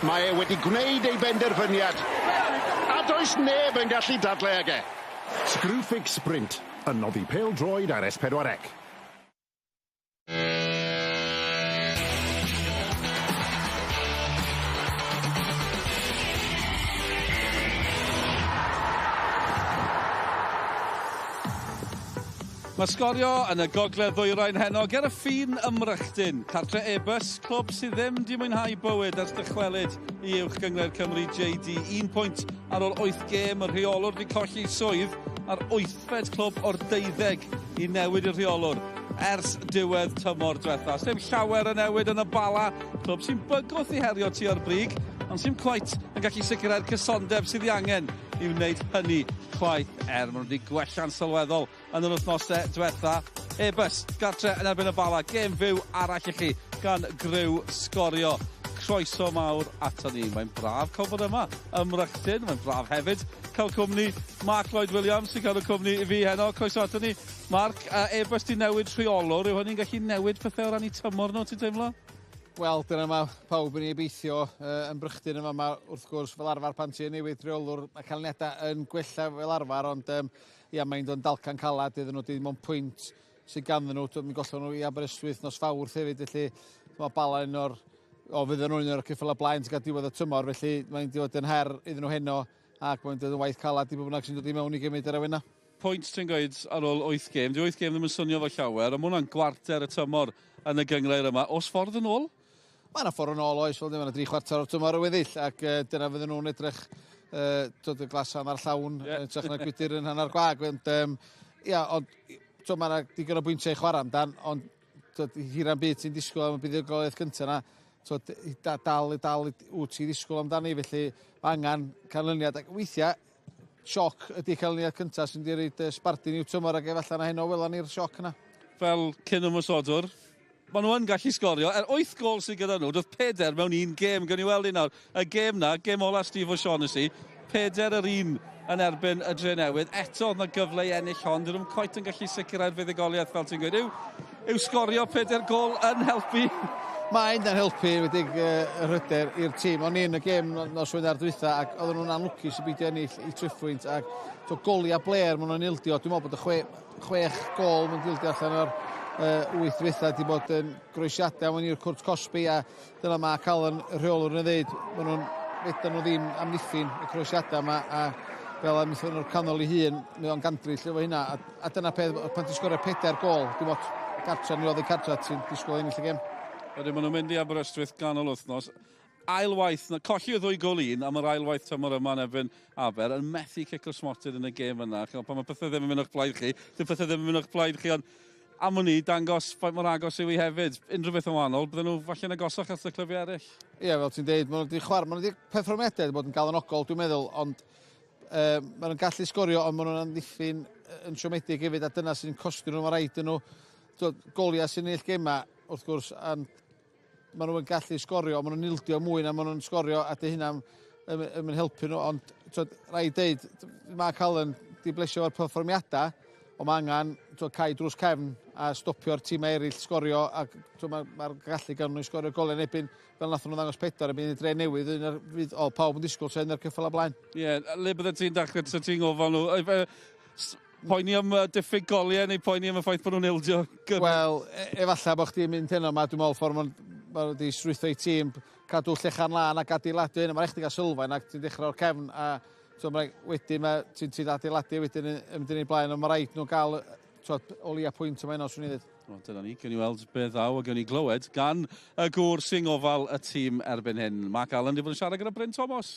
Mae e wedi gwneud ei benderfyniad. A does neb yn gallu dadlau ag e. Screwfix Sprint yn noddi pêl-droed ar S4C. Mae Sgorio yn y gogledd ddwyrain heno ger y ffin ym Broughton. Cartre Airbus, clwb sydd ddim wedi mwynhau bywyd ers dychwelyd i uwch gyngor Cymru JD. 1 pwynt ar ôl 8 gêm, y rheolwr wedi colli swydd ar 8fed clwb o'r 12 i newid y rheolwr ers diwedd tymor diwetha. Ddim llawer y newid yn y Bala, clwb sy'n bygwth i herio tu o'r brig, ond sy'n cweit yn gallu sicrhau'r cysondeb sydd ei angen i wneud hynny chwaith maen nhw wedi gwella'n sylweddol yn yr wythnosau diwetha. Airbus, gartre yn erbyn y Bala, gêm fyw arall i chi gan Gryw Sgorio. Croeso mawr ato ni. Mae'n braf cael bod yma ym Broughton, mae'n braf hefyd cael cwmni Mark Lloyd Williams sy'n cael y cwmni i fi heno. Croeso ato ni. Mark, Airbus di newid rheolwr, yw hynny'n gallu newid pethau o ran i tymor nhw, ti'n teimlo? Wel, dyna mae pawb yn ei obeithio yn Broughton yma. Mae wrth gwrs fel arfer pan ti'n newid rheolwr, mae canlyniadau yn gwella fel arfer, ond mae'n dod yn dalcan calad iddyn nhw, dim ond pwynt sydd ganddyn nhw. Mi'n gollon nhw i Aberystwyth nos Fawrth hefyd, felly mae Bala un o'r fydden nhw'n un o'r ceffylau blaen sy'n cael diwedd y tymor, felly mae'n dod yn her iddyn nhw heno ac mae'n dod yn waith calad i bob bynnag sy'n dod i mewn i gymryd yr awena. Pwynt ti'n gweud ar ôl 8 gêm. Di 8 gêm ddim yn swnio fo llawer, ond mae hwnna'n gwarter y tymor yn y gyngor yma. Os ffordd yn ôl? Mae yna ffordd yn ôl oes, fel ddim yn 3 chwarter o'r tymor o weddill, ac dyna fydden nhw'n edrych dod y glas hanner llawn, edrych yna gwydyr yn hanner gwag. Ond mae yna digon o bwyntiau i chwarae amdan, ond hira'n byd sy'n disgwyl am y buddigoliaeth cyntaf yna, dal wt i ddisgwyl amdani, felly mae angen canlyniad. Ac weithiau, sioc ydy canlyniad cyntaf sy'n di reid sbardin i'w tymor ac efallai na heno wela ni'r sioc yna. Fel cyn ymwysodwr, maen nhw yn gallu sgorio. 8 gol sydd gyda nhw, doedd 4 mewn 1 gêm. Gan i weld i nawr. Y gêm na, gêm ola Steve O'Shaughnessy, 4 yr 1 yn erbyn y Dre Newydd. Eto oedd na gyfle i ennill hon. Dyn nhw'n coet yn gallu sicrhau'r fuddugoliaeth fel ti'n gweud. Yw sgorio 4 gol yn helpu? Mae'n helpu wedig y hyder i'r tîm. O'n i yn y gêm nos Wener dwytha ac oedden nhw'n anlwcus i beidio ennill i triffwynt ac golia Blair maen nhw'n ildio. Dwi'n meddwl bod y 6 gol maen ildio allan o'r 8 dwytha di bod yn groesiadau mewn i'r cwrt Cosby a dyna mae cael yn rheolwr yn ddeud. Maen nhw'n fedra nhw ddim amddiffyn y groesiadau yma a fel am nhw'n canol i hun, mae o'n gandrill efo hynna. A dyna peth, pan ti'n sgorio 4 gol, dim ond gartra ni oedd ei cartra ti'n disgwyl ennill y gêm. Wedyn maen nhw'n mynd i Aberystwyth ganol wythnos. Ailwaith, colli o 2 gol 1 am yr ailwaith tymor yma yn erbyn Aber yn methu cico smotydd yn y gêm yna. Pan mae pethau ddim yn mynd o'ch blaid chi, pethau ddim yn mynd o'ch blaid chi, ond am hwnni dangos faint mor agos yw i hefyd. Unrhyw beth yn wahanol, bydden nhw falle'n agosach at y clybiau eraill. Ie, fel ti'n deud, maen nhw wedi chwarae, maen nhw wedi perfformiadau bod yn galonogol, dwi'n meddwl, ond maen nhw'n gallu sgorio, ond maen nhw'n amddiffyn yn siomedig hefyd, a dyna sy'n costio nhw, mae rhaid yn nhw. Goliau sy'n ennill gema, wrth gwrs, maen nhw'n gallu sgorio, maen nhw'n ildio mwy na maen nhw'n sgorio, a dy hynna yn helpu nhw, ond rhaid deud, mae Callan di blesio o'r perfformiadau, ond mae angen cael drws cefn a stopio'r tîmau eraill sgorio, ac mae'r gallu gan nhw sgorio golau nebyn fel nath nhw'n ddangos 4 yn mynd i Dre Newydd, fydd pawb yn disgwyl sy'n yr ceffyl a blaen. Ie, le bydde ti'n dechrau, so ti'n gofal nhw? Poeni am diffyg goliau neu poeni am y ffaith bod nhw'n ildio? Wel, efallai bod chdi'n mynd heno, dwi'n meddwl ffordd mae wedi strwytho i tîm, cadw llechan lan ac adeiladu hyn, mae'n eich gael sylfaen ac ti'n dechrau o'r cefn a wedyn ti'n adeiladu wedyn yn mynd i'n ei blaen, ond mae rhaid nhw gael o lia pwynt yma heno, swn i ddweud. Dyna ni, gen i weld beth ddaw a gen i glywed gan y gŵr sy'n ofal y tîm erbyn hyn. Mark Allen, di fod yn siarad gyda Bryn Thomas.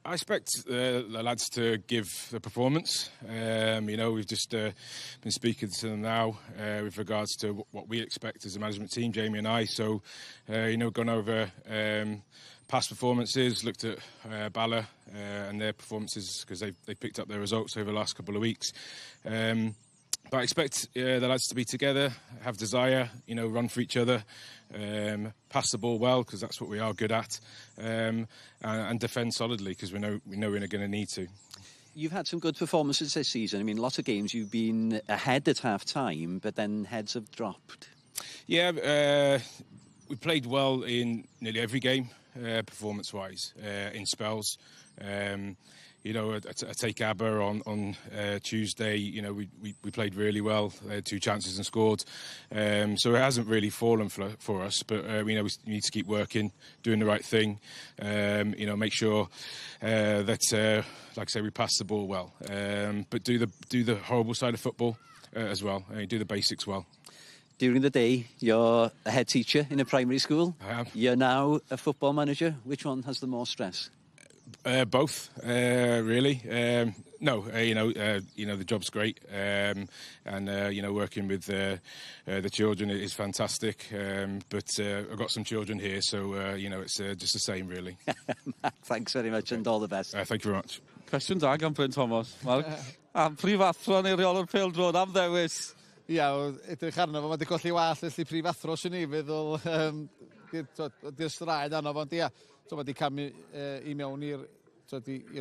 I expect the lads to give the performance. We've just been speaking to them now with regards to what we expect as a management team, Jamie and I. So, gone over past performances, looked at Bala and their performances because they picked up their results over the last couple of weeks. But I expect the lads to be together, have desire, run for each other, pass the ball well because that's what we are good at, and defend solidly because we know we're going to need to. You've had some good performances this season. I mean, lots of games you've been ahead at half time, but then heads have dropped. Yeah, we played well in nearly every game, performance-wise, in spells. You know, I take Aber on Tuesday. You know, we played really well. They had 2 chances and scored. So it hasn't really fallen for us. But you know, we need to keep working, doing the right thing. You know, make sure that, like I say, we pass the ball well. But do the horrible side of football as well. Do the basics well. During the day, you're a head teacher in a primary school. I am. You're now a football manager. Which one has the more stress? Both, really. No, you know, the job's great, and you know, working with the children is fantastic. But I've got some children here, so you know, it's just the same, really. Thanks very much, and all the best. Thank you very much. Cwestiwn da gan Bryn Thomas, Mark. Am prifathro neu reolwr pêl-drod am ddewis. Ia, edrych arno fo, mae wedi colli wallt felly prifathro sy'n ni, feddwl, di'r straed arno fo, ond ia, mae wedi camu i mewn i'r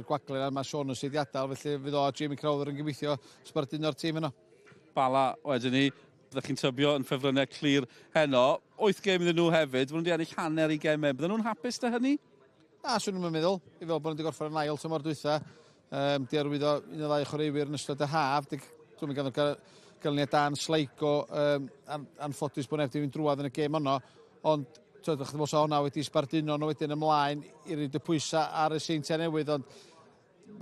gwaglen a mae Sean o sydd i adael, felly fydd o Jamie Crowther yn gyfeithio sbarduno'r tîm yno. Bala, wedyn ni, byddwch chi'n tybio yn ffefrynnau clir heno. 8 gêm iddyn nhw hefyd, maen nhw wedi ennill hanner i gemau. Bydden nhw'n hapus dy hynny? Na, swn i'n meddwl. I fel bod nhw wedi gorffen yn ail tymor dwytha. Di arwyddo 1 o 2 chwaraewyr yn ystod y haf. Dwi'n meddwl gael ni Dan Sleico anffodus bod neb di fynd drwad yn y gêm yno. Ond, dwi'n meddwl bod hwnna wedi sbarduno nhw wedyn ymlaen i roed y pwysau ar y seintiau newydd. Ond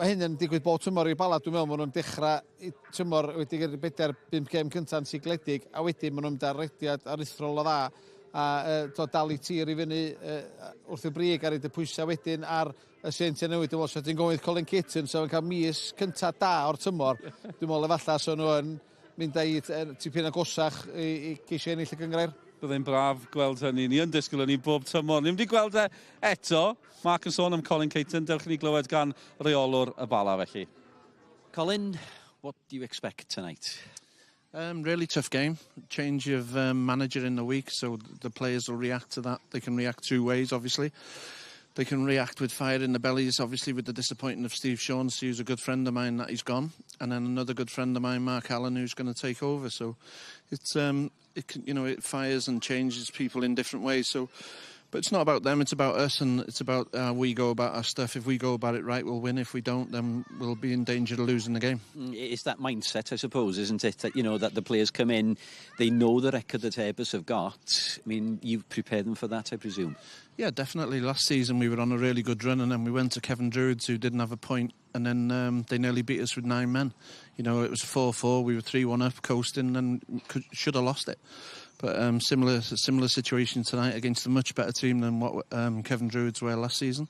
mae hyn yn digwydd bob tymor i Bala. Dwi'n meddwl bod nhw'n dechrau i tymor wedi gyda'r 4-5 gêm cyntaf yn sigledig. A wedyn maen nhw'n mynd ar rediad aruthrol o dda. A dal i tir i fyny wrth y brig ar roed y pwysau wedyn ar y seintiau newydd. Dwi'n meddwl sydd yn gofyn Colin Kitton, so yn cael mis cyntaf da o'r tymor. Dwi'n meddwl efallai so nhw yn mynd â'i tipyn agosach i geisio ennill y gyngrair. Byddai'n braf gweld hynny. Ni yn disgwyl hynny bob tymor. Ni wedi gweld eto. Mark yn sôn am Colin Kitton. Dewch i ni glywed gan reolwr y Bala felly. Colin, what do you expect tonight? Really tough game. Change of manager in the week, so the players will react to that. They can react 2 ways, obviously. They can react with fire in the bellies, obviously with the disappointment of Steve Shaughnessy, who's a good friend of mine, that he's gone, and then another good friend of mine, Mark Allen, who's going to take over. So it's it fires and changes people in different ways. So, but it's not about them; it's about us, and it's about how we go about our stuff. If we go about it right, we'll win. If we don't, then we'll be in danger of losing the game. It's that mindset, I suppose, isn't it? That, you know, that the players come in, they know the record that Airbus have got. I mean, you've prepared them for that, I presume. Yeah, definitely. Last season we were on a really good run, and then we went to Kevin Druids, who didn't have a point, and then they nearly beat us with 9 men. You know, it was 4-4, we were 3-1 up, coasting, and should have lost it. But similar situation tonight against a much better team than what Kevin Druids were last season.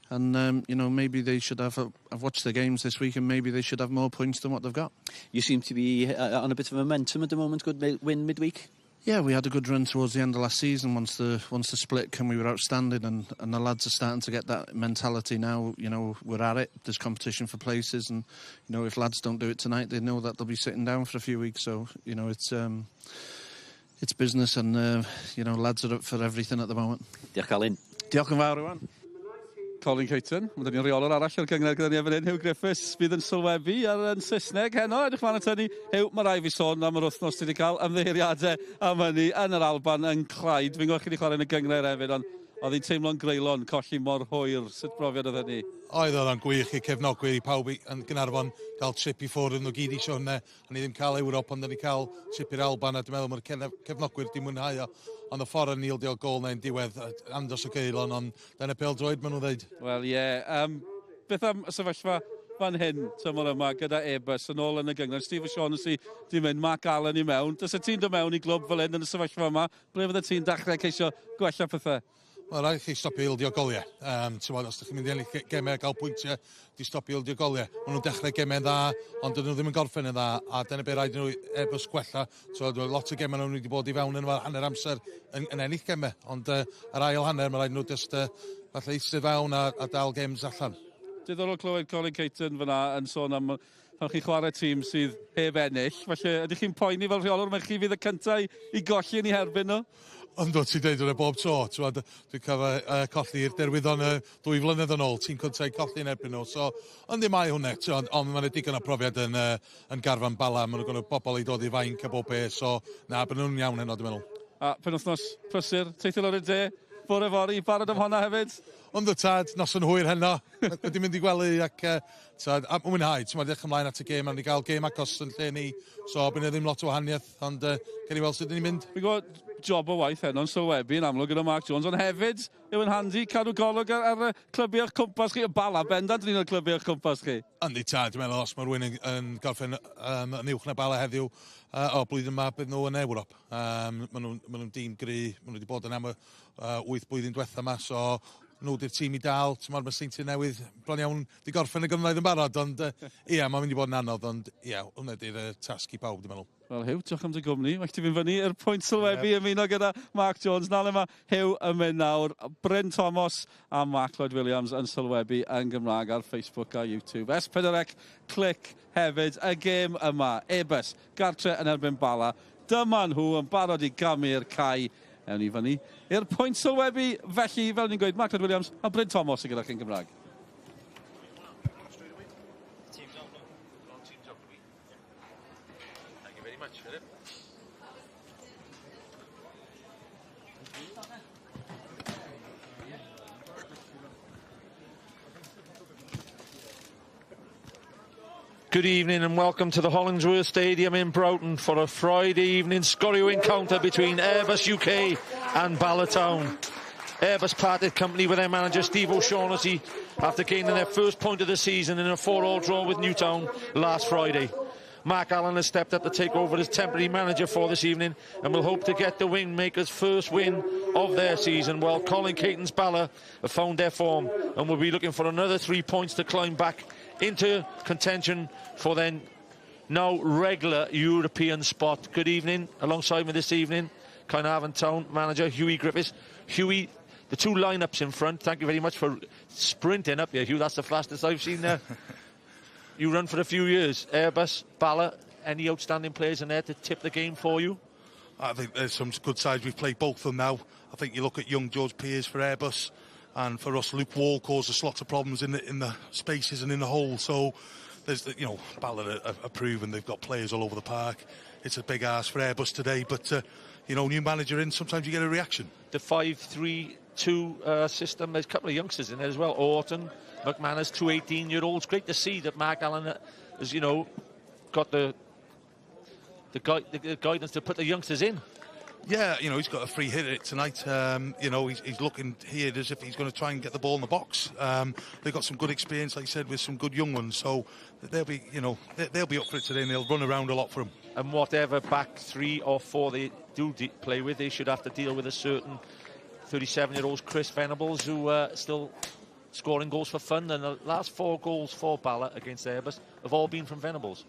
And, you know, maybe they should have... I've watched the games this week, and maybe they should have more points than what they've got. You seem to be on a bit of momentum at the moment. Good win midweek. Yeah, we had a good run towards the end of last season. Once the split came, we were outstanding, and the lads are starting to get that mentality now. You know, we're at it. There's competition for places, and you know, if lads don't do it tonight, they know that they'll be sitting down for a few weeks. So you know, it's business, and you know, lads are up for everything at the moment. Diolch Colin. Diolch yn fawr Iwan. Colin Kitton. Mae ni'n reolwr arall o'r gyngor gyda ni efo hyn. Hugh Griffiths fydd yn sylwebu ar yn Saesneg heno. Edrych fan at hynny. Hugh, mae rai fi sôn am yr wythnos ti wedi cael ymddeiriadau am hynny yn yr Alban yn Clyde. Fi'n gweld chi wedi chwarae yn y gyngor hefyd, ond oedd hi'n teimlo'n greulon, colli mor hwyr. Sut brofiad oedd hynny? Oedd o'n gwych i cefnogwyr i pawb yn Gynarfon gael trip i ffwrdd nhw gyd i siwrne. A ni ddim cael Ewrop, ond ni cael trip i'r Alban, a dwi'n meddwl mae'r cefnogwyr di mwynhau o. Ond y ffordd yn nildio gol neu'n diwedd andos o geilon, ond dyna pêl-droed maen nhw'n dweud. Wel, ie. Beth am y sefyllfa fan hyn, tymor yma, gyda Airbus yn ôl yn y gyngor. Steve Shaughnessy di mynd, Mark Allen i mewn. Dysa ti'n dod mewn i glwb fel hyn yn y sefyllfa yma? Ble fydde ti'n dechrau ceisio gwella pethau? Wel, rhaid chi stopio ildio goliau. Os ydych chi'n mynd i ennill gemau a gael pwyntiau, di stopio ildio goliau. Maen nhw'n dechrau gemau dda, ond dyn nhw ddim yn gorffen yn dda, a dyna be rhaid nhw Airbus gwella. So, lot o gemau nhw wedi bod i fewn yn hanner amser yn ennill gemau, ond yr ail hanner, mae rhaid nhw just falle eistedd fewn a dal games allan. Diddorol clywed Colin Kitton fyna yn sôn am pan chi'n chwarae tîm sydd heb ennill. Felly, ydych chi'n poeni fel rheolwr, mae chi fydd y cyntaf i golli yn ei herbyn nhw? Ond dod ti'n deud hwnna bob tro, dwi'n cael colli'r derwyddon 2 flynedd yn ôl, ti'n cyntaf colli'n erbyn nhw. So, ond ddim ai hwnna, ond mae'n digon o profiad yn garfan Bala, mae'n gwneud bobl i dod i fainc a bob beth, so na, byd nhw'n iawn heno, dwi'n meddwl. A penwthnos prysur, teithio lawr y de, bore fori, barod am honna hefyd? Ond y tad, nos yn hwyr heno. Wedi mynd i gwely ac a mwynhau. Ti'n edrych ymlaen at y gêm, a ni gael gêm agos yn lle ni. So, bydd ddim lot o wahaniaeth, ond gen i weld sut ni'n mynd. Fi'n gwybod job o waith heno'n sylwebu yn amlwg gyda Mark Jones, ond hefyd yw yn handi cadw golwg ar y clybiau'ch cwmpas chi, y Bala bendant yn un o'r clybiau'ch cwmpas chi. Yndi tad, dwi'n meddwl os mae'r rhywun yn gorffen yn uwch na Bala heddiw o blwyddyn yma bydd nhw yn Ewrop. Maen nhw'n dîm gry, maen nhw wedi bod yn am y 8 blwyddyn diwetha yma, so nhw di'r tîm i dal. Mae Seintiau newydd bron iawn di gorffen y gynraedd yn barod, ond ia, mae'n mynd i bod yn anodd, ond ia, hwnna di'r tasg i pawb, dwi'n meddwl. Wel, Hugh, diolch am dy gwmni. Mae ti fynd fyny i'r pwynt sylwebu ymuno gyda Mark Jones. Nawr yma, Hugh yn mynd nawr. Bryn Thomas a Mark Lloyd Williams yn sylwebu yn Gymraeg ar Facebook a YouTube. S4C, clic hefyd y gêm yma. Airbus, gartre yn erbyn Bala. Dyma nhw yn barod i gamu'r cae. Ewn ni fyny i'r pwynt sylwebu. Felly, fel ni'n gweud, Mark Lloyd Williams a Bryn Thomas yn gyda chi'n Gymraeg. Good evening and welcome to the Hollingsworth Stadium in Broughton for a Friday evening Sgorio encounter between Airbus UK and Bala Town. Airbus parted company with their manager Steve O'Shaughnessy after gaining their first point of the season in a 4-4 draw with Newtown last Friday. Mark Allen has stepped up to take over as temporary manager for this evening and will hope to get the Wingmakers' first win of their season, while Colin Caton's Bala have found their form and will be looking for another 3 points to climb back into contention for their now regular European spot. Good evening. Alongside me this evening, Carnarvon Town manager Hughie Griffiths. Hughie, the two lineups in front, thank you very much for sprinting up here, Hugh. That's the fastest I've seen there. You run for a few years. Airbus, Bala, any outstanding players in there to tip the game for you? I think there's some good sides. We've played both of them now. I think you look at young George Pearce for Airbus, and for us, Luke Wall causes lots of problems in the spaces and in the hole. So there's, you know, Bala are proven they've got players all over the park. It's a big ask for Airbus today, but you know, new manager in, sometimes you get a reaction. The 5-3-2 system. There's a couple of youngsters in there as well. Orton, McManus, 2 18-year-olds. Great to see that Mark Allen has, you know, got the guidance to put the youngsters in. Yeah, you know, he's got a free hit at it tonight. You know, he's looking here as if he's going to try and get the ball in the box. They've got some good experience, like I said, with some good young ones. So they'll be, you know, they'll be up for it today, and they'll run around a lot for him. And whatever back 3 or 4 they do play with, they should have to deal with a certain 37-year-old Chris Venables, who still scoring goals for fun. And the last 4 goals for Bala against Airbus have all been from Venables.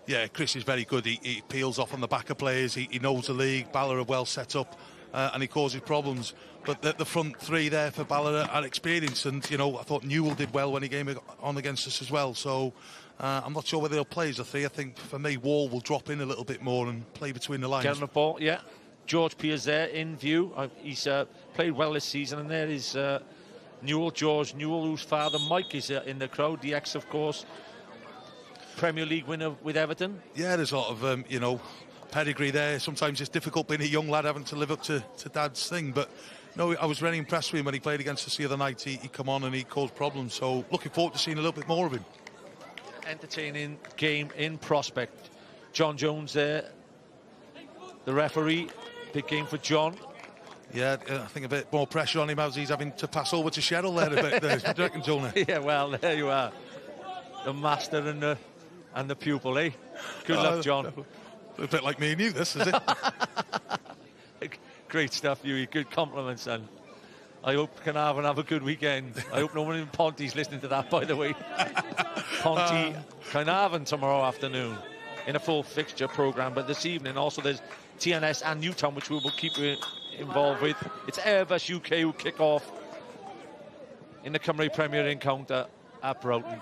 Yeah, Chris is very good. He peels off on the back of players. He knows the league. Bala are well set up, and he causes problems. But the front 3 there for Bala are experienced. And, you know, I thought Newell did well when he came on against us as well. So I'm not sure whether he'll play as a 3. I think, for me, Wall will drop in a little bit more and play between the lines. Getting the ball, yeah. George Pearce there in view. He's played well this season. And there is George Newell, whose father, Mike, is in the crowd. The ex, of course, Premier League winner with Everton. Yeah, there's a lot of, you know, pedigree there. Sometimes it's difficult being a young lad having to live up to Dad's thing. But, no, I was very impressed with him when he played against us the other night. He come on and he caused problems. So, looking forward to seeing a little bit more of him. Entertaining game in prospect. John Jones there, the referee. Big game for John. Yeah, I think a bit more pressure on him as he's having to pass over to Cheryl there a bit. What do you reckon, Jonah? Yeah, well, there you are. The master and the pupil, eh? Good luck, John. A bit like me and you, this, is it? Great stuff, Hughie. Good compliments, and I hope Carnarvon have a good weekend. I hope no one in Ponty's listening to that, by the way. Ponty, Carnarvon tomorrow afternoon in a full fixture programme. But this evening also there's TNS and Newtown, which we will keep you involved with. It's Airbus UK who kick off in the Cymru Premier encounter at Broughton.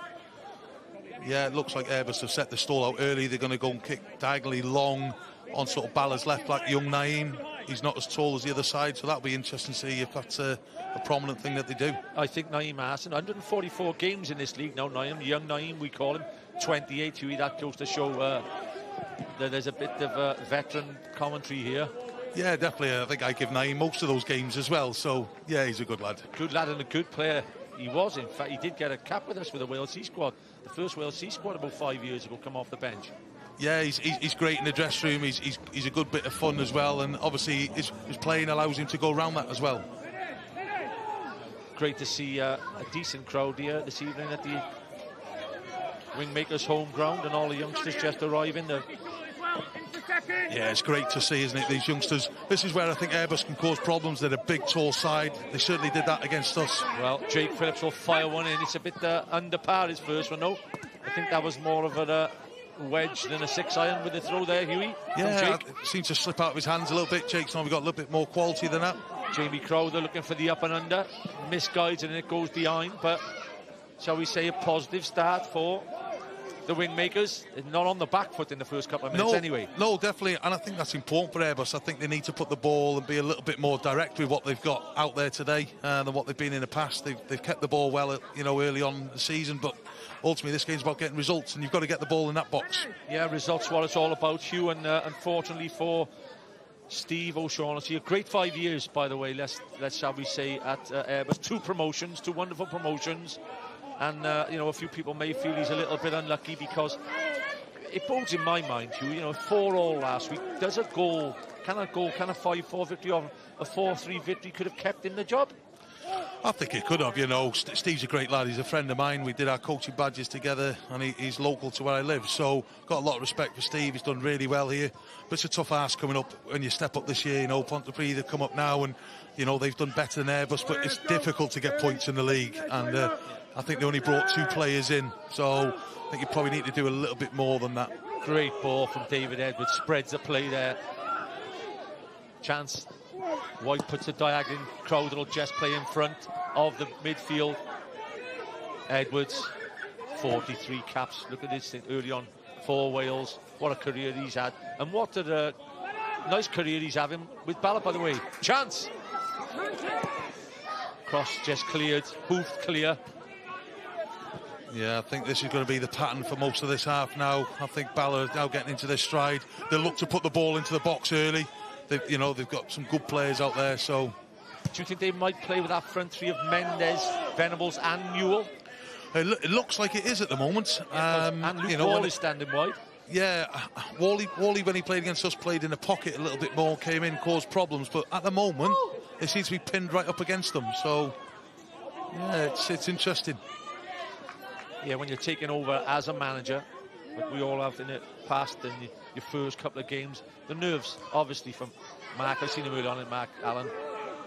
Yeah, it looks like Airbus have set the stall out early. They're going to go and kick diagonally long on sort of Bala's left back, young Naeem. He's not as tall as the other side, so that'll be interesting to see if that's a prominent thing that they do. I think Naeem Hassan, 144 games in this league now, Naeem, young Naeem, we call him, 28, Hughie, that goes to show that there's a bit of veteran commentary here. Yeah, definitely. I think I give 9 most of those games as well. So, yeah, he's a good lad. Good lad and a good player. He was, in fact, he did get a cap with us with the Wales C squad. The first Wales C squad about 5 years ago, come off the bench. Yeah, he's great in the dressing room. He's a good bit of fun as well. And obviously, his playing allows him to go around that as well. Great to see a decent crowd here this evening at the Wingmakers home ground, and all the youngsters just arriving. Yeah, it's great to see, isn't it, these youngsters. This is where I think Airbus can cause problems. They're a big, tall side. They certainly did that against us. Well, Jake Phillips will fire one in. It's a bit under par, his first one, no? I think that was more of a wedge than a 6-iron with the throw there, Hughie. Yeah, it seemed to slip out of his hands a little bit. Jake's probably got a little bit more quality than that. Jamie Crowther looking for the up and under. Misguides and it goes behind, but shall we say a positive start for the Wingmakers. Not on the back foot in the first couple of minutes anyway. No, definitely, and I think that's important for Airbus. I think they need to put the ball and be a little bit more direct with what they've got out there today than what they've been in the past. They've kept the ball well, early on in the season, but ultimately this game's about getting results, and you've got to get the ball in that box. Yeah, results what it's all about, Hugh, and unfortunately for Steve O'Shaughnessy, a great 5 years, by the way, let's shall we say, at Airbus. 2 promotions, 2 wonderful promotions, and a few people may feel he's a little bit unlucky because it bodes in my mind, Hugh, 4-4 last week. Does a goal, can a 5-4 victory or a 4-3 victory could have kept in the job? I think he could have, Steve's a great lad. He's a friend of mine. We did our coaching badges together, and he's local to where I live. So, got a lot of respect for Steve. He's done really well here. But it's a tough ask coming up when you step up this year. Pontypridd have come up now, and, they've done better than Airbus, but it's difficult to get points in the league. And I think they only brought 2 players in. So, I think you probably need to do a little bit more than that. Great ball from David Edwards. Spreads the play there. Chance. White puts a diagonal. Crowder will just play in front of the midfield. Edwards, 43 caps. Look at this thing early on for Wales. What a career he's had. And what a nice career he's having with Bala, by the way. Chance. Cross just cleared. Hoofed clear. Yeah, I think this is going to be the pattern for most of this half now. I think Bala is now getting into their stride. They'll look to put the ball into the box early. They've got some good players out there, so... Do you think they might play with that front three of Mendes, Venables and Newell? It looks like it is at the moment. And Luke Wall is standing wide. Yeah, Wally, when he played against us, played in the pocket a little bit more, came in, caused problems, but at the moment, it seems to be pinned right up against them, so... Yeah, it's interesting. Yeah, when you're taking over as a manager, like we all have in the past, in your first couple of games, the nerves, obviously, from Mark. I've seen him early on in Mark Allen,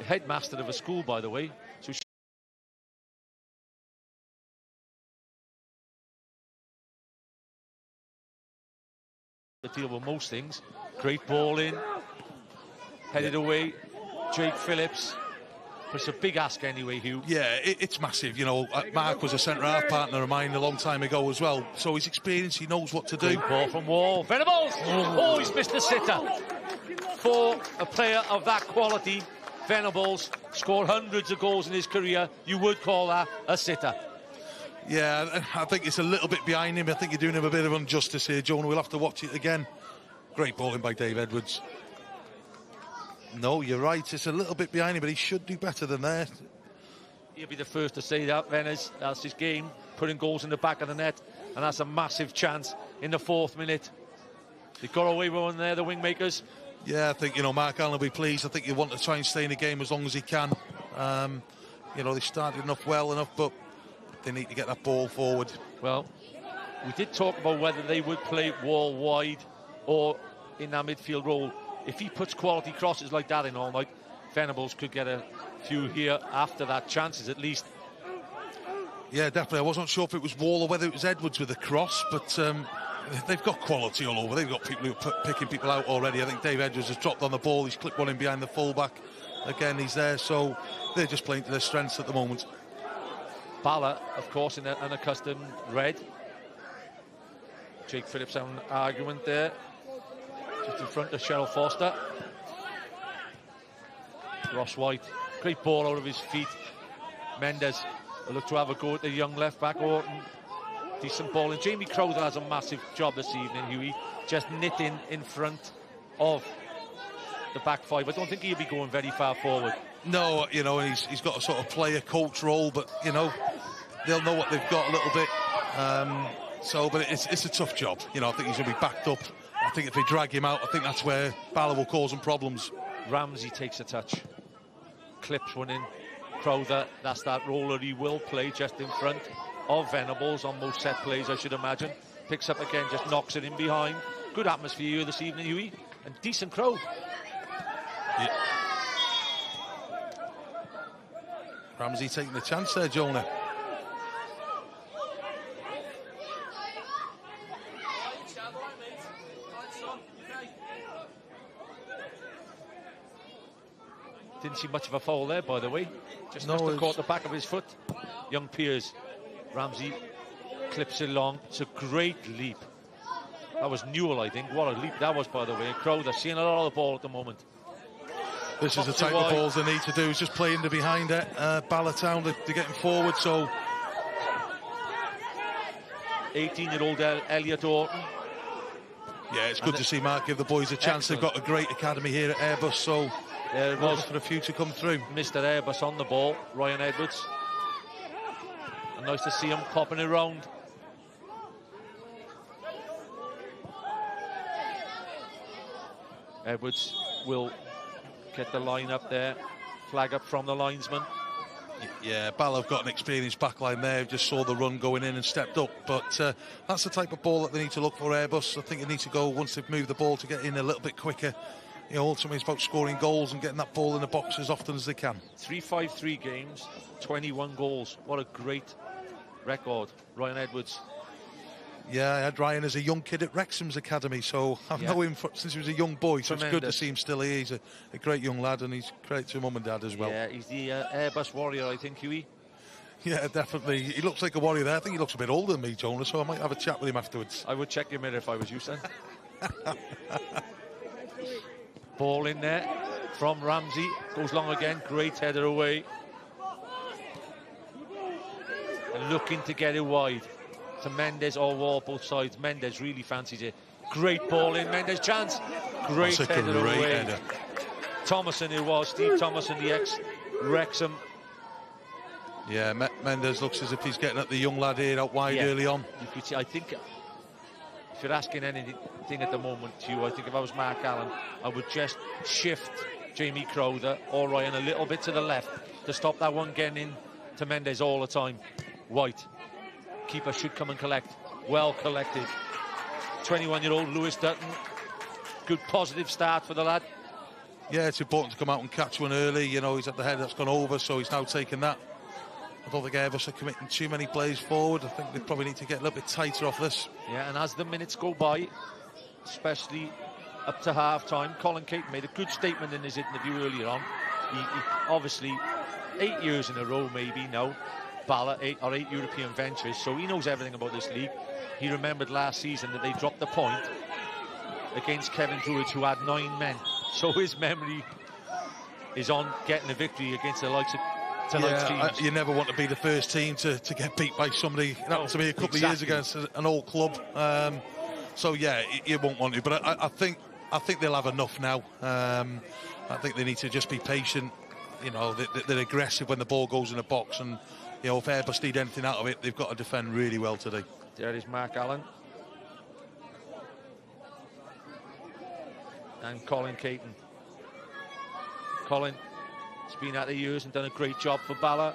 headmaster of a school, by the way. So to deal with most things. Great ball in, headed away. Jake Phillips. It's a big ask anyway, Hugh. Yeah, it's massive. Mark was a centre-half partner of mine a long time ago as well. So he's experienced, he knows what to do. Great ball from Wall. Venables! Oh, he's missed the sitter. For a player of that quality, Venables scored hundreds of goals in his career. You would call that a sitter. Yeah, I think it's a little bit behind him. I think you're doing him a bit of injustice here, Jonah. We'll have to watch it again. Great ball in by Dave Edwards. No, you're right. It's a little bit behind him, but he should do better than that. He'll be the first to say that, Venice. That's his game, putting goals in the back of the net, and that's a massive chance in the 4th minute. They got away with one there, the Wingmakers. Yeah, I think, Mark Allen will be pleased. I think he'll want to try and stay in the game as long as he can. They started well enough, but they need to get that ball forward. Well, we did talk about whether they would play Wall wide or in that midfield role. If he puts quality crosses like that in all night, Venables could get a few here after that, chances at least. Yeah, definitely. I wasn't sure if it was Wall or whether it was Edwards with the cross, but they've got quality all over. They've got people who are picking people out already. I think Dave Edwards has dropped on the ball. He's clipped one in behind the fullback. Again, he's there, so they're just playing to their strengths at the moment. Bala, of course, in an unaccustomed red. Jake Phillips having an argument there. Just in front of Cheryl Foster. Ross White. Great ball out of his feet. Mendes will look to have a go at the young left-back. Orton. Decent ball. And Jamie Crowther has a massive job this evening, Hughie. Just knitting in front of the back five. I don't think he'll be going very far forward. No, you know, and he's got a sort of player coach role, but you know, they'll know what they've got a little bit. But it's a tough job. You know, I think he's going to be backed up. I think if they drag him out, I think that's where Bala will cause them problems. Ramsey takes a touch, clips one in. Crowther, that's that role that he will play just in front of Venables on most set plays, I should imagine. Picks up again, just knocks it in behind. Good atmosphere here this evening, Hughie, and decent crowd. Yeah. Ramsey taking the chance there, Jonah. Didn't see much of a foul there, by the way. Just must have caught the back of his foot. Young Piers. Ramsey clips it along. It's a great leap. That was Newell, I think. What a leap that was, by the way. Crowther seeing a lot of the ball at the moment. This is the type of balls they need to do, is just play into behind it. Bala Town, they're getting forward, so... 18-year-old Elliot Orton. Yeah, it's good to see Mark give the boys a chance. Excellent. They've got a great academy here at Airbus, so... There it was. For the future come through. Mr. Airbus on the ball, Ryan Edwards. And nice to see him popping around. Edwards will get the line up there. Flag up from the linesman. Yeah, Bala have got an experienced backline there. Just saw the run going in and stepped up. But that's the type of ball that they need to look for, Airbus. I think they need to go, once they've moved the ball, to get in a little bit quicker. You know, ultimately it's about scoring goals and getting that ball in the box as often as they can. 3-5-3 games, 21 goals. What a great record, Ryan Edwards. Yeah, I had Ryan as a young kid at Wrexham's academy, so I've known him since he was a young boy, so it's good to see him still here. He's a great young lad, and he's great to mum and dad as well. Yeah, he's the Airbus warrior, I think, Hughie. Yeah, definitely. He looks like a warrior there. I think he looks a bit older than me, Jonah, so I might have a chat with him afterwards. I would check your mirror if I was you, son. Ball in there from Ramsey. Goes long again. Great header away. And looking to get it wide. To Mendes or Wall, both sides. Mendes really fancies it. Great ball in. Mendes chance. Great header away. Thomason it was. Steve Thomason, the ex-Wrexham. Yeah, Mendes looks as if he's getting at the young lad here out wide early on. You could see, I think... If you're asking anything at the moment, Hugh, I think if I was Mark Allen, I would just shift Jamie Crowther or Ryan a little bit to the left to stop that one getting in to Mendes all the time. White. Keeper should come and collect. Well collected. 21-year-old Lewis Dutton. Good positive start for the lad. Yeah, it's important to come out and catch one early. You know, he's at the head that's gone over, so he's now taken that. I don't think Airbus are committing too many plays forward. I think they probably need to get a little bit tighter off this. Yeah, and as the minutes go by, especially up to half-time, Colin Caton made a good statement in his interview earlier on. He obviously, 8 years in a row maybe now, Bala, 8 European ventures, so he knows everything about this league. He remembered last season that they dropped the point against Kevin Druids, who had 9 men. So his memory is on getting a victory against the likes of tonight's teams. You never want to be the first team to get beat by somebody. That happened to me a couple of years against an old club. So yeah, you won't want to. But I think they'll have enough now. I think they need to just be patient. You know, they're aggressive when the ball goes in the box, and you know, if Airbus need anything out of it, they've got to defend really well today. There is Mark Allen and Colin Caton. Colin has been at the years and done a great job for Bala,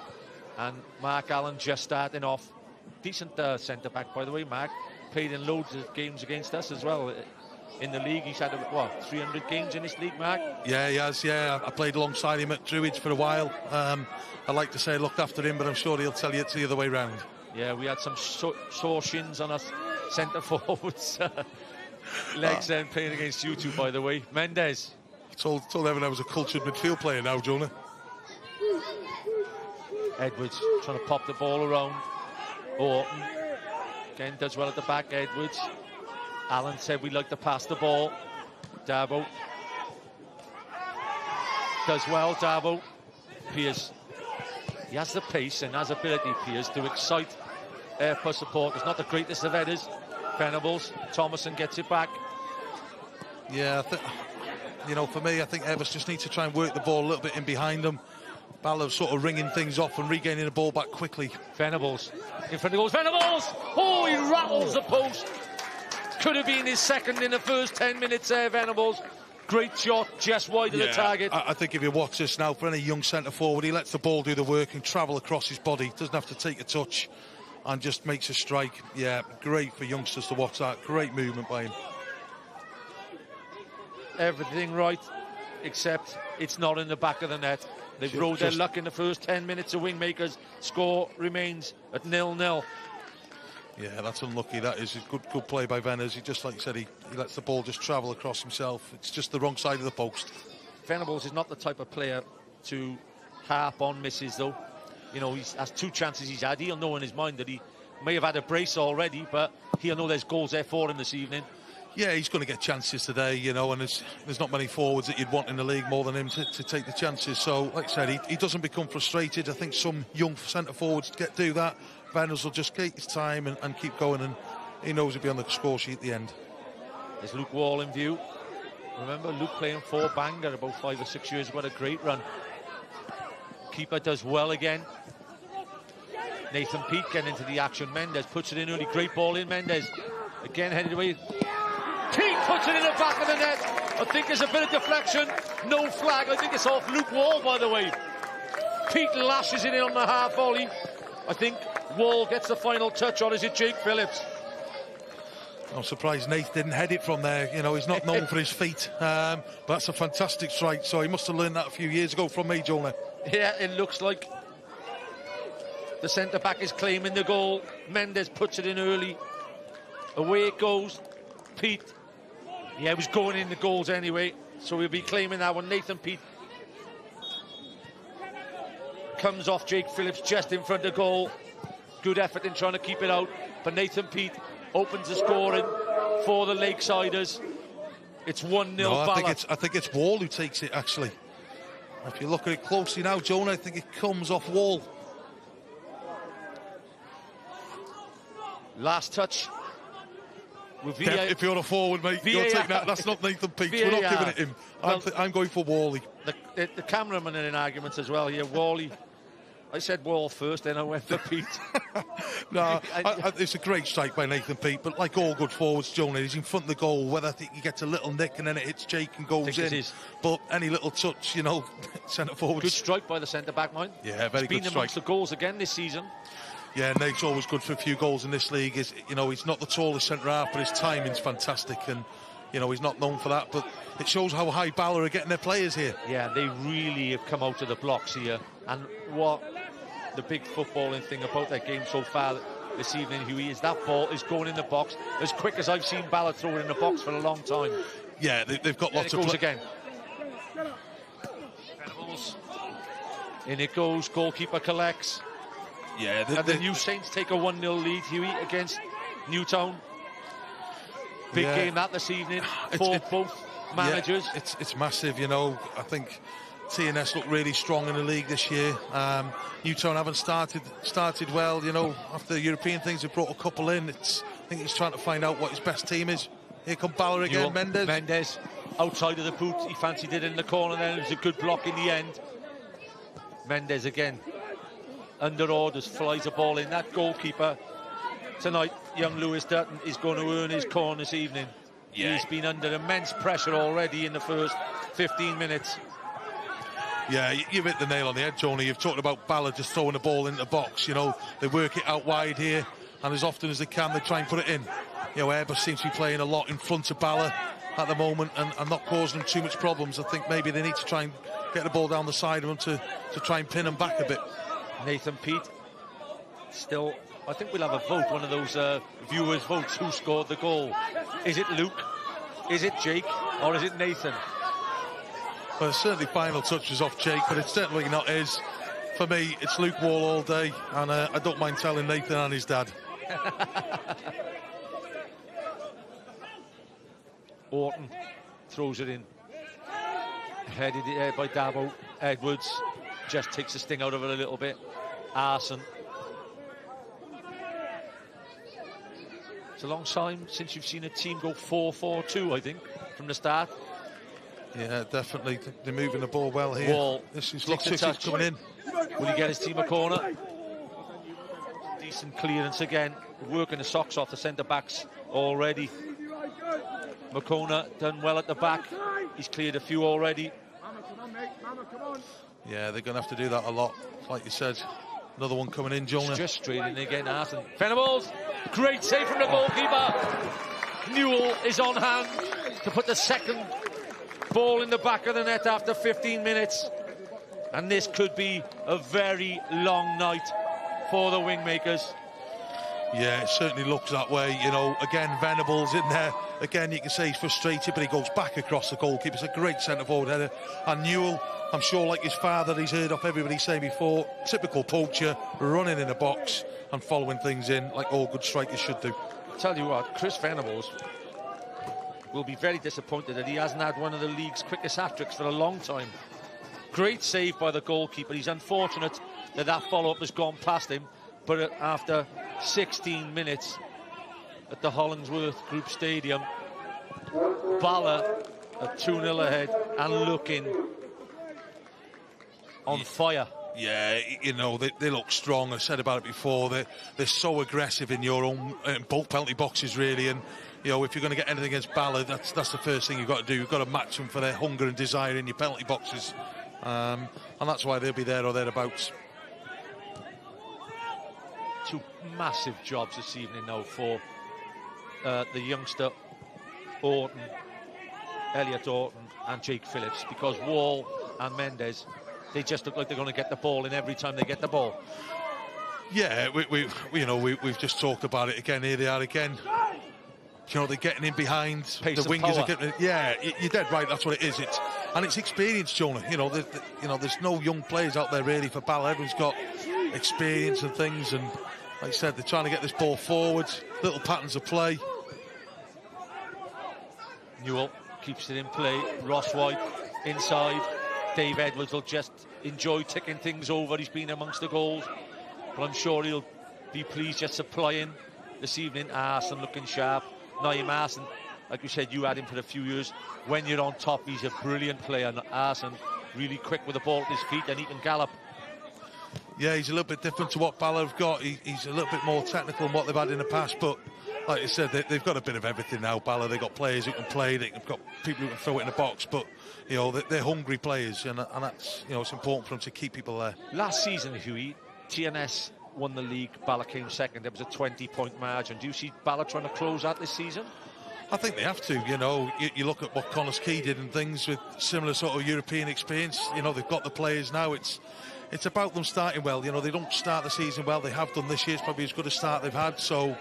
and Mark Allen just starting off. Decent centre back, by the way. Mark played in loads of games against us as well in the league. He's had what, 300 games in this league, Mark? Yeah, he has. Yeah, I played alongside him at Druids for a while. I like to say I looked after him, but I'm sure he'll tell you it's the other way round. Yeah, we had some sore shins on us centre forwards. Legs then playing against you two, by the way. Mendes. Told everyone I was a cultured midfield player now, Jonah. Edwards trying to pop the ball around. Orton again does well at the back. Edwards. Allen said we'd like to pass the ball. Davo does well. Davo. Piers. He has the pace and has ability, Piers, to excite Airbus supporters. Not the greatest of headers. Venables. Thomason gets it back. Yeah, You know, for me, I think Airbus just need to try and work the ball a little bit in behind them. Bala sort of ringing things off and regaining the ball back quickly. Venables in front of goals. Venables! Oh, he rattles the post. Could have been his second in the first 10 minutes there, Venables. Great shot, just wide of the target. I think if you watch this now, for any young centre forward, he lets the ball do the work and travel across his body. Doesn't have to take a touch and just makes a strike. Yeah, great for youngsters to watch that. Great movement by him. Everything right, except it's not in the back of the net. They've rode their luck in the first 10 minutes of Wingmakers. Score remains at 0-0. Yeah, that's unlucky. That is a good play by Venables. He just, like you said, he lets the ball just travel across himself. It's just the wrong side of the post. Venables is not the type of player to harp on misses, though. You know, he has 2 chances he's had. He'll know in his mind that he may have had a brace already, but he'll know there's goals there for him this evening. Yeah, he's going to get chances today, you know, and there's not many forwards that you'd want in the league more than him to take the chances. So, like I said, he doesn't become frustrated. I think some young centre forwards do that. Venables will just take his time and keep going, and he knows he'll be on the score sheet at the end. There's Luke Wall in view. Remember, Luke playing for Bangor about 5 or 6 years ago. What a great run. Keeper does well again. Nathan Peake getting into the action. Mendes puts it in early. Great ball in. Mendes again headed away. Peake puts it in the back of the net. I think there's a bit of deflection. No flag. I think it's off Luke Wall, by the way. Peake lashes it in on the half volley. I think Wall gets the final touch on. Is it Jake Phillips? I'm surprised Nath didn't head it from there. You know, he's not known for his feet. But that's a fantastic strike. So he must have learned that a few years ago from me, Jonah. Yeah, it looks like the centre-back is claiming the goal. Mendes puts it in early. Away it goes. Peake. Yeah, he was going in the goals anyway. So he'll be claiming that one. Nathan Peake comes off Jake Phillips just in front of goal. Good effort in trying to keep it out. But Nathan Peake opens the scoring for the Lakesiders. It's 1-0 Bala. I think it's Wall who takes it, actually. If you look at it closely now, Jonah, I think it comes off Wall. Last touch. With if you're a forward, mate, you'll take that. That's not Nathan Peake. We're not giving it him. Well, I'm going for Wally. The cameraman in arguments as well here. Wally. I said Wall first, then I went for Peake. No, it's a great strike by Nathan Peake, but like all good forwards, Jonah, he's in front of the goal. Whether I think he gets a little nick and then it hits Jake and goes in. But any little touch, you know, centre forward. Good strike by the centre-back, mind. Yeah, very good strike. He's been amongst the goals again this season. Yeah, Nate's always good for a few goals in this league. You know, he's not the tallest centre-half, but his timing's fantastic, and, you know, he's not known for that, but it shows how high Bala are getting their players here. Yeah, they really have come out of the blocks here, and what the big footballing thing about their game so far this evening, Hughie, is that ball is going in the box as quick as I've seen Bala throw it in the box for a long time. Yeah, they've got lots of... It goes again. In it goes, goalkeeper collects. Yeah, and the New Saints take a 1-0 lead, Hughie, against Newtown. Big game that this evening for both managers. Yeah, it's massive, you know. I think TNS look really strong in the league this year. Newtown haven't started well, you know. After the European things, they brought a couple in. I think he's trying to find out what his best team is. Here come Bala again, Mendes, outside of the boot. He fancied it in the corner, then it was a good block in the end. Mendes again. Under orders, flies a ball in. That goalkeeper tonight, young Lewis Dutton, is going to earn his corner this evening. Yeah. He's been under immense pressure already in the first 15 minutes. Yeah, you've hit the nail on the head, Tony. You've talked about Bala just throwing the ball into the box. You know, they work it out wide here, and as often as they can, they try and put it in. You know, Airbus seems to be playing a lot in front of Bala at the moment and not causing them too much problems. I think maybe they need to try and get the ball down the side of them to try and pin them back a bit. Nathan Peake still, I think we'll have a vote, one of those viewers votes, who scored the goal. Is it Luke, is it Jake, or is it Nathan? Well, certainly final touch was off Jake, but it's certainly not his. For me, it's Luke Wall all day, and I don't mind telling Nathan and his dad. Orton throws it in, headed by Dabo. Edwards just takes the sting out of it a little bit. Arson. It's a long time since you've seen a team go 4-4-2, I think, from the start. Yeah, definitely. They're moving the ball well here. Wall. This is Takes a touch. coming in. Will he get his team a corner? Decent clearance again. Working the socks off the centre-backs already. McCona done well at the back. He's cleared a few already. Yeah, they're going to have to do that a lot. Like you said, another one coming in, Jonah. Just straight in again, Arson. Venables, great save from the goalkeeper. Newell is on hand to put the second ball in the back of the net after 15 minutes. And this could be a very long night for the Wingmakers. Yeah, it certainly looks that way. You know, again, Venables in there. Again, you can say he's frustrated, but he goes back across the goalkeeper. It's a great centre-forward header. And Newell, I'm sure, like his father, he's heard off everybody say before, typical poacher, running in a box and following things in like all good strikers should do. I'll tell you what, Chris Venables will be very disappointed that he hasn't had one of the league's quickest hat-tricks for a long time. Great save by the goalkeeper. He's unfortunate that that follow-up has gone past him, but after 16 minutes at the Hollingsworth Group Stadium, Bala are 2-0 ahead and looking on fire. Yeah, you know, they look strong. I've said about it before. They're so aggressive in your own both penalty boxes, really. And, you know, if you're going to get anything against Bala, that's the first thing you've got to do. You've got to match them for their hunger and desire in your penalty boxes. And that's why they'll be there or thereabouts. Two massive jobs this evening now for the youngster Orton, Elliot Orton and Jake Phillips, because Wall and Mendes, they just look like they're going to get the ball in every time they get the ball. Yeah, we've just talked about it again. Here they are again. You know, they're getting in behind. Pace the wingers power. are getting. Yeah, you're dead right. That's what it is. It's experience, Jonah. You know, there's no young players out there really for Bala. Everyone's got experience and things, and like I said, they're trying to get this ball forward. Little patterns of play. Newell keeps it in play. Ross White inside. Dave Edwards will just enjoy ticking things over. He's been amongst the goals, but I'm sure he'll be pleased just supplying this evening. Arson looking sharp. Naeem Arson, like we said, you had him for a few years. When you're on top, he's a brilliant player. Arson, really quick with the ball at his feet, and he can gallop. Yeah, he's a little bit different to what Bala have got. He's a little bit more technical than what they've had in the past, but like I said, they've got a bit of everything now, Bala. They've got players who can play, they've got people who can throw it in the box, but, you know, they're hungry players, and that's, you know, it's important for them to keep people there. Last season, Hughie, TNS won the league, Bala came second. It was a 20-point margin. Do you see Bala trying to close that this season? I think they have to. You know, you look at what Connors Key did and things with similar sort of European experience. You know, they've got the players now. It's about them starting well. You know, they don't start the season well. They have done this year. It's probably as good a start they've had. So,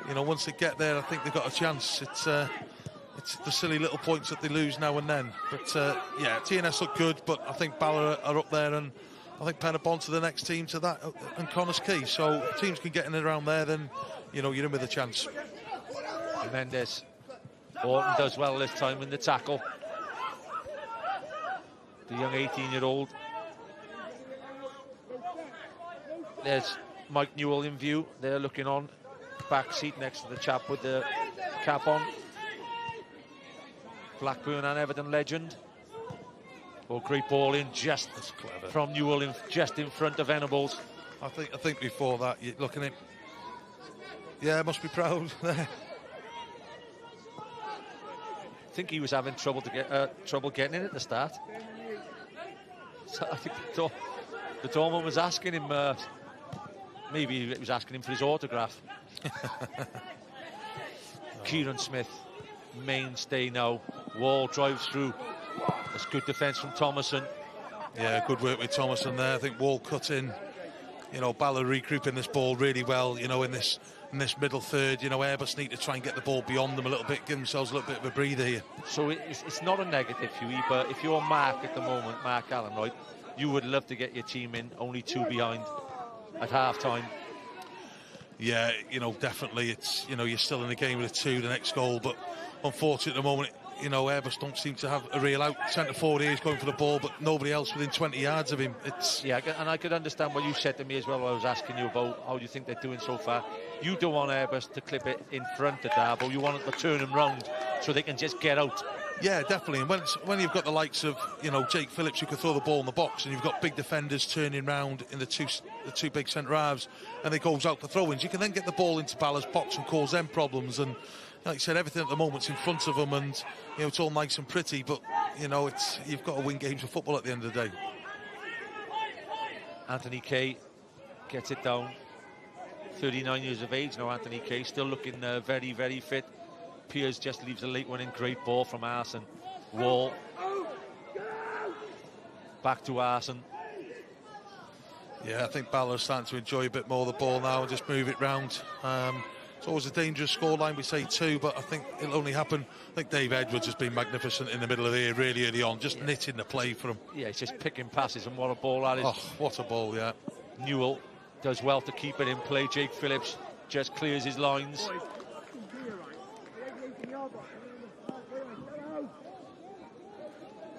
you know, once they get there, I think they've got a chance. It's the silly little points that they lose now and then. But, yeah, TNS look good, but I think Bala are up there, and I think Penabon to the next team to that, and Connors Key. So if teams can get in around there, then, you know, you're in with a chance. Mendes. Orton does well this time in the tackle. The young 18-year-old. There's Mike Newell in view. They're looking on. Back seat next to the chap with the cap on. Blackburn and Everton legend. Oh, great ball in just from Newell, just in front of Venables. I think before that, you're looking at, yeah, must be proud. I think he was having trouble getting in at the start. So I think the doorman was asking him. Maybe it was asking him for his autograph. Kieran Smith, mainstay now. Wall drives through. That's good defence from Thomason. Yeah, good work with Thomason there. I think Wall cut in. You know, Bala regrouping this ball really well. You know, in this middle third, you know, Airbus need to try and get the ball beyond them a little bit, give themselves a little bit of a breather here. So it's not a negative, Hughie, but if you're Mark at the moment, Mark Allen, right, you would love to get your team in, only 2 behind at half-time. Yeah, you know, definitely. It's, you know, you're still in the game with a 2, the next goal, but unfortunately at the moment, you know, Airbus don't seem to have a real out. Centre forward here is going for the ball, but nobody else within 20 yards of him. It's, yeah, and I could understand what you said to me as well when I was asking you about how you think they're doing so far. You don't want Airbus to clip it in front of Darbo. You want it to turn them round so they can just get out. Yeah, definitely. And when you've got the likes of, you know, Jake Phillips, who can throw the ball in the box, and you've got big defenders turning round in the two big centre halves, and it goes out for throw-ins, you can then get the ball into Bala's box and cause them problems. And like you said, everything at the moment's in front of them, and you know it's all nice and pretty. But you know, you've got to win games of football at the end of the day. Anthony Kay gets it down. 39 years of age now, Anthony Kay, still looking very, very fit. Piers just leaves a late one in. Great ball from Arson. Wall. Back to Arson. Yeah, I think Bala's starting to enjoy a bit more of the ball now and just move it round. It's always a dangerous scoreline, we say 2, but I think it'll only happen. I think Dave Edwards has been magnificent in the middle of the year, really early on, just knitting the play for him. Yeah, he's just picking passes, and what a ball that is. Oh, what a ball, yeah. Newell does well to keep it in play. Jake Phillips just clears his lines.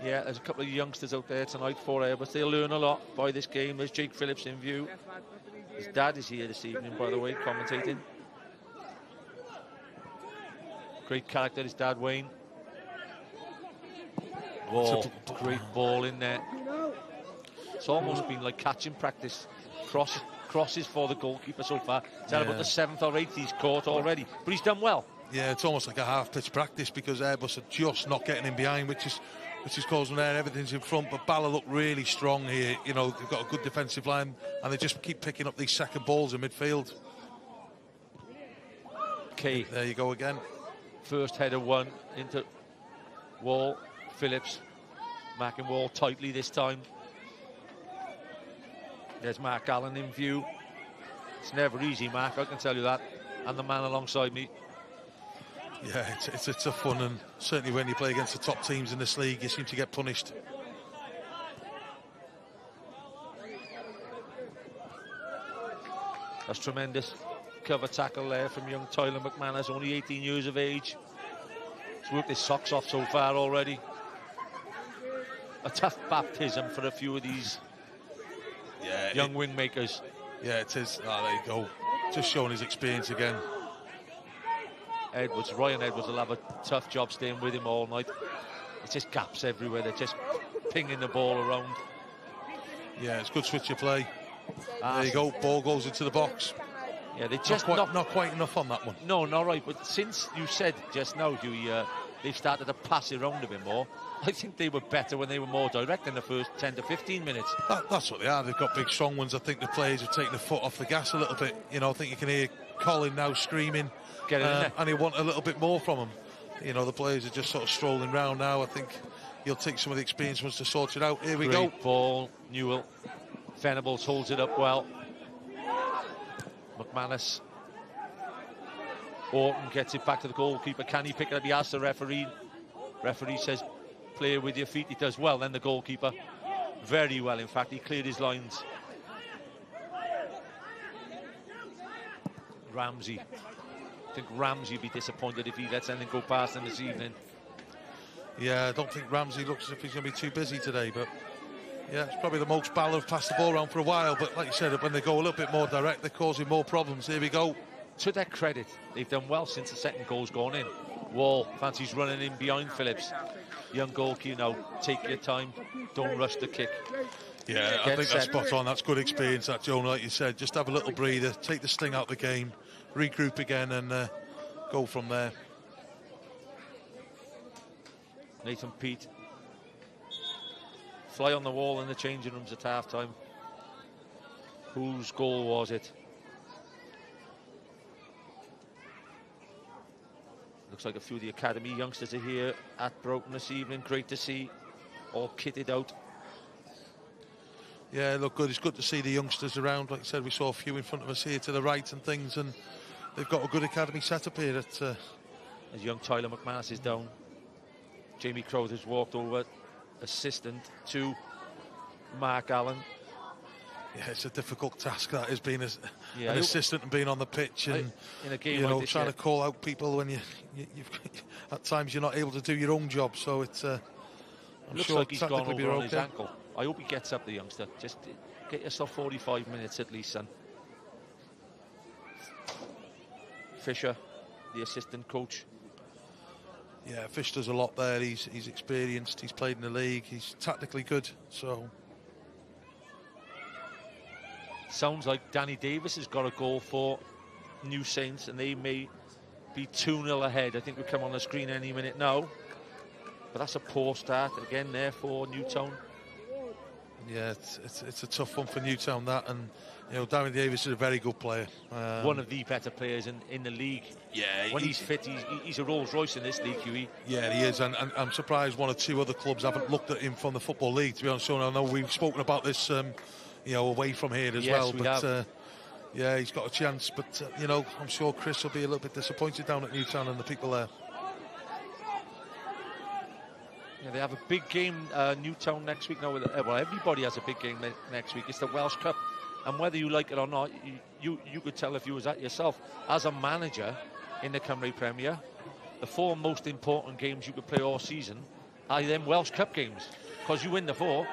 Yeah, there's a couple of youngsters out there tonight for Airbus. They'll learn a lot by this game. There's Jake Phillips in view. His dad is here this evening, by the way, commentating. Great character, his dad, Wayne. Oh, great ball in there. It's almost been like catching practice. Crosses for the goalkeeper so far. It's about the 7th or 8th he's caught already. But he's done well. Yeah, it's almost like a half-pitch practice because Airbus are just not getting in behind, which is causing there. Everything's in front, but Bala look really strong here. You know, they've got a good defensive line, and they just keep picking up these second balls in midfield. Kay. There you go again. First header one into Wall. Phillips marking Wall tightly this time. There's Mark Allen in view. It's never easy, Mark, I can tell you that. And the man alongside me. Yeah, it's a tough one, and certainly when you play against the top teams in this league, you seem to get punished. That's tremendous cover tackle there from young Tyler McManus, only 18 years of age. He's worked his socks off so far already. A tough baptism for a few of these young wingmakers. Yeah, it is. Oh, there you go. Just showing his experience again. Ryan Edwards will have a tough job staying with him all night. It's just gaps everywhere. They're just pinging the ball around. Yeah, it's good switch of play. There you go. Ball goes into the box. Yeah, they just not quite enough on that one. No, not right. But since you said just now, Dewey, they've started to pass it around a bit more. I think they were better when they were more direct in the first 10 to 15 minutes. That's what they are. They've got big, strong ones. I think the players have taken the foot off the gas a little bit. You know, I think you can hear Colin now screaming. Get in there. And he want a little bit more from him. You know, the players are just sort of strolling round now. I think he'll take some of the experienced ones to sort it out. Here we go. Great ball, Newell. Venables holds it up well. McManus. Orton gets it back to the goalkeeper. Can he pick it up? He asks the referee. Referee says, play with your feet. He does well. Then the goalkeeper, very well, in fact. He cleared his lines. Ramsey. I think Ramsey would be disappointed if he lets anything go past him this evening. Yeah, I don't think Ramsey looks as if he's going to be too busy today, but yeah, it's probably the most Bala have passed the ball around for a while, but like you said, when they go a little bit more direct, they're causing more problems. Here we go. To their credit, they've done well since the second goal's gone in. Wall fancies running in behind Phillips. Young goalkeeper, now take your time, don't rush the kick. Yeah, I think that's spot on. That's good experience, that, Jonah, like you said. Just have a little breather, take the sting out of the game, regroup again, and go from there. Nathan Peat. Fly on the wall in the changing rooms at half-time. Whose goal was it? Looks like a few of the academy youngsters are here at Broughton this evening. Great to see, all kitted out. Yeah, look good. It's good to see the youngsters around. Like I said, we saw a few in front of us here to the right and things, and they've got a good academy setup here. As young Tyler McManus is down, Jamie Crowther's walked over, assistant to Mark Allen. Yeah, it's a difficult task that is, being an assistant and being on the pitch and in a game like this, trying to call out people when you've at times you're not able to do your own job. So it's looks like he's gone over on his ankle. I hope he gets up, the youngster. Just get yourself 45 minutes at least, son. Fisher, the assistant coach. Yeah, Fish does a lot there. He's experienced. He's played in the league. He's tactically good. So sounds like Danny Davis has got a goal for New Saints, and they may be 2-0 ahead. I think we'll come on the screen any minute now. But that's a poor start again there for Newtown. Yeah, it's a tough one for Newtown, that, and you know, Danny Davis is a very good player. One of the better players in the league. Yeah, when he's fit, he's a Rolls Royce in this league, Hughie. Yeah, he is, and I'm surprised one or two other clubs haven't looked at him from the Football League, to be honest. So I know we've spoken about this, you know, away from here as well. But yeah, he's got a chance. But you know, I'm sure Chris will be a little bit disappointed down at Newtown and the people there. Yeah, they have a big game, Newtown, next week. Now, well, everybody has a big game next week. It's the Welsh Cup, and whether you like it or not, you could tell if you was at yourself. As a manager in the Cymru Premier, the 4 most important games you could play all season are them Welsh Cup games, because you win the 4,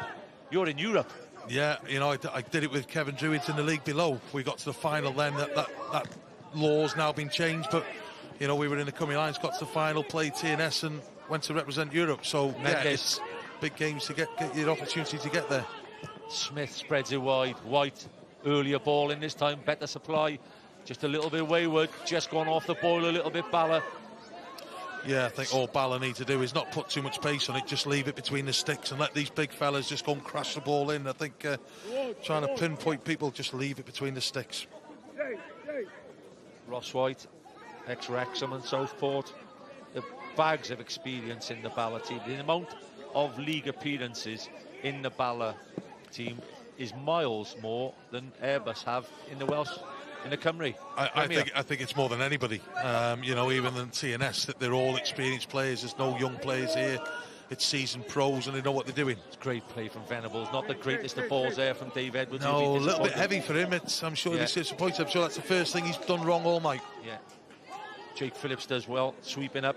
you're in Europe. Yeah, you know, I did it with Kevin Druids in the league below. We got to the final then. That law's now been changed, but you know, we were in the Cymru Lions, got to the final, played TNS, and went to represent Europe. So yeah, it's big games to get your opportunity to get there. Smith spreads it wide. White, earlier ball in this time, better supply. Just a little bit wayward, just gone off the ball a little bit, Bala. Yeah, I think all Bala need to do is not put too much pace on it, just leave it between the sticks and let these big fellas just go and crash the ball in. I think trying to pinpoint people, just leave it between the sticks. Ross White, ex-Wrexham and Southport. The bags of experience in the Bala team. The amount of league appearances in the Bala team is miles more than Airbus have in the Welsh, in the Cymru. I think it's more than anybody. You know, even than TNS, that they're all experienced players. There's no young players here. It's seasoned pros, and they know what they're doing. It's great play from Venables. Not the greatest of balls there from Dave Edwards. No, a little bit heavy for him. I'm sure he's disappointed. I'm sure that's the first thing he's done wrong all night. Yeah. Jake Phillips does well, sweeping up,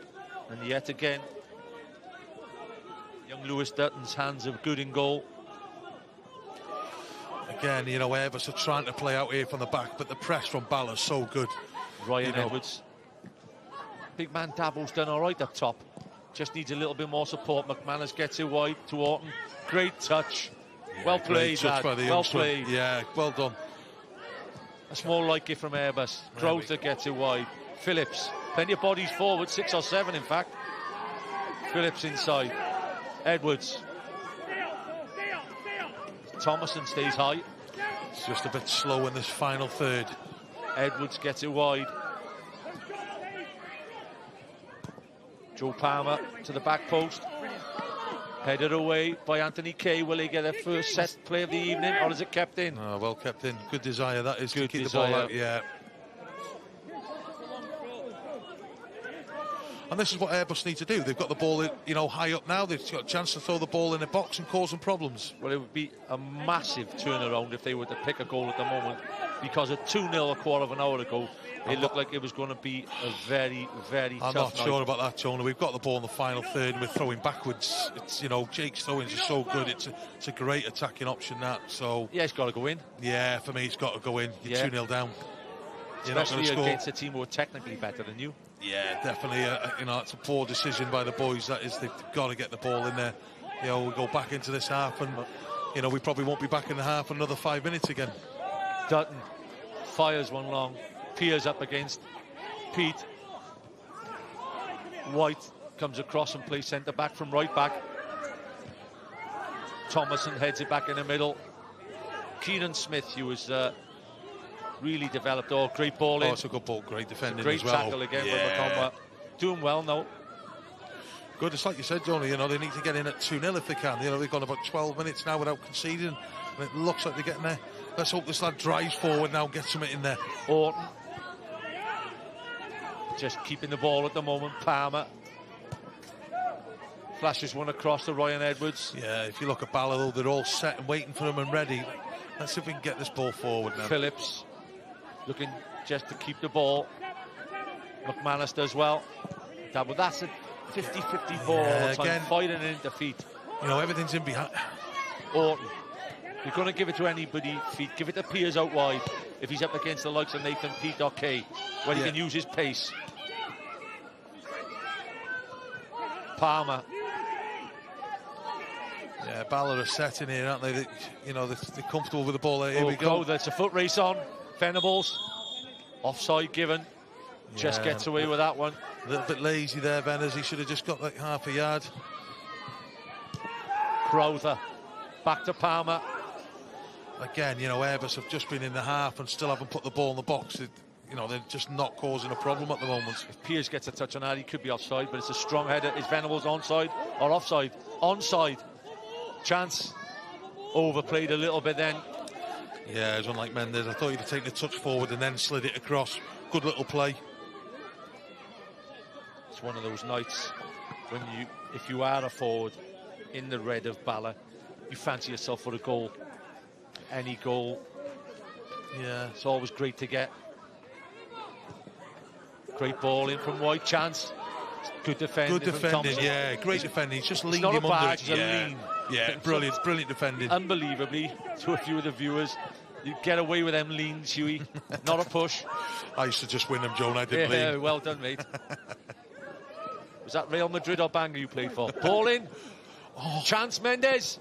and yet again, young Lewis Dutton's hands are good in goal. Again, you know, Airbus are trying to play out here from the back, but the press from Bala is so good. Ryan Edwards. Big man Dabble's done all right up top. Just needs a little bit more support. McManus gets it wide to Orton. Great touch. Yeah, well played, touch by the well played. Yeah, well done. That's more like it from Airbus. Crowther gets it wide. Phillips. Plenty of bodies forward, 6 or 7 in fact. Phillips inside. Edwards. Thomason stays high. It's just a bit slow in this final third. Edwards gets it wide. Joe Palmer to the back post. Headed away by Anthony Kay. Will he get a first set play of the evening, or is it kept in? Oh, well kept in. Good desire, that is, good to keep desire. the ball out. Yeah. And this is what Airbus need to do. They've got the ball, you know, high up now. They've got a chance to throw the ball in the box and cause them problems. Well, it would be a massive turnaround if they were to pick a goal at the moment, because at 2-0 a quarter of an hour ago, it looked like it was going to be a very, very tough night. I'm not sure about that, Jonah. We've got the ball in the final third and we're throwing backwards. It's, you know, Jake's throw-ins are so good. It's a great attacking option, that. So yeah, it's got to go in. Yeah, for me, it's got to go in. You're 2-0 down. Especially against a team who are technically better than you. Yeah, definitely. You know, it's a poor decision by the boys. That is, they've got to get the ball in there. You know, we go back into this half, and you know, we probably won't be back in the half for another 5 minutes again. Dutton fires one long. Piers up against Pete. White comes across and plays centre back from right back. Thomason heads it back in the middle. Kieran Smith, who was really developed. Oh, great ball in. Oh, it's a good ball. Great defending great as well. Tackle again from Macomba. Doing well now. Good. It's like you said, Johnny, you know, they need to get in at 2-0 if they can. You know, they've gone about 12 minutes now without conceding, and it looks like they're getting there. Let's hope this lad drives forward now, gets something in there. Orton. Just keeping the ball at the moment. Palmer. Flashes one across to Ryan Edwards. Yeah, if you look at Bala, though, they're all set and waiting for him and ready. Let's see if we can get this ball forward now. Phillips looking just to keep the ball. McManus does well. That's a 50-50 ball all the time, again, fighting it into feet. You know, everything's in behind. Orton. You're going to give it to anybody, feet. Give it to Piers out wide if he's up against the likes of Nathan, Pete or Kay, where he can use his pace. Palmer. Yeah, Bala are setting here, aren't they? You know, they're comfortable with the ball there. Here we go. There's a foot race on. Venables. Offside given. Just gets away with that one. A little bit lazy there, Venas. He should have just got like half a yard. Crowther. Back to Palmer. Again, you know, Airbus have just been in the half and still haven't put the ball in the box. You know, they're just not causing a problem at the moment. If Piers gets a touch on that, he could be offside, but it's a strong header. Is Venables onside or offside? Onside. Chance. Overplayed a little bit then. Yeah, it was unlike Mendes. I thought he'd have taken a touch forward and then slid it across. Good little play. It's one of those nights when if you are a forward in the red of Bala, you fancy yourself for a goal. Any goal. Yeah. It's always great to get. Great ball in from White. Chance. Good defending. Good defending, yeah. Great defending. He's just leaned him under it. Lean. Yeah, brilliant defending. Unbelievably, to a few of the viewers, you get away with them leans, Huey. Not a push. I used to just win them, Joan. I didn't lean. Yeah, well done, mate. Was that Real Madrid or Bangor you played for? Ball in. Chance Mendes.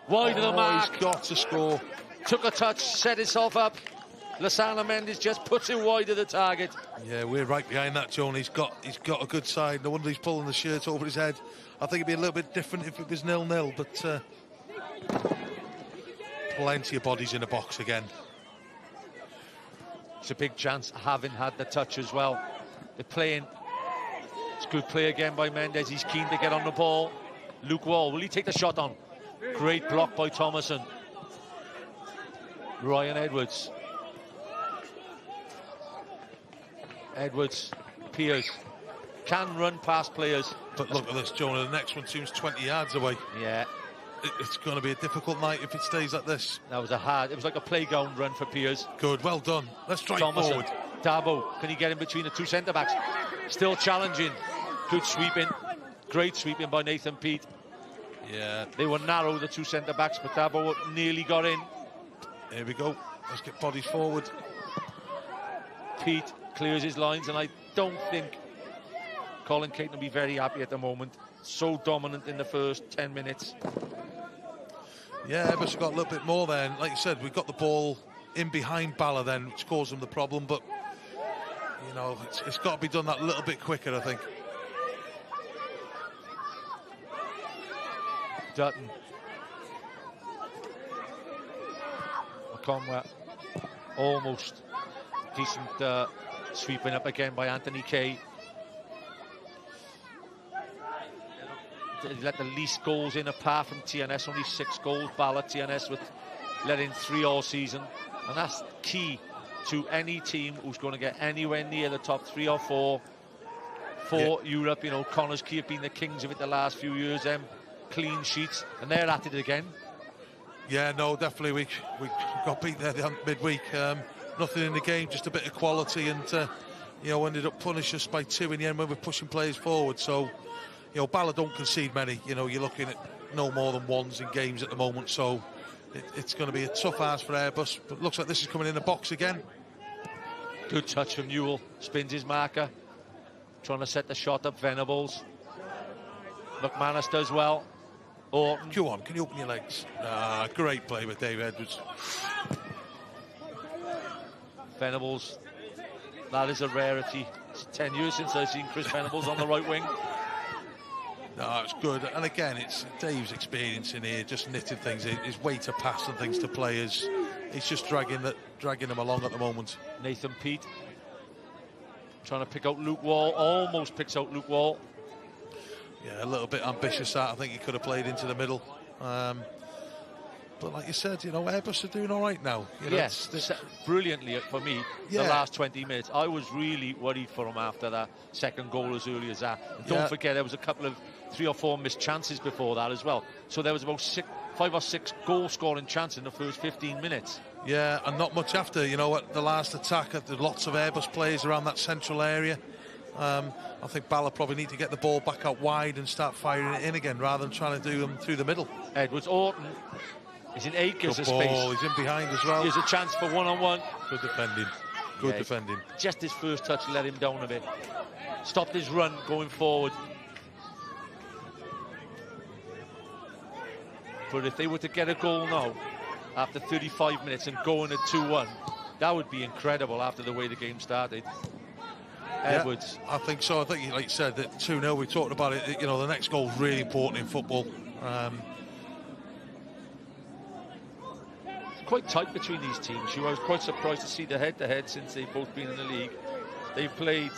Wide of the mark. He's got to score. Took a touch, set himself up. Lasana Mendes just puts it wide of the target. Yeah, we're right behind that, Joan. He's got a good side. No wonder he's pulling the shirt over his head. I think it'd be a little bit different if it was 0-0, but plenty of bodies in the box again. It's a big chance, having had the touch as well. They're playing. It's a good play again by Mendes. He's keen to get on the ball. Luke Wall, will he take the shot on? Great block by Thomason. Ryan Edwards. Piers can run past players. But look at this, Jonah. The next one seems 20 yards away. Yeah. It's going to be a difficult night if it stays like this. That was it was like a playground run for Piers. Good, well done. Let's drive forward. Dabo, can he get in between the two centre-backs? Still challenging. Good sweeping. Great sweeping by Nathan Peat. Yeah. They were narrow, the two centre-backs, but Dabo nearly got in. Here we go. Let's get bodies forward. Peat clears his lines, and I don't think Colin Caton will be very happy at the moment. So dominant in the first 10 minutes. Yeah, Airbus got a little bit more there. And like you said, we got the ball in behind Bala then, which caused them the problem. But, you know, it's got to be done that little bit quicker, I think. Dutton. Conway. Almost decent sweeping up again by Anthony Kay. They let the least goals in apart from TNS, only 6 goals. Bala TNS with letting 3 all season, and that's key to any team who's going to get anywhere near the top 3 or 4 for Europe. You know, Connors Key have been the kings of it the last few years. Clean sheets, and they're at it again. Yeah, no, definitely we got beat there midweek. Nothing in the game, just a bit of quality, and you know, ended up punishing us by 2 in the end when we're pushing players forward. So, you know, Bala don't concede many. You know, you're looking at no more than 1s in games at the moment. So it's going to be a tough ask for Airbus. But it looks like this is coming in the box again. Good touch from Newell. Spins his marker, trying to set the shot up. Venables. McManus does well. Orton. Go on, can you open your legs? Great play with Dave Edwards. Venables, that is a rarity. It's 10 years since I've seen Chris Venables on the right wing. No, it's good. And again, it's Dave's experience in here, just knitting things in. His way to pass and things to players. He's just dragging them along at the moment. Nathan Peat trying to pick out Luke Wall. Almost picks out Luke Wall. Yeah, a little bit ambitious that. I think he could have played into the middle. But like you said, you know, Airbus are doing all right now. You know, yes, brilliantly for me, the last 20 minutes. I was really worried for him after that second goal as early as that. And don't forget, there was a couple of 3 or 4 missed chances before that as well. So there was about 5 or 6 goal-scoring chances in the first 15 minutes. Yeah, and not much after. You know, at the last attack, there's lots of Airbus players around that central area. I think Bala probably need to get the ball back out wide and start firing it in again rather than trying to do them through the middle. Edwards, Orton. He's in 8 gives Good a space. ball. He's in behind as well. Here's a chance for one-on-one. Good defending. Good defending. Just his first touch let him down a bit. Stopped his run going forward. But if they were to get a goal now, after 35 minutes and going at 2-1, that would be incredible after the way the game started. Edwards. I think so. I think, like you said, that 2-0, we talked about it. You know, the next goal is really important in football. It's quite tight between these teams. I was quite surprised to see the head-to-head since they've both been in the league. They've played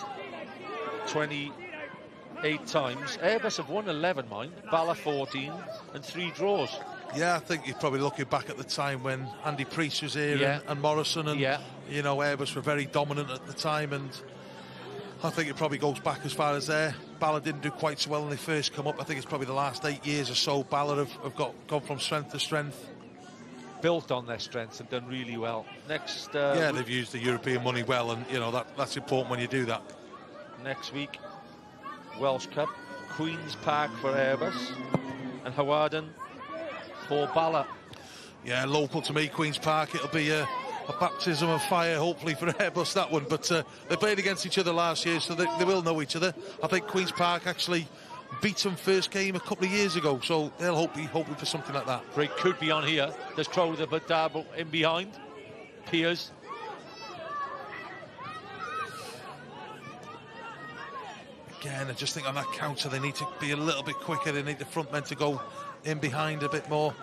28 times. Airbus have won 11, mind. Bala 14 and 3 draws. Yeah, I think you're probably looking back at the time when Andy Priest was here and Morrison, and you know, Airbus were very dominant at the time, and I think it probably goes back as far as there. Bala didn't do quite so well when they first come up. I think it's probably the last 8 years or so Bala have gone from strength to strength. Built on their strengths and done really well. Next, they've used the European money well, and you know that's important when you do that. Next week, Welsh Cup, Queen's Park for Airbus, and Hawarden for Bala. Yeah, local to me, Queen's Park. It'll be a baptism of fire, hopefully, for Airbus, that one. But they played against each other last year, so they will know each other. I think Queen's Park actually beat them first game a couple of years ago, so they'll be hoping for something like that. Break could be on here. There's Crowther, but Darbo in behind. Piers. Again, I just think on that counter they need to be a little bit quicker. They need the front men to go in behind a bit more.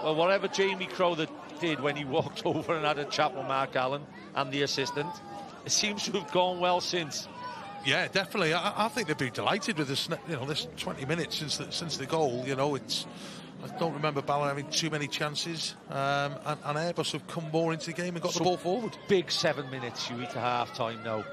Well, whatever Jamie Crowther did when he walked over and had a chat with Mark Allen and the assistant, it seems to have gone well since. Yeah, definitely. I think they'd be delighted with this. You know, this 20 minutes since the goal. You know, I don't remember Bala having too many chances, and Airbus have come more into the game and got the ball forward. Big 7 minutes you eat to half time now.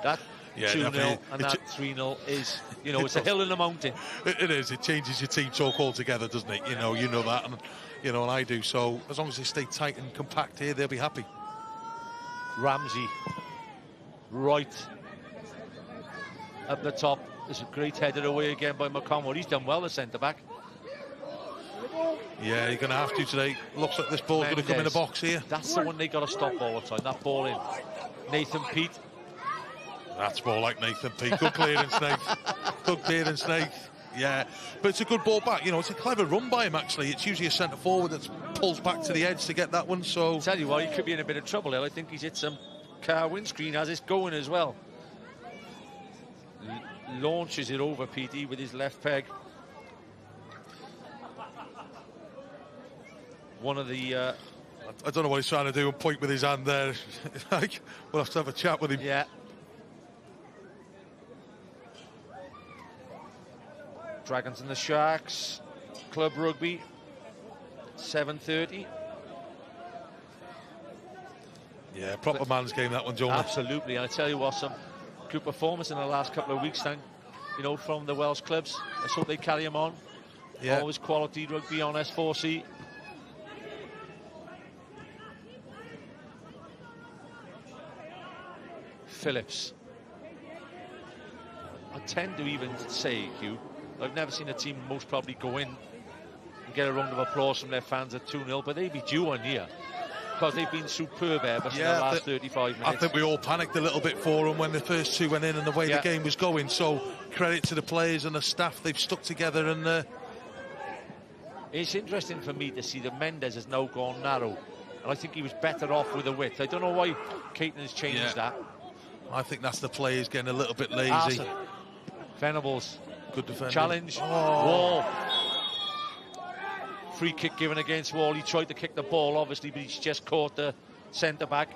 That 2-0 and that 3-0 is, you know, it's a hill and a mountain. It is. It changes your team talk altogether, doesn't it? You know that, and you know, and I do. So as long as they stay tight and compact here, they'll be happy. Ramsey, right up the top. There's a great header away again by McConwell. He's done well, the centre back. Yeah, you're going to have to today. Looks like this ball's going to come in the box here. That's the one they got to stop all the time. That ball in. Nathan Peat. That's more like Nathan Peat. Good clearance, Nate. Good clearance, Nate. Yeah, but it's a good ball back. You know, it's a clever run by him, actually. It's usually a centre forward that pulls back to the edge to get that one. So I'll tell you what, he could be in a bit of trouble here. I think he's hit some car windscreen as it's going as well. Launches it over PT with his left peg. One of the... I don't know what he's trying to do and point with his hand there. Like, we'll have to have a chat with him. Yeah. Dragons and the Sharks, Club Rugby, 7:30. Yeah, proper man's game, that one, John. Absolutely, and I tell you what, some good performance in the last couple of weeks, you know, from the Welsh clubs. Let's hope they carry them on. Yeah. Always quality rugby on S4C. Phillips. I tend to even say, Hugh, I've never seen a team most probably go in and get a round of applause from their fans at 2-0, but they'd be due one here because they've been superb Airbus in the last 35 minutes. I think we all panicked a little bit for them when the first two went in and the way the game was going, so credit to the players and the staff. They've stuck together, and it's interesting for me to see that Mendes has now gone narrow, and I think he was better off with the width. I don't know why Caton has changed that. I think that's the players getting a little bit lazy. Arson. Venables. Good defender. Challenge. Wall. Free kick given against Wall. He tried to kick the ball, obviously, but he's just caught the centre-back.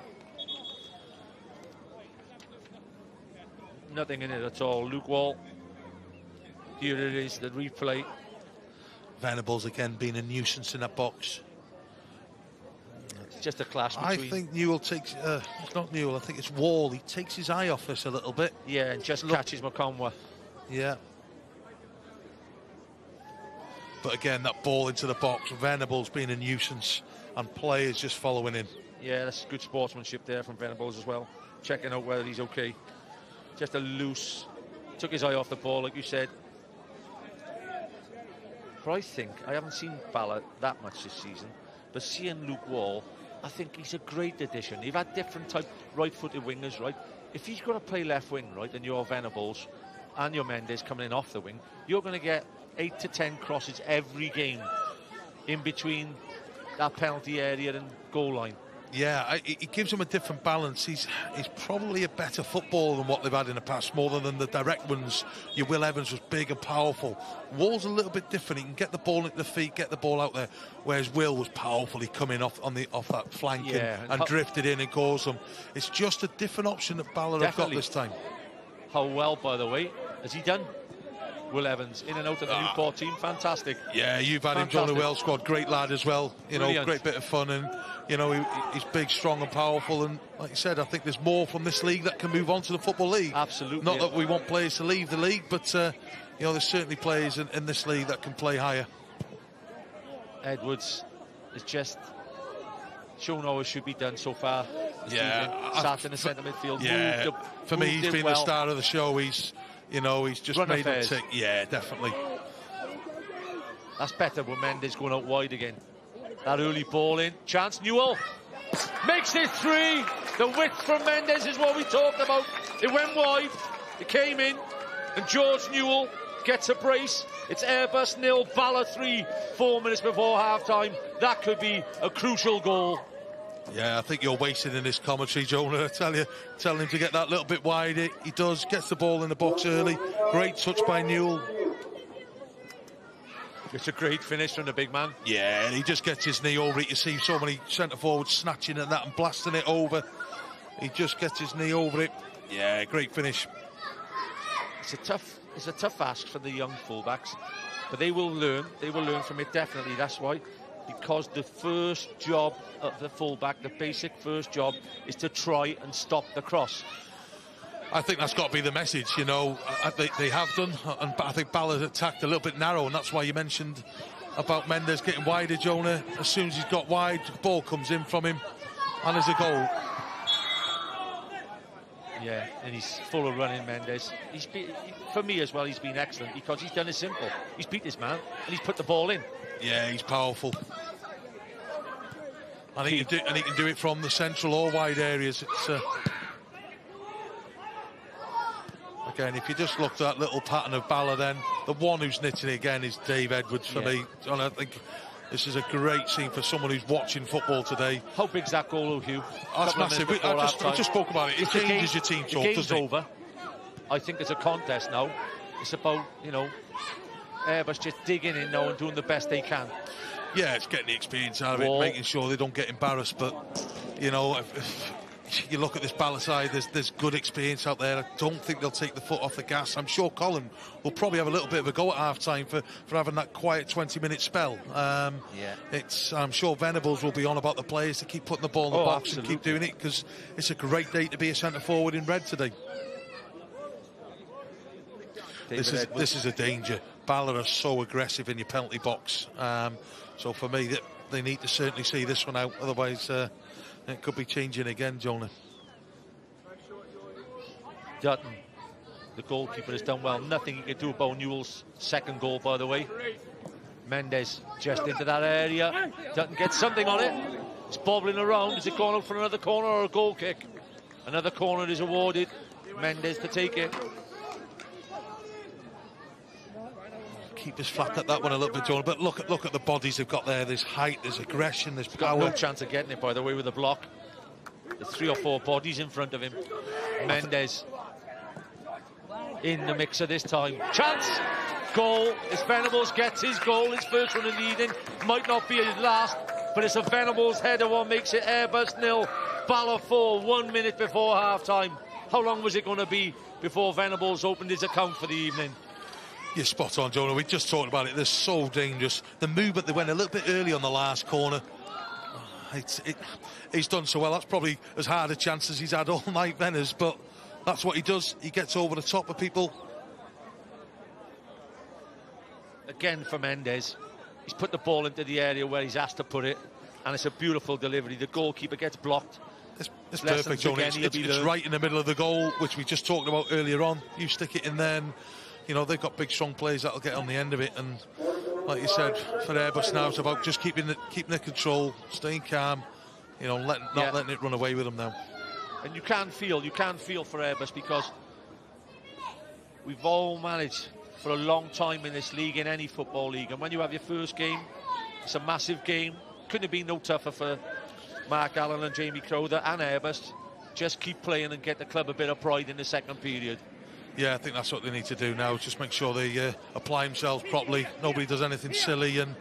Nothing in it at all. Luke Wall. Here it is, the replay. Venables again being a nuisance in that box. It's just a clash between... I think Newell takes... it's not Newell, I think it's Wall. He takes his eye off this a little bit. Yeah, and just catches McConwell. Yeah. But again, that ball into the box, Venables being a nuisance and players just following in. Yeah, that's good sportsmanship there from Venables as well. Checking out whether he's okay. Just a loose... Took his eye off the ball, like you said. But I think, I haven't seen Bala that much this season, but seeing Luke Wall, I think he's a great addition. You've had different type right-footed wingers, right? If he's going to play left wing, right, and you're Venables, and your Mendes coming in off the wing, you're going to get 8 to 10 crosses every game in between that penalty area and goal line. Yeah, it gives them a different balance. He's probably a better footballer than what they've had in the past, more than the direct ones. Your Will Evans was big and powerful. Wall's a little bit different. He can get the ball into the feet, get the ball out there, whereas Will was powerfully coming off that flank and drifted in and caused them. It's just a different option that Bala have got this time. How well, by the way, has he done? Will Evans, in and out of the Newport team, fantastic. Yeah, you've had him join the Welsh squad, great lad as well. You know, Brilliant. Great bit of fun, and you know he's big, strong, and powerful. And like you said, I think there's more from this league that can move on to the Football League. Absolutely. Not that we want players to leave the league, but you know, there's certainly players in this league that can play higher. Edwards is just shown how it should be done so far. Yeah, sat in the centre midfield. Yeah, for me, he's been the star of the show. He's just Run made affairs. it tick. Yeah, definitely. That's better with Mendes going out wide again. That early ball in. Chance, Newell makes it 3. The width from Mendes is what we talked about. It went wide, it came in, and George Newell gets a brace. It's Airbus 0, Bala 3, 4 minutes before half-time. That could be a crucial goal. Yeah, I think you're wasting in this commentary, Jonah. I tell you, telling him to get that little bit wider. He does, gets the ball in the box early. Great touch by Newell. It's a great finish from the big man. Yeah, and he just gets his knee over it. You see so many centre-forwards snatching at that and blasting it over. He just gets his knee over it. Yeah, great finish. It's a tough ask for the young fullbacks, but they will learn. They will learn from it, definitely. That's why. Because the first job of the fullback, the basic first job, is to try and stop the cross. I think that's got to be the message, you know. They have done, and I think Bala attacked a little bit narrow, and that's why you mentioned about Mendes getting wider, Jonah. As soon as he's got wide, the ball comes in from him, and there's a goal. Yeah, and he's full of running, Mendes. For me as well, he's been excellent because he's done it simple. He's beat this man, and he's put the ball in. Yeah, he's powerful. And he can do it from the central or wide areas. It's again, if you just look at that little pattern of Bala, then the one who's knitting it again is Dave Edwards for me. And I think this is a great scene for someone who's watching football today. How big's that goal, Hugh? That's massive. I just spoke about it. It changes your team talk, doesn't it? Over. I think it's a contest now. It's about, you know, Airbus just digging in now and doing the best they can. Yeah, it's getting the experience out of it, making sure they don't get embarrassed. But, you know, if you look at this Bala side, there's good experience out there. I don't think they'll take the foot off the gas. I'm sure Colin will probably have a little bit of a go at half-time for having that quiet 20-minute spell. I'm sure Venables will be on about the players to keep putting the ball in the box absolutely. and keep doing it, because it's a great day to be a centre-forward in red today. This is a danger. Bala are so aggressive in your penalty box. So for me, they need to certainly see this one out. Otherwise, it could be changing again, Jonah. Dutton, the goalkeeper, has done well. Nothing he can do about Newell's second goal, by the way. Mendes just into that area. Dutton gets something on it. It's bobbling around. Is it going out for another corner or a goal kick? Another corner is awarded. Mendes to take it. Keep us flat at that one a little bit, Jonah. But look at the bodies they've got there. There's height, there's aggression, there's power. Got no chance of getting it, by the way, with the block. There's 3 or 4 bodies in front of him. Mendes in the mixer this time. Chance! Goal. It's Venables gets his goal, his first one in the evening. Might not be his last, but it's a Venables header what makes it Airbus 0, Bala 4, 1 minute before half-time. How long was it going to be before Venables opened his account for the evening? You're spot on, Jonah. We just talked about it. They're so dangerous. The movement, they went a little bit early on the last corner. He's done so well. That's probably as hard a chance as he's had all night, Venas, but that's what he does. He gets over the top of people. Again for Mendes. He's put the ball into the area where he's asked to put it, and it's a beautiful delivery. The goalkeeper gets blocked. It's perfect, Jonah. It's right in the middle of the goal, which we just talked about earlier on. You stick it in then. You know, they've got big, strong players that'll get on the end of it. And like you said, for Airbus now, it's about just keeping the control, staying calm, you know, not letting it run away with them now. And you can feel for Airbus, because we've all managed for a long time in this league, in any football league, and when you have your first game, it's a massive game. Couldn't have been no tougher for Mark Allen and Jamie Crowther and Airbus. Just keep playing and get the club a bit of pride in the second period. Yeah, I think that's what they need to do now. Just make sure they apply themselves properly. Nobody does anything silly and,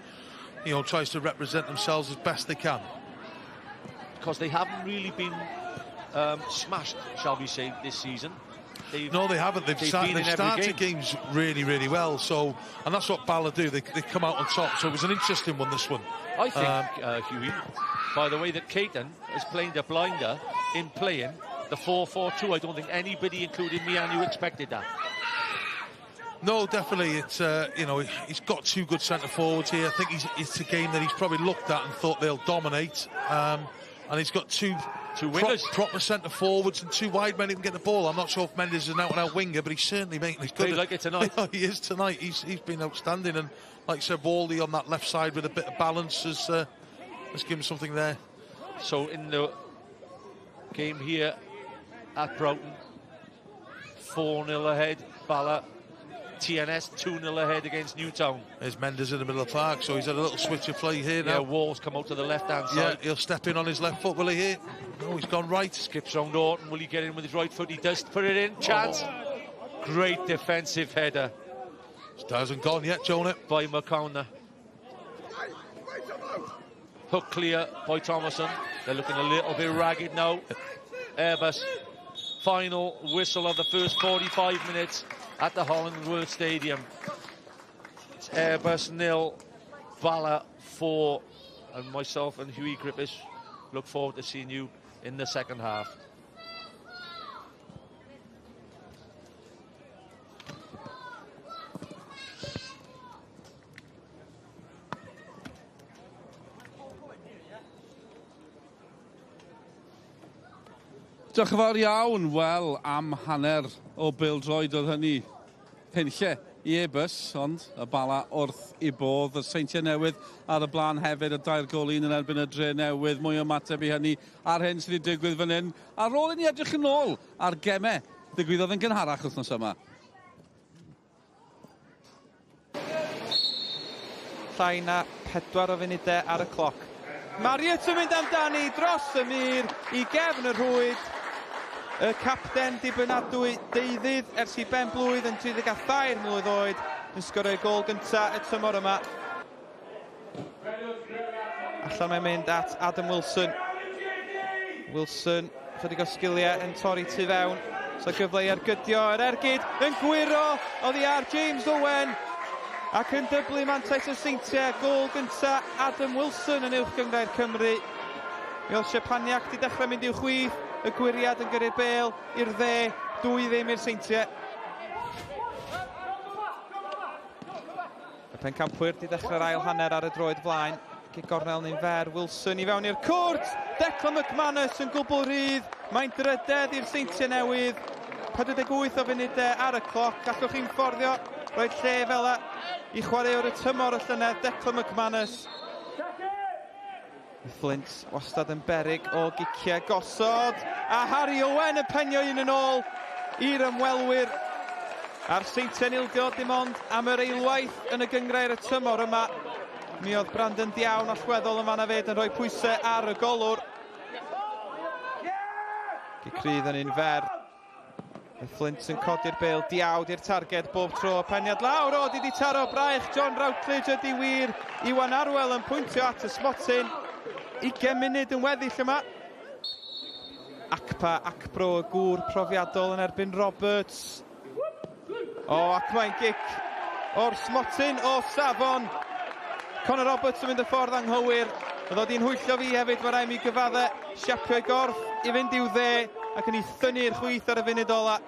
you know, tries to represent themselves as best they can. Because they haven't really been smashed, shall we say, this season. No, they haven't. They've started games really, really well. So, and that's what Bala do. They come out on top. So it was an interesting one, this one. I think, Hughie, by the way that Caton is playing the blinder in playing the 4-4-2, I don't think anybody, including me and you, expected that. No, definitely. It's you know, he's got two good centre forwards here. I think it's a game that he's probably looked at and thought they'll dominate. And he's got two wingers, proper centre forwards, and two wide men who can get the ball. I'm not sure if Mendes is an out-and-out winger, but he's certainly making it good. Played like it tonight. He is tonight. He's been outstanding, and like I said, Waldy on that left side with a bit of balance has given him something there. So in the game here at Broughton, 4-0 ahead, Bala. TNS 2-0 ahead against Newtown. There's Mendes in the middle of the park, so he's had a little switch of play here now. Yeah, Walls come out to the left-hand side. Yeah, he'll step in on his left foot, will he here? No, he's gone right. Skips round Orton, will he get in with his right foot? He does put it in, chance. Great defensive header. It hasn't gone yet, Jonah. By McConnor. Hook clear by Thomason. They're looking a little bit ragged now. Airbus, final whistle of the first 45 minutes at the Hollingsworth Stadium. It's Airbus 0, Bala 4, and myself and Hughie Griffiths look forward to seeing you in the second half. Diolch yn fawr iawn, wel, am hanner o bêl-droed oedd hynny. Penlle i Airbus, ond y Bala wrth i bodd. Y Seintiau newydd ar y blaen hefyd, y 2 gol un yn erbyn y Dre newydd. Mwy o mateb i hynny ar hyn sydd wedi digwydd fan hyn. Ar ôl i ni edrych yn ôl ar gemau ddigwyddodd yn gynharach wythnos yma. Llai na 4 o funudau ar y cloc. Mariot yn mynd amdani dros y mur i gefn y rhwyd. Y capten dibynadwy deuddydd ers I ben blwydd yn 32 mlwydd oed yn sgorio gol gyntaf y tymor yma. Allan mae'n mynd at Adam Wilson. Wilson, chydig o sgiliau yn torri tu fewn. So gyfle I argydio yr ergyd yn gwiro oddi ar James Owen. Ac yn dyblu Manchester Seintiau, gol gyntaf Adam Wilson yn uwch gyngrair Cymru. Miol Siepaniac di dechrau mynd i'w chwith, y gwiriad yn gyrru'r bêl i'r dde, 2-0 i'r Seintiau. Y pencampwyr di dechrau'r ail hanner ar y droed flaen. Gy gornel ni'n fer, Wilson I fewn i'r cwrt. Declan McManus yn gwbl rydd. Mae'n drydedd i'r Seintiau newydd. 48 o funudau ar y cloc. Gallwch chi'n fforddio roed lle fel I chwaraewr y tymor y llynedd, Declan McManus. Flint wastad yn beryg o giciau gosod. A Harry Owen yn penio un yn ôl i'r ymwelwyr. A'r Seintiau'n ildio dim ond am yr eilwaith yn y gyngrair y tymor yma. Mi oedd Brandon Diawn allweddol yn fan fed yn rhoi pwysau ar y golwr. Gicrydd yn un fer. Flint yn codi'r bêl, Diawd i'r targed bob tro. Peniad lawr, o, di taro braich. John Routledge ydi wir. Iwan Arwel yn pwyntio at y smotyn. 20 munud yn weddill yma. Acbro y gŵr profiadol yn erbyn Roberts. O, ac mae'n gic o'r smotyn o safon. Conor Roberts yn mynd y ffordd anghywir. Oedd di'n hwyllio fi hefyd, mae rai mi gyfaddau siapio'i gorff I fynd i'w dde ac yn ei thynnu'r chwith ar y funud ola.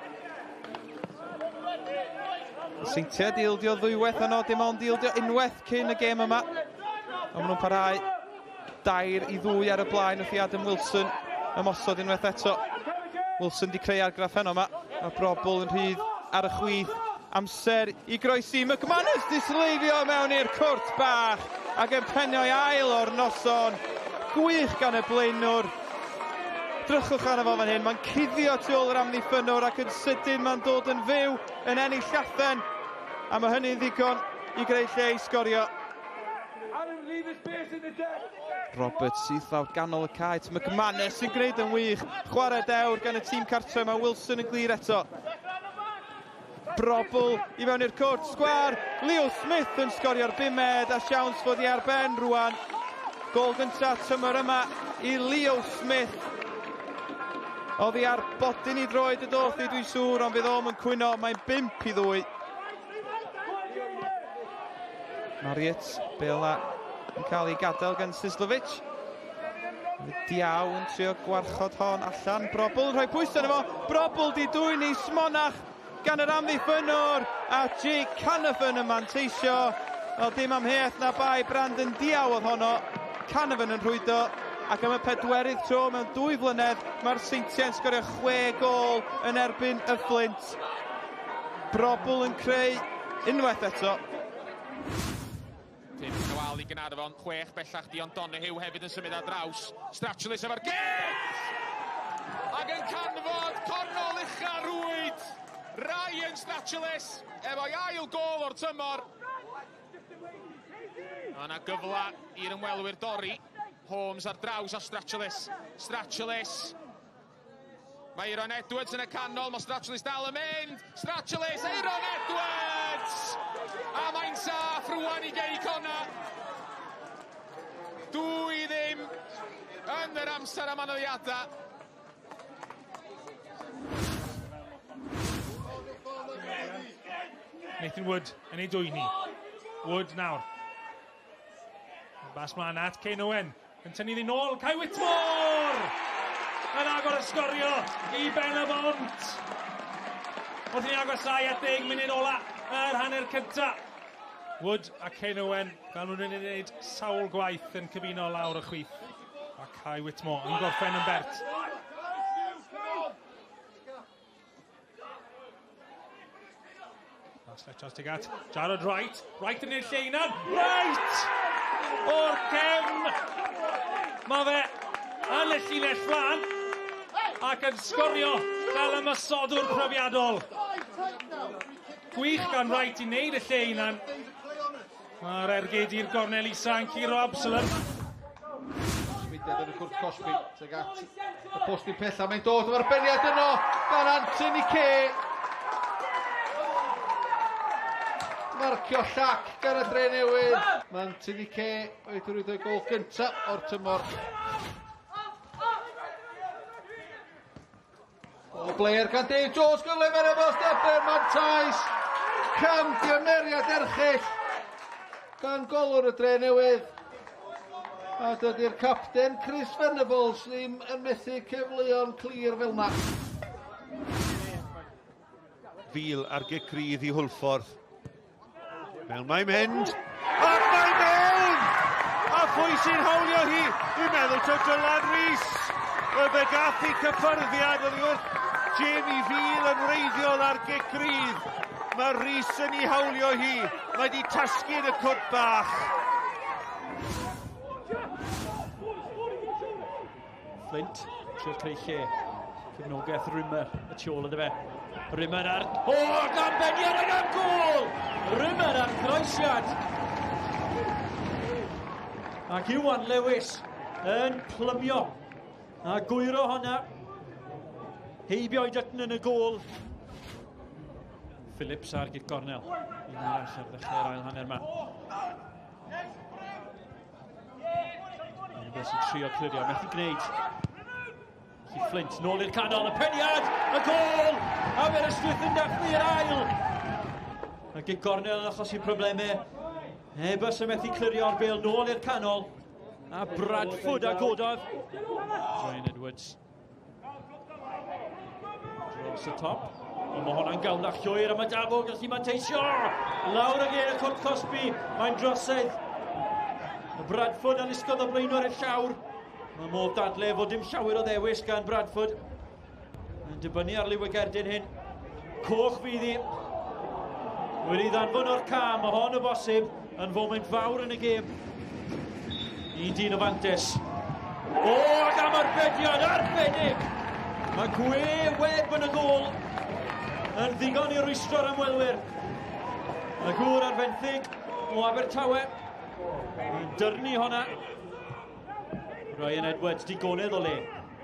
Seintiau di ildio ddwywaith yno, dim ond ildio unwaith cyn y gêm yma. Ond maen nhw'n parhau 2-2 ar y blaen wrth I Adam Wilson ymosod unwaith eto. Wilson di creu argraff heno yma. A Brobl yn rhydd ar y chwith. Amser I groesi. McManus di sleifio mewn i'r cwrt bach ac yn penio'i ail o'r noson. Gwych gan y blaenwr. Drychwch arno fo fan hyn, mae'n cuddio tu ôl yr amddiffynwr ac yn sydyn mae'n dod yn fyw yn ennill allan. A mae hynny'n ddigon i greu lle i sgorio. Robert sydd lawr ganol y cae. McManus yn gwneud yn wych. Chwarae dewr gan y tîm cartre. Mae Wilson yn glir eto. Brobl i fewn i'r cwrt. Sgwar. Leo Smith yn sgorio'r bumed a siawns fod i ar ben rwan. Gol gyntaf tymor yma i Leo Smith. Oedd hi ar bodyn i droed y dorthi dwi'n siŵr, ond fydd o'm yn cwyno. Mae'n 5 i 2. Marriott, Bela yn cael ei gadael gan Sislovic. Diaw yn trio gwarchod hon allan. Brobl yn rhoi pwys arno fo. Brobl di dwy'n i Smonach gan yr amddiffynwr. A Jake Canavan yn manteisio. O dim amheuaeth na bai Brandon Diaw oedd honno. Canavan yn rhwydo. Ac am y 4yd tro mewn 2 flynedd, mae'r Seintiau'n sgorio 6 gol yn erbyn y Flint. Brobl yn creu unwaith eto. Tim Cywal i Gynarfon, 6 bellach Dion Donahue hefyd yn symud ar draws. Strachulus efo'r gyd! Ac yn canfod, cornol ucha rwyd. Ryan Strachulus efo'i ail gol o'r tymor. Yna gyfla i'r ymwelwyr dorri. Holmes ar draws a Strachulus. Strachulus. Mae Aaron Edwards yn y canol, mae Strachulus dal yn mynd. Strachulus, Aaron Edwards! A mae'n saff rwan i gei cona. 2-0 yn yr amser am anyddiadau. Nathan Wood yn ei dwyni. Wood nawr. Bas mlaen at Cain Owen. Yn tynnu ddyn nôl, Kai Whitmore! Yn agor y sgorio i ben y bont. Wrth i ni agosau at 10 munud ola yr hanner cynta. Wood a Cain Owen, fel nhw'n gwneud sawl gwaith yn cyfuno lawr y chwith. A Kai Whitmore yn gorffen yn bert. That's Charles Tigat. Jarrod Wright. Wright yn ei lleinan. Wright! O'r cefn. Mae fe yn y llinell flan ac yn sgorio fel ymysodwr profiadol. Gwych gan Wright i wneud y lleinan. Mae'r ergyd i'r gornel isa yn Ciro Absalom. Smidiad yn y cwrt Cosby. Tuag at y post i pella. Mae'n dod o'r beniad yno gan Anthony Kay. Marcio llac gan y dre newydd. Mae Anthony Kay wedi rwyd o'i gol gyntaf o'r tymor. O Blair gan Dave Jones, gyfle Venables, Deber, Mantais. Cam diomeriad erchill gan golwr y dre newydd. A dydy'r capten Chris Venables ddim yn methu cefleon clir fel yna. Fil ar gecrydd i Hwlffordd. Mewn mae'n mynd, ac mae'n mewn! A phwy sy'n hawlio hi? Dwi'n meddwl to Dylan Rhys. Fe gath i cyffyrddiad oddi wrth Jamie Fil yn wreiddiol ar gecrydd. Mae Rhys yn ei hawlio hi. Mae di tasgu'n y cwrt bach. Flint, trwy'r creu lle. Cefnogaeth Rimmer, y tu ôl ydy fe. Rimmer ar... O, gan Beniar yn am gol! Rimmer ar groesiad. Ac Iwan Lewis yn plymio. A gwyro honna. Heibio i Dutton yn y gol. Phillips ar gyd gornel. Un arall ar ddechrau'r ail hanner yma. Beth sy'n trio clirio, methu gwneud. Flint, nôl i'r canol, y peniad, y gol! Aberystwyth yn dathlu'r ail! Ac yn gornel yn achosi problemau. Airbus yn methu clirio'r bêl, nôl i'r canol. A Bradford a gododd. Ryan Edwards. Dros y top. Ond mae hwnna'n gawnach llwyr am y Dafo, gallu manteisio! Lawr ag y cwrt Cosby, mae'n drosedd. Y Bradford yn isgodd o blaenor y llawr. Mae modd dadle fod dim llawer o ddewis gan Bradford. Yn dibynnu ar Lywygerdyn hyn. Coch fydd hi. Wedi ddanfon o'r cam, mae hon o bosib yn foment fawr yn y gêm. 1-1 o fantes. O, am arbediad arbennig! Mae Gwe web yn y gol yn ddigon i rwystro'r ymwelwyr. Y gŵr ar fenthyg o Abertawe yn dyrnu honna. Ryan Edwards digonedd o le.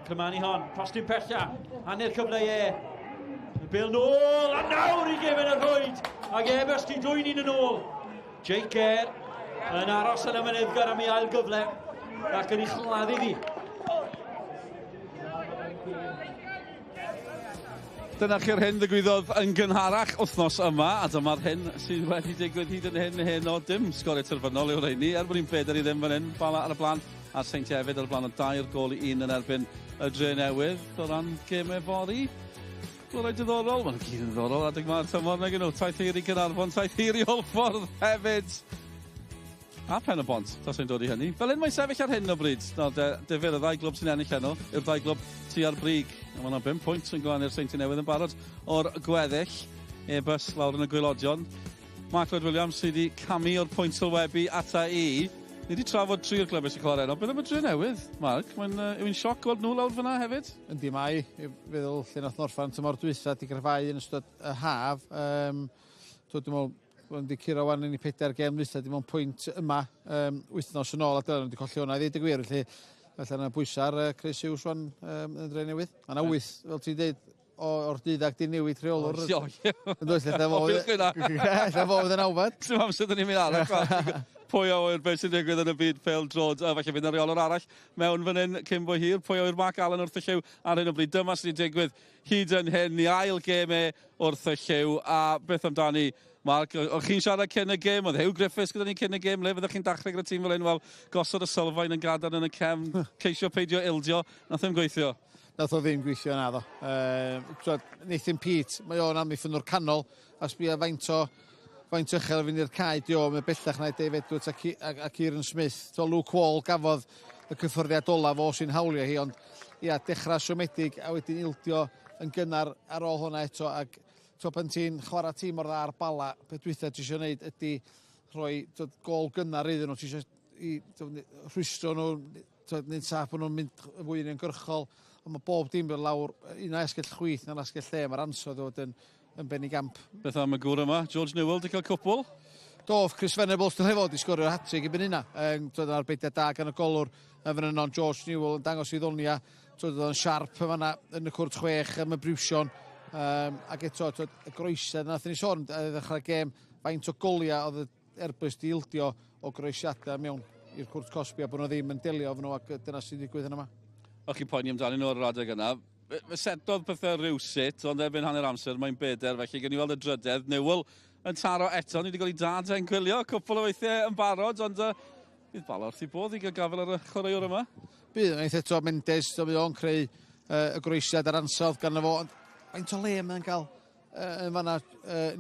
Clymani hon, postyn pella, hanner cyfle Bil nôl, a nawr i gefn y rhwyd. Ac Aberystwyth di dwy'n un yn ôl. Jake Kerr yn aros yn y mynyddgar am ei ail gyfle ac yn ei chladdu ddi. Dyna chi'r hyn ddigwyddodd yn gynharach wythnos yma, a dyma'r hyn sydd wedi digwydd hyd yn hyn o dim sgoriau terfynol yw'r rheini. Er bod ni'n bedair i ddim fan hyn, Bala ar y blaen, a Saint Hefyd ar y blaen o 2 gol i 1 yn erbyn y Dre Newydd o ran gemau fori. Gorau diddorol, mae'n gyd yn diddorol, adeg mae'r tymor nag nhw. Taith hir i Gynarfon, taith hir i Holffordd hefyd. A Pen y Bont, tas yn dod i hynny. Fel un mae'n sefyll ar hyn o bryd. Defyr y 2 glwb sy'n ennill heno, yw'r 2 glwb tu ar brig. Mae yna 5 pwynt yn gwan i'r Saint Newydd yn barod o'r gweddill. Airbus lawr yn y gwylodion. Mark Lloyd Williams sydd wedi camu o'r pwynt sylwebu ata i. Ni wedi trafod 3 o'r glybau sy'n cael enno. Beth am y Dre Newydd, Mark? Yw'n sioc gweld nhw lawr fyna hefyd? Yndi mai. Feddwl lle nath Norfan tymor dwytha di gryfhau yn ystod y haf. Dwi'n meddwl, wedi curo wan yn ei 4 gem dwytha, dim ond pwynt yma wythnos yn ôl, a dyna wedi colli hwnna. Ddeud y gwir, felly yna bwysau'r Chris Hughes wan yn Dre Newydd. Yna 8, fel ti'n dweud, o'r 12 di newid rheolwr. Yn dweud, lle fo fydd yn awfad. Dim amser dyn ni'n mynd arall. Pwy o yw'r beth sy'n digwydd yn y byd pêl-drod, a falle fydd yna reolwr arall mewn fan hyn cyn bo hir. Pwy o yw'r Mark Allen wrth y lliw ar hyn o bryd. Dyma sy'n digwydd hyd yn hyn, i ail gemau wrth y lliw. A beth amdani, Mark, o'ch chi'n siarad cyn y gêm, oedd Hugh Griffiths gyda ni cyn y gêm, le fyddwch chi'n dachrau gyda tîm fel hyn, wel, gosod y sylfaen yn gadar yn y cefn, ceisio peidio ildio, nath ddim gweithio. Nath o ddim gweithio na ddo. Nathan Pete, mae o'n amddiffyn o'r canol, a sbio faint uchel fynd i'r cae, mae bellach na Dave Edwards a Kieran Smith. Luke Wall gafodd y cyffyrddiad olaf o sy'n hawlio hi, ond dechrau siomedig a wedyn ildio yn gynnar ar ôl hwnna eto. Ac pan ti'n chwarae tîm o'r dda ar Bala, beth dwytha ti eisiau gwneud ydy rhoi gol gynnar iddyn nhw. Ti eisiau rhwystro nhw, nid saff bod nhw'n mynd fwy yn gyrchol, ond mae bob dim yn lawr, un asgell chwith na'n asgell lle, mae'r ansod o yn benni gamp. Beth am y gŵr yma? George Newell di cael cwpl? Dof, Chris Venables dwi'n hefod i sgorio hat-trick i ben hynna. Doedd yna'r beidiau da gan y golwr yn fan yno'n George Newell yn dangos i ddolnia. Doedd yn siarp yn y cwrt 6 am y briwsion. Ac eto, y groesiad nath ni sôn, ddechrau'r gêm, faint o goliau oedd Airbus di ildio o groesiadau mewn i'r cwrt Cosby, a bod nhw ddim yn delio fy nhw, ac dyna sydd wedi digwydd yn yma. O'ch chi'n poeni amdano nhw ar yr adeg yna. Fe setodd pethau rhywsut, ond erbyn hanner amser, mae'n bedair, felly gen i weld y drydedd. Newell yn taro eto, ni wedi cael ei dad yn gwylio, cwpl o weithiau yn barod, ond bydd Bala wrth i bodd i gael gafel ar y chwaraewr yma. Bydd, mae'n eto Mendes, bydd o'n creu y groesiad ar ansawdd gan y fo, ond faint o le mae'n cael yn fanna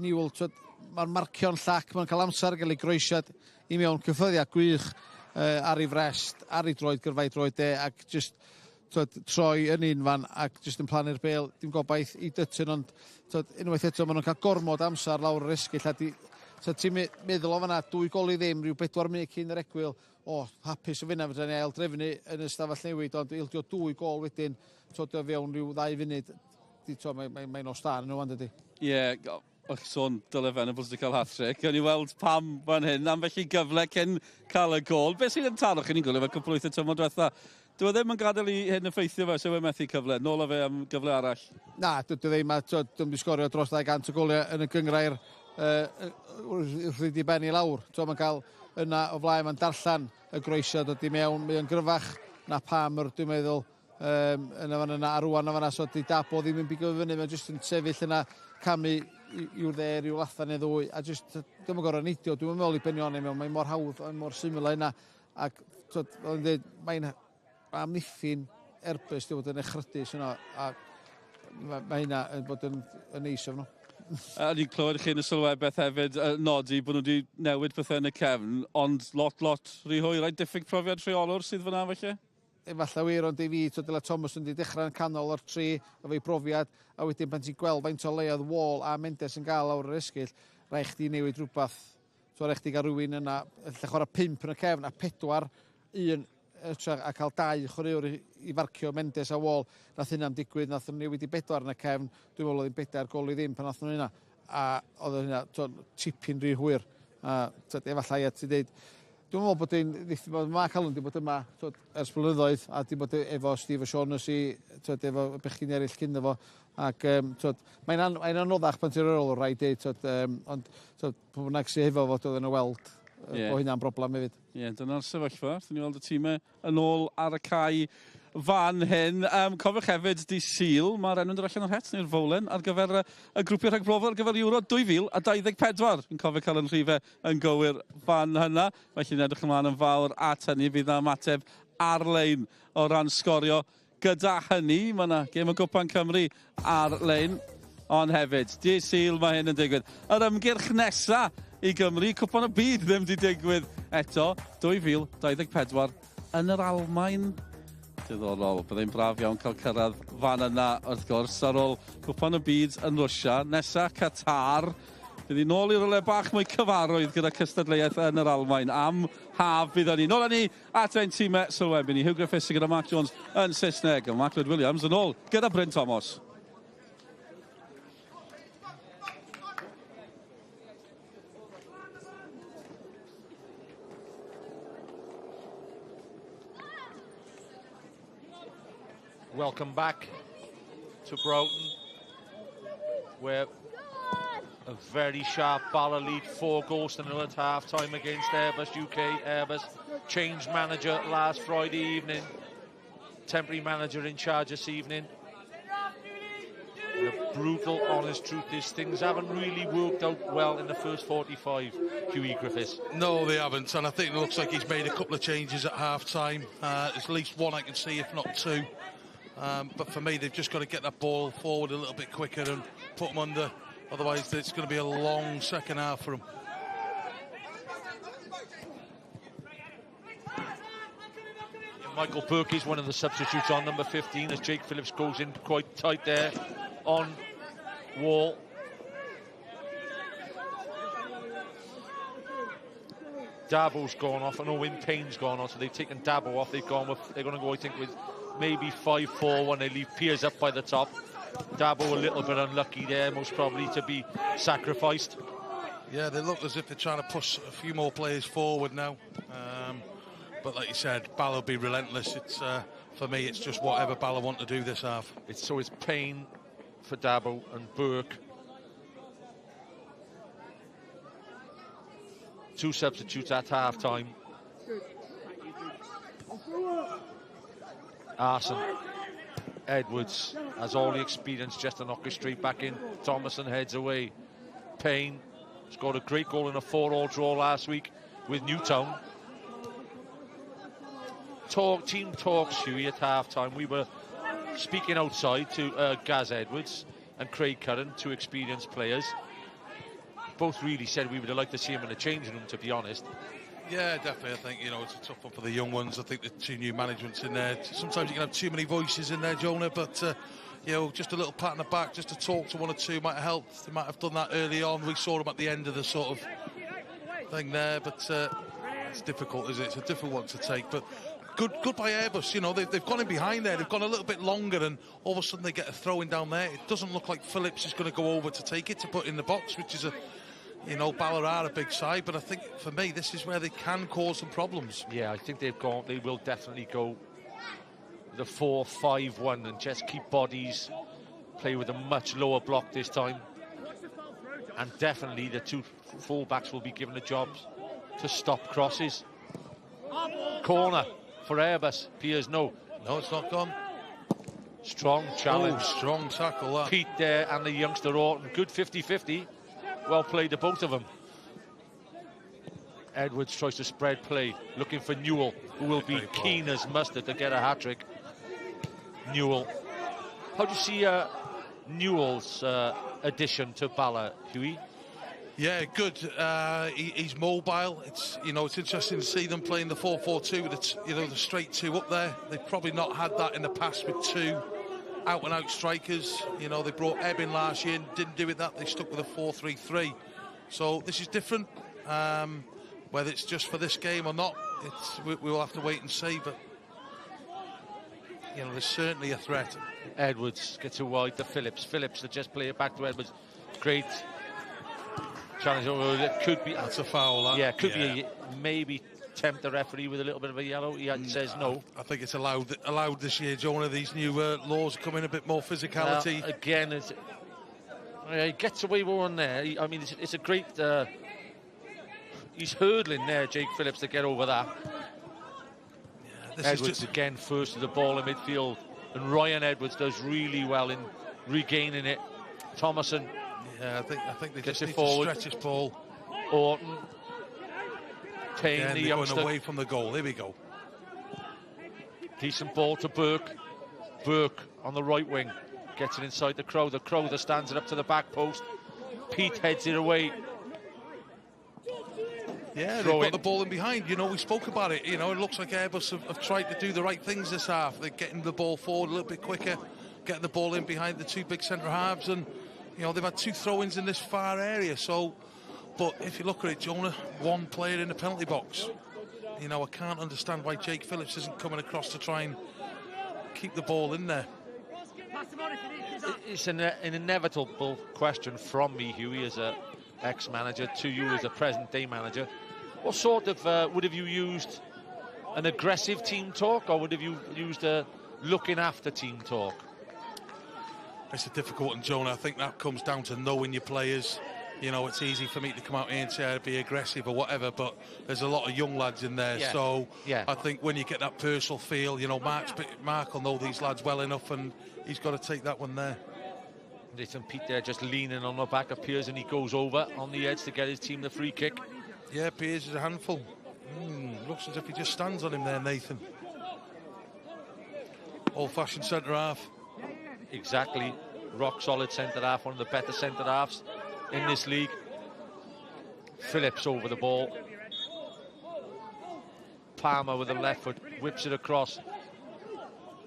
Newell. Mae'r marcio'n llac, mae'n cael amser gael ei groesiad i mewn cyffyddiad gwych ar ei frest, ar ei droed, gyrfau droed ac just troi yn un fan ac jyst yn plannu'r bêl, dim gobaith i dytyn, ond unwaith eto maen nhw'n cael gormod amser lawr yr esgyll, a ti'n meddwl o fanna 2 gol i ddim, rhyw 4 minut cyn yr egwyl, hapus o fyna fydda ni ail drefnu yn y stafell newid, ond ildio 2 gol wedyn, o fewn rhyw 2 funud, mae'n o star yn nhw, ydy. Ie, o'ch sôn Dyle Venables wedi cael hat-trick, gan i weld pam fan hyn, am felly gyfle cyn cael y gol. Beth sydd yn taro chi'n gwylio fe cwpl wythau tymor diwetha? Dwi ddim yn gadael i hyn effeithio fe, so fe methu cyfle. Nôl o fe am gyfle arall. Na, dwi ddim. Dwi'n wedi sgorio dros 200 o goliau yn y gyngrair wrth i benni lawr. Mae'n cael yna o flaen, mae'n darllen y groesiad dod i mewn. Mae'n gryfach na pam, dwi'n meddwl, yna fan yna, a rwan yna, so di dabo ddim yn bigo fyny. Mae'n jyst yn sefyll yna, camu i'w dde, i'w lathan neu ddwy, a jyst, dwi'n gorau nidio. Dwi'n meddwl i benni o'n mewn, mae'n mor hawdd, mae'n mor syml yna. Ac, mae'n amddiffyn Airbus di bod yn echrydus yno, a mae hynna yn bod yn neis o nhw. A ni'n clywed chi yn y sylwebeth hefyd nodi bod nhw wedi newid pethau yn y cefn, ond lot rhy hwyr, rhaid diffyg profiad rheolwr sydd fyna felly? Efallai wir, ond i fi, Dyle Thomas wedi dechrau yn canol o'r 3 o fei profiad, a wedyn pan ti'n gweld faint o leodd Wall a Mendes yn gael lawr yr esgyll, rhaid chdi newid rhywbeth. Rhaid chdi gael rhywun yna, lle chwarae 5 yn y cefn a 4, 1 a cael 2 chwaraewr i farcio Mendes a Wall. Nath hynna'n digwydd, nath nhw newid i 4 yn y cefn. Dwi'n meddwl oedd hi'n 4 gol i ddim pan nath nhw hynna. A oedd hynna tipyn rhy hwyr. Efallai a ti dweud, dwi'n meddwl bod hi'n Mark Allen wedi bod yma ers blynyddoedd a wedi bod efo Steve O'Shaughnessy, efo bechgyn eraill cyn efo. Ac mae'n anoddach pan ti'n rôl o'r rhaid ond pwy bynnag sy'n hefo fod oedd yn y weld o hynna'n broblem hefyd. Ie, dyna'r sefyllfa. Dwi'n weld y tîmau yn ôl ar y cae fan hyn. Cofiwch hefyd di Sul, mae'r enw'n dod allan o'r het neu'r fowlen ar gyfer y grwpiau rhagbrofer ar gyfer Euro 2024. Fi'n cofio cael yn rhifau yn gywir fan hynna. Felly'n edrych ymlaen yn fawr at hynny. Fydd na ymateb ar-lein o ran sgorio. Gyda hynny, mae yna gêm o Gwpan Cymru ar-lein. Ond hefyd, di Sul mae hyn yn digwydd. Yr ymgyrch nesaf i Gymru, Cwpan y Byd ddim wedi digwydd eto. 2024 yn yr Almaen. Diddorol, byddai'n braf iawn cael cyrraedd fan yna wrth gwrs ar ôl Cwpan y Byd yn Rwsia. Nesa Qatar. Bydd ni nôl i rywle bach mwy cyfarwydd gyda cystadleuaeth yn yr Almaen. Am haf bydd ni. Nôl â ni at ein tîmau sylwebu ni. Hugh Griffiths gyda Mark Jones yn Saesneg. A Mark Lloyd Williams yn ôl gyda Bryn Thomas. Welcome back to Broughton, where a very sharp Bala lead, 4 goals to 0 at half-time against Airbus UK. Airbus changed manager last Friday evening. Temporary manager in charge this evening. The brutal, honest truth is things haven't really worked out well in the first 45, Hughie Griffiths. No, they haven't, and I think it looks like he's made a couple of changes at half-time. There's at least one I can see, if not 2. But for me, they've just got to get that ball forward a little bit quicker and put them under. Otherwise, it's going to be a long second half for them. Michael Burke is one of the substitutes on number 15 as Jake Phillips goes in quite tight there on Wall. Dabo's gone off. I know Win Payne's gone on, so they've taken Dabo off. They're going to go, I think, with maybe 5-4 when they leave Piers up by the top. Dabo a little bit unlucky there, most probably to be sacrificed. Yeah, they look as if they're trying to push a few more players forward now. But like you said, Bala will be relentless. It's for me, it's just whatever Bala want to do this half. It's Payne for Dabo and Burke. 2 substitutes at half-time. Arson, Edwards has all the experience just to knock it straight back in. Thomason heads away. Payne scored a great goal in a 4-4 draw last week with Newtown. Team talks, Hughie, at half-time. We were speaking outside to Gaz Edwards and Craig Curran, 2 experienced players. Both really said we would have liked to see him in the changing room, to be honest. Yeah, definitely. I think, you know, it's a tough one for the young ones. I think the 2 new managements in there. Sometimes you can have too many voices in there, Jonah, but, you know, just a little pat on the back, just to talk to 1 or 2 might have helped. They might have done that early on. We saw them at the end of the sort of thing there, but it's difficult, isn't it? It's a difficult one to take, but good by Airbus. You know, they've gone in behind there. They've gone a little bit longer, and all of a sudden they get a throw-in down there. It doesn't look like Phillips is going to go over to take it, to put in the box, which is you know, Bala are a big side, but I think for me this is where they can cause some problems. Yeah, I think they will definitely go the 4-5-1 and just keep bodies, play with a much lower block this time, and definitely the 2 full-backs will be given the jobs to stop crosses. Corner for Airbus. Piers, no, it's not gone. Strong challenge. Oh, strong tackle that. Pete there and the youngster Orton, good 50-50. Well played to both of them. Edwards tries to spread play, looking for Newell, who will be keen as mustard to get a hat-trick. Newell. How do you see Newell's addition to Bala, Hughie? Yeah, good. He's mobile. It's, you know, it's interesting to see them playing the 4-4-2 with the straight 2 up there. They've probably not had that in the past with 2 out-and-out strikers. You know, they brought Ebb in last year and didn't do it that. They stuck with a 4-3-3. So this is different. Whether it's just for this game or not, we will have to wait and see. But you know, there's certainly a threat. Edwards gets it wide to Phillips. Phillips to just play it back to Edwards. Great challenge. It could be. That's a foul. That. Yeah, could be maybe tempt the referee with a little bit of a yellow. He says no. I think it's allowed this year, Jonah. These new laws come in a bit more physicality. Again, he gets away with one there. I mean, it's a great. He's hurdling there, Jake Phillips, to get over that. Yeah, Edwards again first to the ball in midfield, and Ryan Edwards does really well in regaining it. Thomason. Yeah, I think they gets just it need forward. to stretch his ball. Orton. Payne, the youngster. Going away from the goal. Here we go. Decent ball to Burke. Burke on the right wing. Gets it inside the Crowther. Crowther stands it up to the back post. Pete heads it away. Yeah, they've got the ball in behind. You know, we spoke about it. You know, it looks like Airbus have tried to do the right things this half. They're getting the ball forward a little bit quicker, getting the ball in behind the two big centre halves, and you know they've had 2 throw-ins in this far area. So, but if you look at it, Jonah, 1 player in the penalty box. You know, I can't understand why Jake Phillips isn't coming across to try and keep the ball in there. It's an inevitable question from me, Hughie, as a ex-manager, to you as a present-day manager. What sort of would have you used? An aggressive team talk, or would have you used a looking after team talk? It's a difficult one, Jonah. I think that comes down to knowing your players. You know, it's easy for me to come out here and say I'd be aggressive or whatever, but there's a lot of young lads in there. Yeah. So yeah. I think when you get that personal feel, you know, Mark will know these lads well enough, and he's got to take that one there. Nathan Pete there just leaning on the back of Piers, and he goes over on the edge to get his team the free kick. Yeah, Piers is a handful. Looks as if he just stands on him there, Nathan. Old-fashioned centre-half. Exactly. Rock solid centre-half, one of the better centre-halves in this league. Phillips over the ball. Palmer with the left foot, whips it across.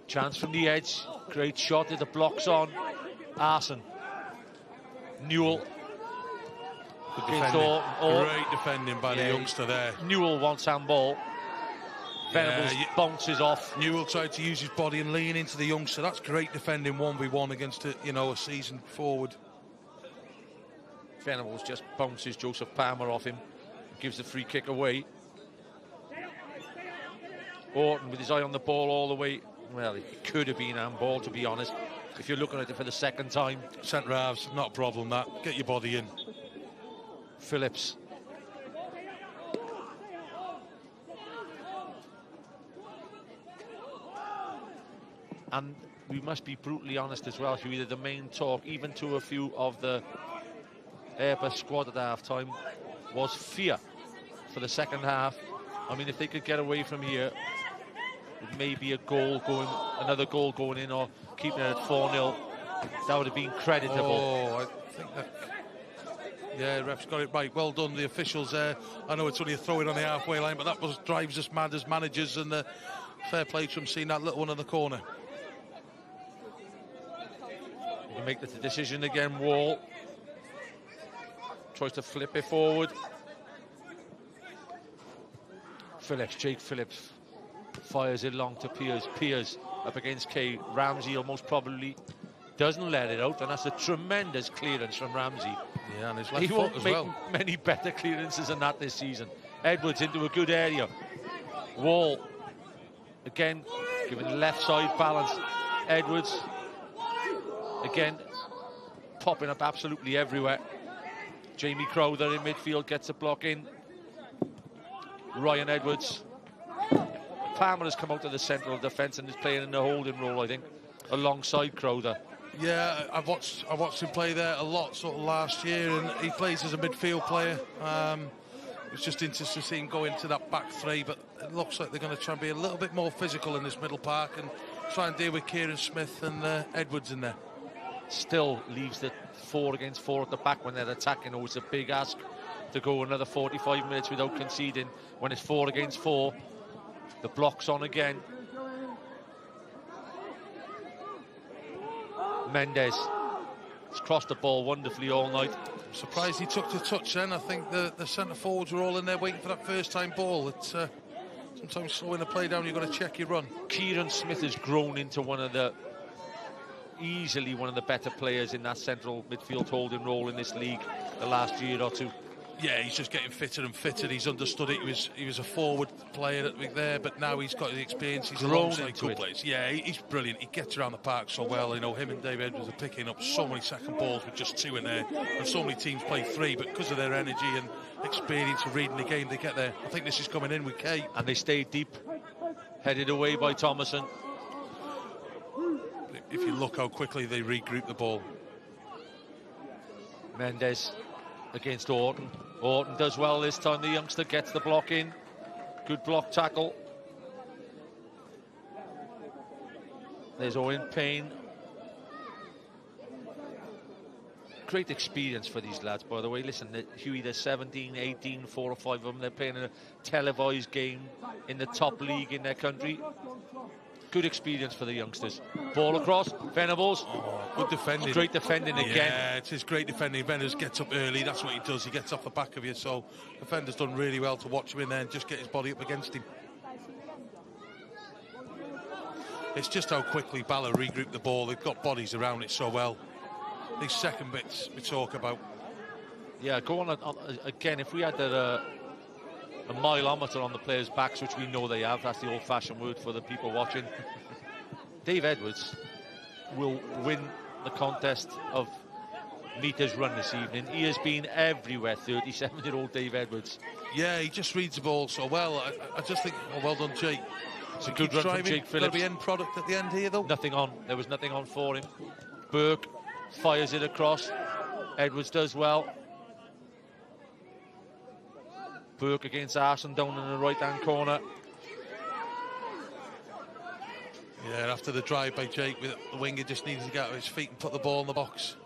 Chance from the edge. Great shot, the block's on. Arson. Newell. Good defending. Great defending by the youngster there. Newell wants handball. Venables bounces off. Newell tried to use his body and lean into the youngster. That's great defending 1v1 against a seasoned forward. Venables just bounces Joseph Palmer off him. Gives the free kick away. Orton with his eye on the ball all the way. Well, it could have been handball, to be honest, if you're looking at it for the second time. Centre halves, not a problem that. Get your body in. Phillips. And we must be brutally honest as well, Hughie, that the main talk, even to a few of the Airbus squad at half-time, was fear for the second half. I mean, if they could get away from here, it may be another goal going in, or keeping it at 4-0. That would have been creditable. Oh, I think that... Yeah, ref's got it right. Well done, the officials there. I know it's only a throw-in on the halfway line, but that drives us mad as managers, and fair play to them seeing that little one in the corner. You can make the decision again, Wall. Tries to flip it forward. Phillips, Jake Phillips fires it long to Piers. Piers up against Kay. Ramsey almost probably doesn't let it out, and that's a tremendous clearance from Ramsey. Yeah, and his left he foot won't as make well. many better clearances than that this season. Edwards into a good area. Wall again giving left side balance. Edwards again popping up absolutely everywhere. Jamie Crowther in midfield gets a block in. Ryan Edwards. Palmer has come out of the central defence and is playing in the holding role, I think, alongside Crowther. Yeah, I watched him play there a lot sort of last year, and he plays as a midfield player. It was just interesting to see him go into that back three, but it looks like they're going to try and be a little bit more physical in this middle park and try and deal with Kieran Smith and Edwards in there. Still leaves the 4 against 4 at the back when they're attacking. Oh, it's a big ask to go another 45 minutes without conceding when it's 4 against 4. The block's on again. Mendes has crossed the ball wonderfully all night. I'm surprised he took the touch then. I think the centre forwards were all in there waiting for that first time ball. It's Sometimes slowing the play down, you've got to check your run. Kieran Smith has grown into easily one of the better players in that central midfield holding role in this league the last year or two. Yeah, he's just getting fitter and fitter. He's understood it. He was a forward player there, but now he's got the experience. He's grown into it. Players. Yeah, he's brilliant. He gets around the park so well. You know, him and Dave Edwards are picking up so many second balls with just 2 in there, and so many teams play 3. But because of their energy and experience of reading the game, they get there. I think this is coming in with Kate, and they stay deep, headed away by Thomason. If you look how quickly they regroup the ball. Mendes against Orton. Orton does well this time. The youngster gets the block in. Good block tackle. There's Owen Payne. Great experience for these lads, by the way. Listen, Hughie, they're 17, 18, 4 or 5 of them. They're playing in a televised game in the top league in their country. Good experience for the youngsters. Ball across, Venables. Oh, good defending. Great defending again. Yeah, it is great defending. Venables gets up early, that's what he does. He gets off the back of you, so defender's done really well to watch him in there and just get his body up against him. It's just how quickly Bala regroup the ball. They've got bodies around it so well. These second bits we talk about. Yeah, go on again. If we had a mileometer on the players' backs, which we know they have, that's the old-fashioned word for the people watching. Dave Edwards will win the contest of meters run this evening. He has been everywhere, 37-year-old Dave Edwards. Yeah, he just reads the ball so well. I just think, oh, well done, Jake. It's a good run from Jake Phillips. Got to be end product at the end here, though. Nothing on. There was nothing on for him. Burke fires it across. Edwards does well. Burke against Arson down in the right-hand corner. Yeah, after the drive by Jake, with the winger just needed to get out of his feet and put the ball in the box.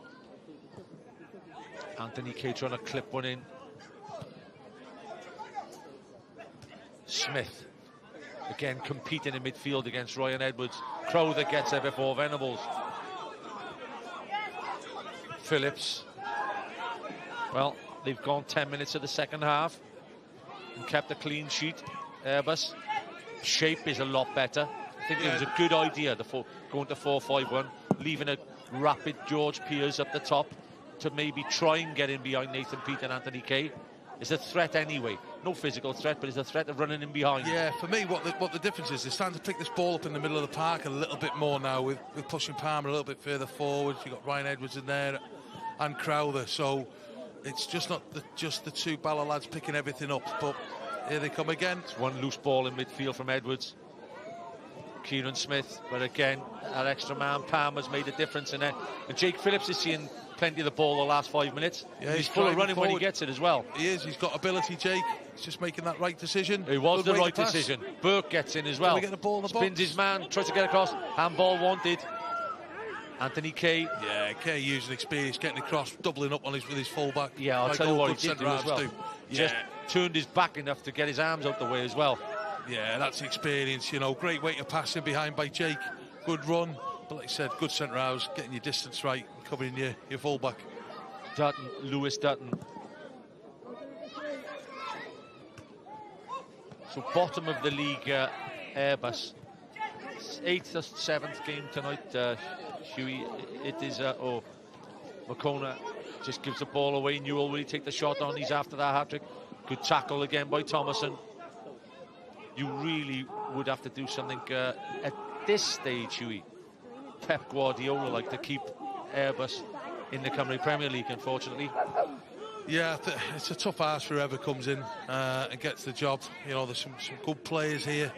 Anthony Kay trying to clip one in. Smith, again competing in midfield against Ryan Edwards. Crowther gets there before Venables. Phillips. Well, they've gone 10 minutes of the second half and kept a clean sheet. Airbus. Shape is a lot better. I think it was a good idea, going to 4-5-1, leaving a rapid George Piers up the top to maybe try and get in behind Nathan Peat and Anthony Kay. It's a threat anyway. No physical threat, but it's a threat of running in behind. Yeah, for me, what the difference is, they're starting to pick this ball up in the middle of the park a little bit more now, with pushing Palmer a little bit further forward. You've got Ryan Edwards in there and Crowther, so it's just not just the 2 Bala lads picking everything up, but here they come again. It's one loose ball in midfield from Edwards. Kieran Smith, but again, that extra man, Palmer's made a difference in it. And Jake Phillips is seeing plenty of the ball the last 5 minutes. Yeah, he's full of running forward when he gets it as well. He is, he's got ability, Jake. He's just making that right decision. It was the right decision. Burke gets in as well. Get the ball in the Spins box. his man, tries to get across. Handball wanted. Anthony Kay. Yeah, Kay using experience, getting across, doubling up with his full-back. Yeah, I'll tell you what he did do as well. Yeah. Just turned his back enough to get his arms out the way as well. Yeah, that's experience, you know. Great way to pass in behind by Jake. Good run. But like I said, good centre house, getting your distance right, covering your full-back. Dutton, Lewis Dutton. So bottom of the league, Airbus. 8th or 7th game tonight, Hughie. It is, McCona just gives the ball away. Newell, will he take the shot on? He's after that hat-trick. Good tackle again by Thomason. You really would have to do something at this stage, Hughie. Pep Guardiola like to keep Airbus in the Cymru Premier League, unfortunately. Yeah, it's a tough ask for whoever comes in and gets the job. You know, there's some good players here,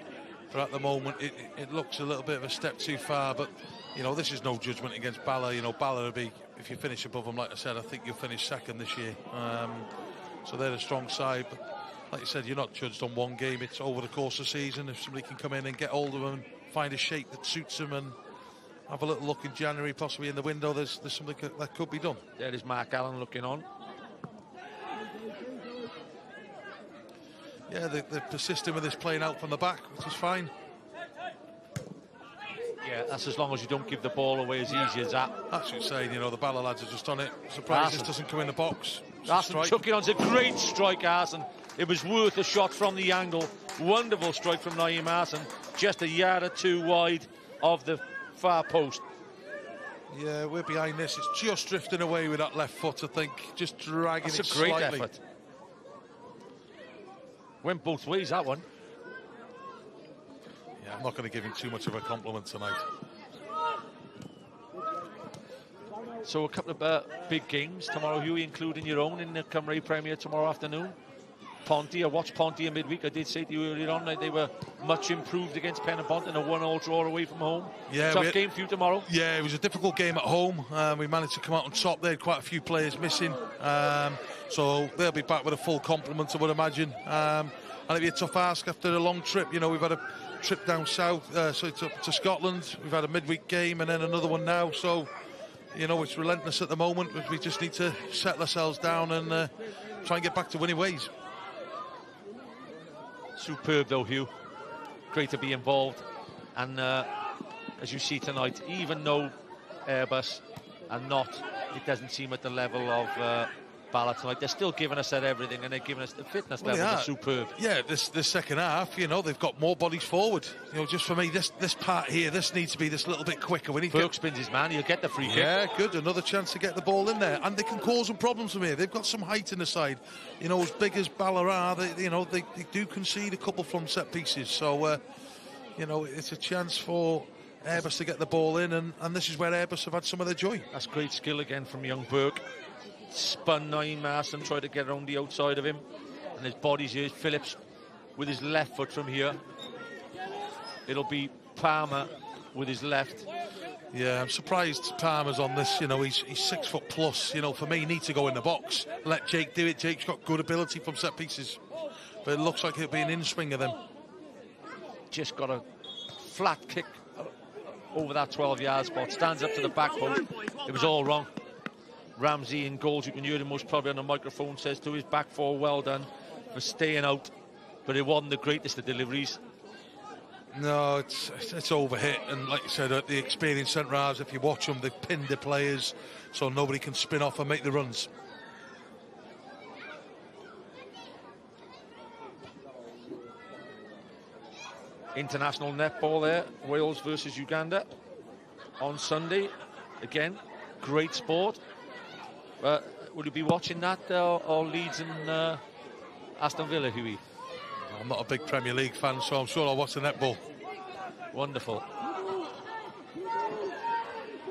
but at the moment it looks a little bit of a step too far. But you know, this is no judgment against Bala. You know, Bala will be, if you finish above them, like I said, I think you'll finish second this year. So they're a strong side. But like you said, you're not judged on one game. It's over the course of the season. If somebody can come in and get hold of them and find a shape that suits them and have a little look in January, possibly in the window, there's something that could be done. There is Mark Allen looking on. Yeah, they're persisting with this playing out from the back, which is fine. Yeah, that's as long as you don't give the ball away as easy as that. That's what I'm saying, you know, the Bala lads are just on it. Surprised this doesn't come in the box. Arson took it on. It's a great strike, Arson. It was worth a shot from the angle. Wonderful strike from Naeem Hassan, just a yard or two wide of the far post. Yeah, we're behind this. It's just drifting away with that left foot, I think. Just dragging That's it a great slightly. effort. Went both ways, that one. Yeah, I'm not going to give him too much of a compliment tonight. So a couple of big games tomorrow, Hughie, including your own in the Cymru Premier tomorrow afternoon. Ponty, I watched Ponty in midweek. I did say to you earlier on that they were much improved against Pen and Bont in a 1-1 draw away from home. Yeah, tough game for you tomorrow. Yeah, it was a difficult game at home. We managed to come out on top. They had quite a few players missing, so they'll be back with a full complement, I would imagine. And it'll be a tough ask after a long trip. You know, we've had a trip down south, to Scotland. We've had a midweek game and then another one now. So, you know, it's relentless at the moment. But we just need to settle ourselves down and try and get back to winning ways. Superb though, Hugh. Great to be involved. And as you see tonight, even though Airbus are not, it doesn't seem at the level of Bala tonight, they're still giving us that everything, and they're giving us the fitness level that's superb. Yeah, this second half, you know, they've got more bodies forward. You know, just for me, this part here, this needs to be this little bit quicker. We need Burke spins his man, he'll get the free kick. Yeah, good. Another chance to get the ball in there. And they can cause some problems from here. They've got some height in the side. You know, as big as Bala are, they do concede a couple from set pieces. So, you know, it's a chance for Airbus to get the ball in, and this is where Airbus have had some of their joy. That's great skill again from young Burke. Spun Naeem Hassan, tried to get around the outside of him, and his body's here. Phillips with his left foot from here. It'll be Palmer with his left. Yeah, I'm surprised Palmer's on this. You know, he's 6 foot plus. You know, for me, he needs to go in the box. Let Jake do it. Jake's got good ability from set pieces, but it looks like it'll be an in-swing of them. Just got a flat kick over that 12-yard spot. Stands up to the back post. It was all wrong. Ramsey in goals, you can hear him most probably on the microphone, says to his back four, well done for staying out, but it wasn't the greatest of deliveries. No, it's overhit, and like you said, the experienced centre halves, if you watch them, they've pinned the players so nobody can spin off and make the runs. International netball there, Wales versus Uganda on Sunday. Again, great sport. Will you be watching that or Leeds and Aston Villa, Hughie? I'm not a big Premier League fan, so I'm sure I'll watch the netball. Wonderful.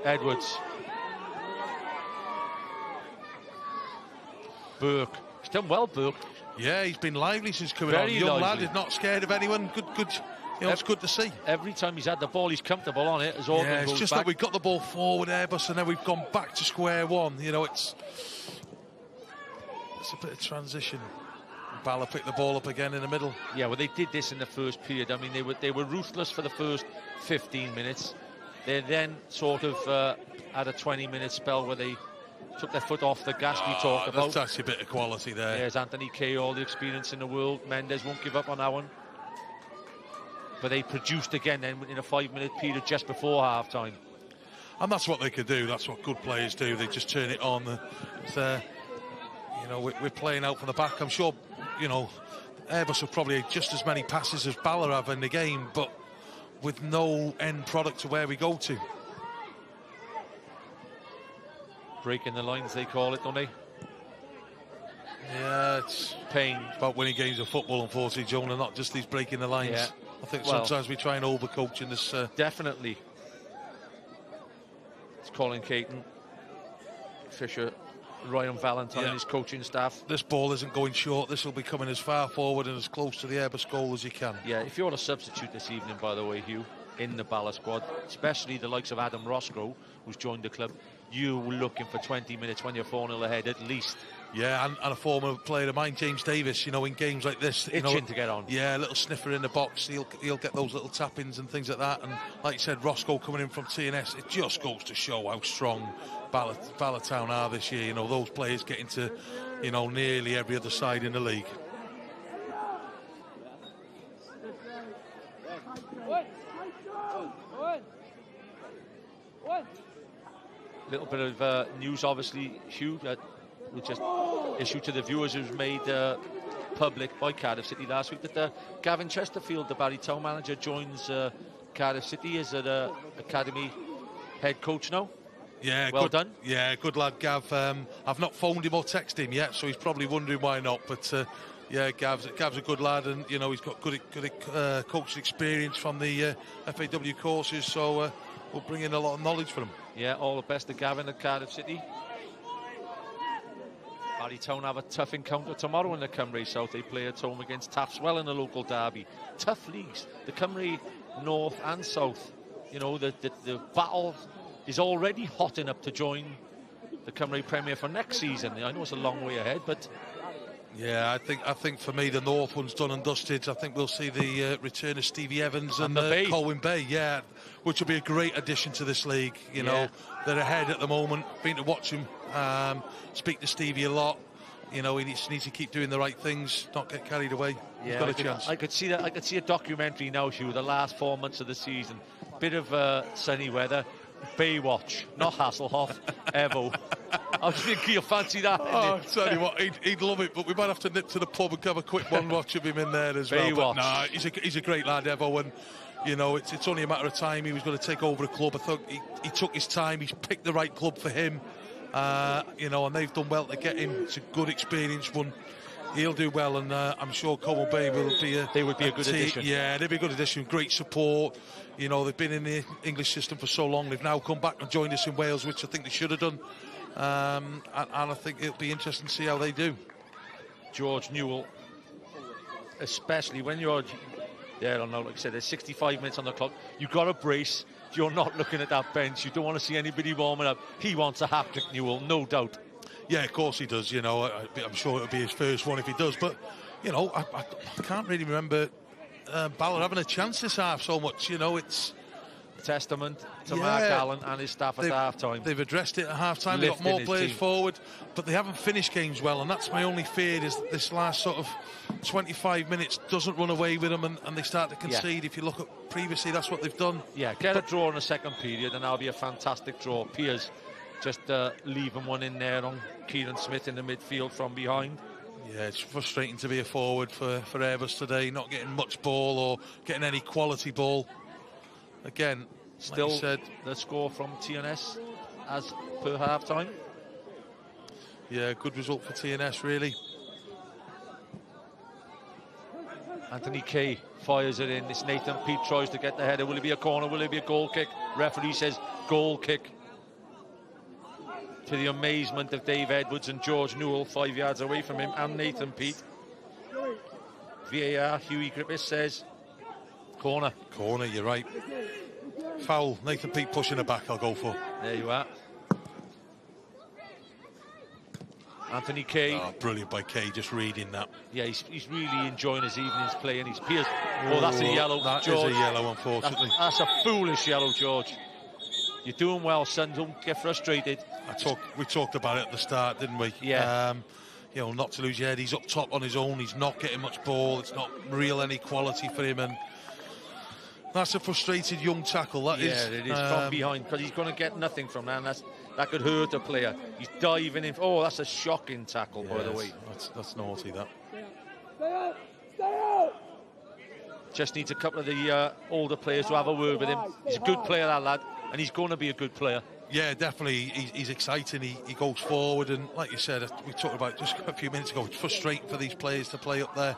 Edwards. Burke. He's done well, Burke. Yeah, he's been lively since coming on. Very Young lively. lad, he's not scared of anyone. Good. You know, it's good to see. Every time he's had the ball, he's comfortable on it. As Yeah, it's just that we've got the ball forward, Airbus, and then we've gone back to square one. You know, it's a bit of transition. Bala picked the ball up again in the middle. Yeah, well, they did this in the first period. I mean, they were ruthless for the first 15 minutes. They then sort of had a 20-minute spell where they took their foot off the gas we talked about. That's a bit of quality there. There's Anthony Kay, all the experience in the world. Mendes won't give up on that one. But they produced again then in a 5-minute period just before half-time. And that's what they could do. That's what good players do. They just turn it on. You know, we're playing out from the back. I'm sure, you know, Airbus have probably just as many passes as Bala have in the game, but with no end product to where we go to. Breaking the lines, they call it, don't they? Yeah, it's pain. About winning games of football, unfortunately, Jonah, not just these breaking the lines. Yeah. I think sometimes we try and overcoach in this. Definitely. It's Colin Caton, Fisher, Ryan Valentine, his coaching staff. This ball isn't going short. This will be coming as far forward and as close to the Airbus goal as you can. Yeah, if you're a substitute this evening, by the way, Hugh, in the Bala squad, especially the likes of Adam Roscoe, who's joined the club, you were looking for 20 minutes when you're 4-0 ahead at least. Yeah, and a former player of mine, James Davis, you know, in games like this, you know, itching to get on. Yeah, a little sniffer in the box, he'll get those little tap-ins and things like that. And like you said, Roscoe coming in from TNS, it just goes to show how strong Bala Town are this year. You know, those players get into, you know, nearly every other side in the league. Little bit of news, obviously, Hugh, that we just issued to the viewers, who's made public by Cardiff City last week that Gavin Chesterfield, the Bala Town manager, joins Cardiff City as an academy head coach now. Yeah, well good, done. Yeah, good lad, Gav. I've not phoned him or texted him yet, so he's probably wondering why not. But yeah, Gav's a good lad, and you know he's got good coaching experience from the FAW courses. So we'll bring in a lot of knowledge for him. Yeah, all the best to Gavin at Cardiff City. Bala Town have a tough encounter tomorrow in the Cymru South. They play at home against Taffswell in a local derby. Tough leagues, the Cymru North and South. You know, the battle is already hotting up to join the Cymru Premier for next season. I know it's a long way ahead, but yeah, I think for me the North one's done and dusted. I think we'll see the return of Stevie Evans and Colwyn Bay, yeah, which will be a great addition to this league. You know, they're ahead at the moment. Been to watch him, speak to Stevie a lot. You know, he needs to keep doing the right things, not get carried away. Yeah, He's got a chance. I could see that. I could see a documentary now, Hugh, the last 4 months of the season. Bit of sunny weather. Baywatch, not Hasselhoff, Evo. I was thinking you'll fancy that. Oh, tell you what, he'd love it, but we might have to nip to the pub and have a quick one watch of him in there as well. But no, he's a great lad, Evo, and you know it's only a matter of time he was going to take over a club. I thought he took his time. He's picked the right club for him, you know, and they've done well to get him. It's a good experience one. He'll do well, and I'm sure Colwyn Bay will be they would be a good addition. Yeah, they'd be a good addition. Great support. You know, they've been in the English system for so long. They've now come back and joined us in Wales, which I think they should have done. And I think it'll be interesting to see how they do. George Newell, especially when you're there, I don't know, like I said, there's 65 minutes on the clock. You've got to brace. You're not looking at that bench. You don't want to see anybody warming up. He wants a hat-trick, Newell, no doubt. Yeah, of course he does. You know, I'm sure it'll be his first one if he does. But, you know, I can't really remember Ballard having a chance this half so much. You know, it's a testament to Mark Allen and his staff at half-time. They've addressed it at half-time. They've got more players forward, but they haven't finished games well, and that's my only fear, is that this last sort of 25 minutes doesn't run away with them and they start to concede. If you look at previously, that's what they've done. Yeah, get a draw in the second period, and that'll be a fantastic draw. Piers just leaving one in there on Kieran Smith in the midfield from behind. Yeah, it's frustrating to be a forward for Airbus today, not getting much ball or getting any quality ball. Again, still like said, the score from TNS as per half-time. Yeah, good result for TNS, really. Anthony Kay fires it in. It's Nathan Peat tries to get the header. Will it be a corner? Will it be a goal kick? Referee says goal kick. To the amazement of Dave Edwards and George Newell, 5 yards away from him, and Nathan Peat. VAR, Hughie Griffiths says corner. Corner, you're right. Foul. Nathan Peat pushing it back, I'll go for. There you are. Anthony Kay. Oh, brilliant by Kay, just reading that. Yeah, he's really enjoying his evening's play, and he's Piers. Oh, that's a yellow, that George. Is a yellow, unfortunately. That's a foolish yellow, George. You're doing well, son. Don't get frustrated. We talked about it at the start, didn't we? Yeah. You know, not to lose your head. He's up top on his own. He's not getting much ball. It's not real any quality for him, and that's a frustrated young tackle. That is. Yeah, it is from behind, because he's going to get nothing from that, and that could hurt a player. He's diving in. Oh, that's a shocking tackle, by the way. That's naughty, that. Just needs a couple of the older players to have a word with him. He's a good player, that lad, and he's going to be a good player. Yeah, definitely. He's exciting. He goes forward, and like you said, we talked about just a few minutes ago, it's frustrating for these players to play up there,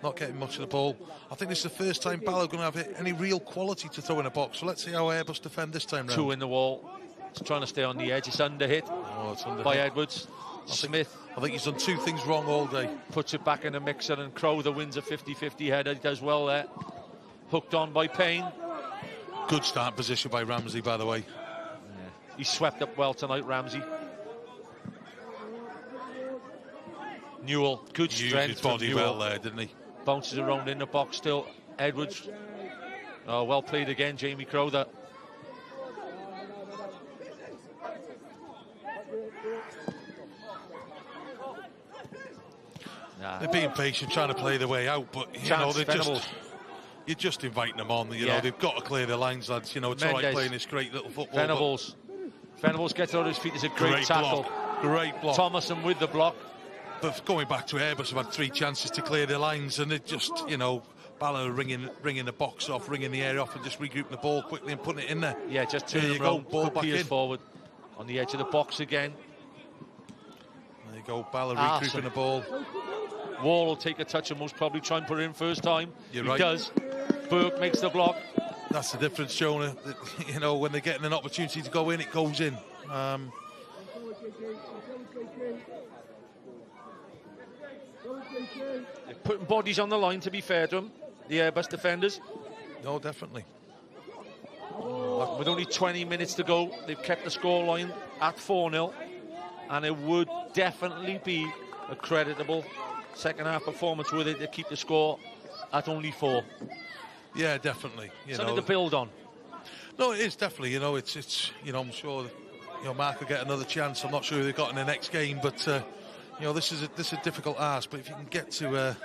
not getting much of the ball. I think this is the first time Bala are going to have any real quality to throw in a box. So let's see how Airbus defend this time round. Two in the wall. It's trying to stay on the edge. It's under hit by Edwards. Smith. I think he's done two things wrong all day. Puts it back in the mixer, and Crowther wins a 50-50 header. He does well there. Hooked on by Payne. Good start position by Ramsey, by the way. Yeah. He swept up well tonight, Ramsey. Newell, good strength. Used his body well there, didn't he? Bounces around in the box still. Edwards. Oh, well played again, Jamie Crowther. They're being patient, trying to play their way out, but you know, you're just inviting them on. You know, they've got to clear their lines, lads. You know, it's all right playing this great little football. Venables gets on his feet. It's a great tackle. Great block. Thomason with the block. but going back to Airbus, have had 3 chances to clear their lines, and it just, you know, Bala ringing the box off, ringing the area off, and just regrouping the ball quickly and putting it in there. Yeah, just turn there it you go, around, ball put back Piers in. forward on the edge of the box again. There you go, Bala regrouping the ball. Wall will take a touch and most probably try and put it in first time. You're He right. does. Burke makes the block. That's the difference, Jonah. You know, when they're getting an opportunity to go in, it goes in. They're putting bodies on the line, to be fair to them, the Airbus defenders. No, definitely. With only 20 minutes to go, they've kept the scoreline at 4-0, and it would definitely be a creditable second half performance with it to keep the score at only 4. Yeah, definitely. Something to build on. No, it is definitely. You know, it's. You know, I'm sure that, you know, Mark will get another chance. I'm not sure who they've got in the next game, but you know, this is a difficult ask. But if you can get to, you know,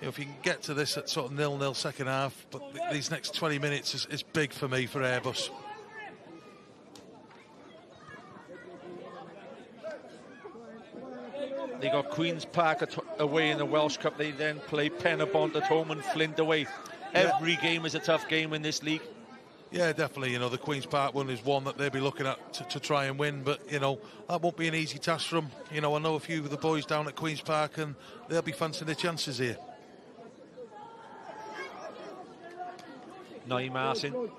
if you can get to this at sort of 0-0 second half, but these next 20 minutes is big for me for Airbus. They got Queen's Park away in the Welsh Cup. They then play Penabont at home and Flint away. Every game is a tough game in this league. Yeah, definitely. You know, the Queen's Park one is one that they'll be looking at to try and win, but, you know, that won't be an easy task for them. You know, I know a few of the boys down at Queen's Park, and they'll be fancying their chances here. Nye Martin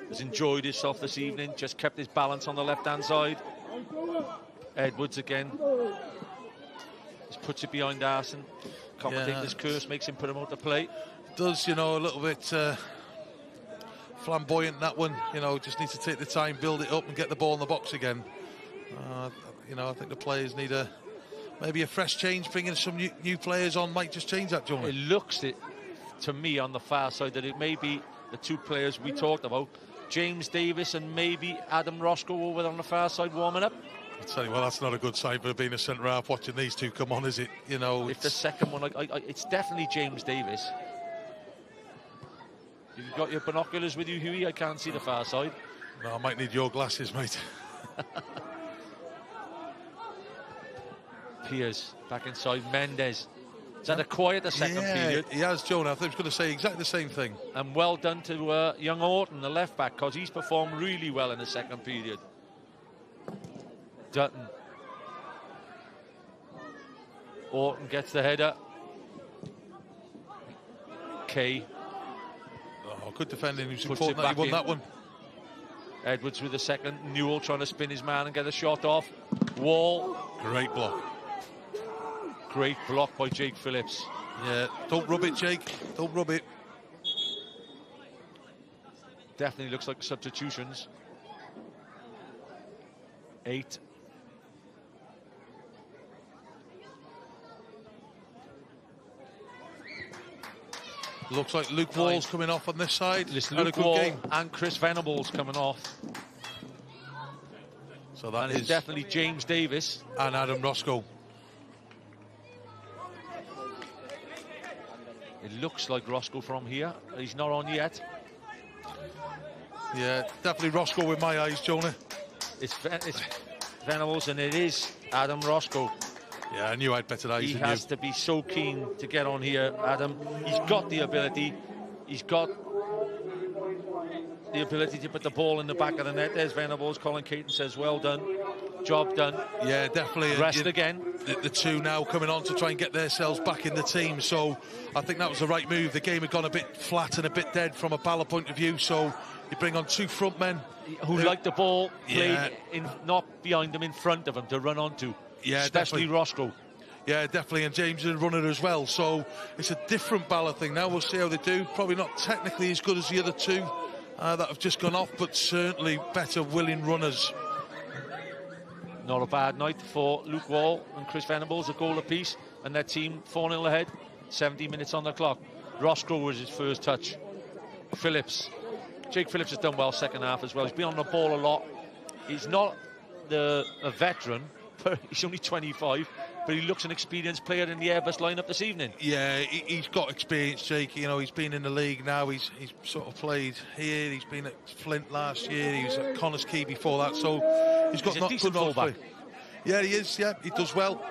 has enjoyed himself this evening, just kept his balance on the left-hand side. Edwards again. Just puts it behind Arson. Commentator's curse makes him put him out to play. Does, you know, a little bit flamboyant, that one. You know, just needs to take the time, build it up and get the ball in the box again. You know, I think the players need maybe a fresh change. Bringing some new players on might just change that, John. It looks to me on the far side that it may be the 2 players we talked about, James Davis and maybe Adam Roscoe over on the far side warming up. I tell you, well, that's not a good sign for being a centre half watching these 2 come on, is it? You know, if the second one, it's definitely James Davis. You've got your binoculars with you, Huey? I can't see the far side. No, I might need your glasses, mate. Piers back inside. Mendes. He's had a quieter second period. He has, Jonah. I think I was going to say exactly the same thing. And well done to young Orton, the left back, because he's performed really well in the second period. Dutton. Orton gets the header. Kay. Oh, good defending. He was Puts important it that he back won in. that one. Edwards with the second. Newell trying to spin his man and get a shot off. Wall. Great block. Great block by Jake Phillips. Yeah, don't rub it, Jake. Don't rub it. Definitely looks like substitutions. 8. Looks like Luke Wall's coming off on this side. Listen, Had Luke a good Wall game. and Chris Venables coming off. So that and is it's definitely James Davis. And Adam Roscoe. It looks like Roscoe from here. He's not on yet. Yeah, definitely Roscoe with my eyes, Jonah. It's Venables and it is Adam Roscoe. Yeah, I knew I had better eyes He than has you. to be so keen to get on here, Adam. He's got the ability. He's got the ability to put the ball in the back of the net. There's Venables. Colin Caton says, well done. Job done. Yeah, definitely. Rest again. The 2 now coming on to try and get themselves back in the team. So I think that was the right move. The game had gone a bit flat and a bit dead from a Bala point of view. So you bring on 2 front men. Who like the ball Yeah. played not behind them, in front of them to run onto. Yeah, especially definitely. Roscoe. Yeah, definitely, and James is a runner as well, so it's a different Bala thing now. We'll see how they do. Probably not technically as good as the other 2 that have just gone off, but certainly better willing runners. Not a bad night for Luke Wall and Chris Venables, a goal apiece, and their team 4-0 ahead, 70 minutes on the clock. Roscoe was his first touch. Phillips. Jake Phillips has done well second half as well. He's been on the ball a lot. He's not a veteran, but he's only 25, but he looks an experienced player in the Airbus lineup this evening. Yeah, he's got experience, Jake. You know, he's been in the league now. He's sort of played here. He's been at Flint last year. He was at Connors Key before that. So he's got He's a not decent good fullback. Yeah, he is. Yeah, he does well.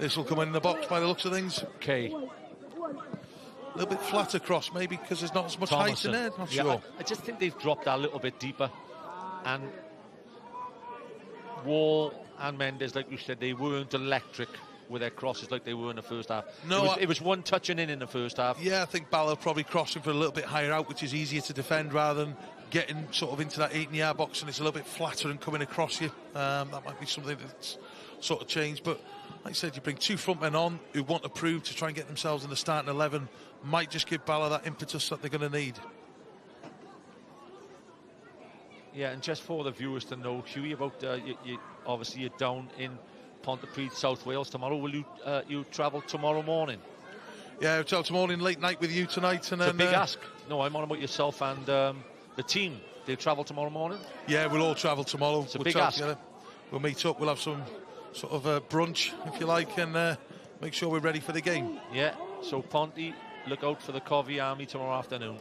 this will come in the box by the looks of things. Okay. A little bit flat across, maybe because there's not as much height in there. Not sure. I just think they've dropped that a little bit deeper. And Wall and Mendes, like you said, they weren't electric with their crosses like they were in the first half. No, it was one touching in the first half. Yeah, I think Bala probably crossing for a little bit higher out, which is easier to defend rather than getting sort of into that 18-yard box, and it's a little bit flatter and coming across you. That might be something that's sort of changed. But like I said, you bring two front men on who want to prove to try and get themselves in the starting 11. Might just give Bala that impetus that they're going to need. Yeah, and just for the viewers to know, Hughie, about obviously you're down in Pontypridd, South Wales tomorrow. Will you travel tomorrow morning? Yeah, I'll travel tomorrow morning, late night with you tonight. And it's then, a big ask. No, I'm on about yourself and the team. They travel tomorrow morning? Yeah, we'll all travel tomorrow. It's a big ask. Together. We'll meet up, we'll have some sort of brunch, if you like, and make sure we're ready for the game. Yeah, so Ponty, look out for the Covey Army tomorrow afternoon.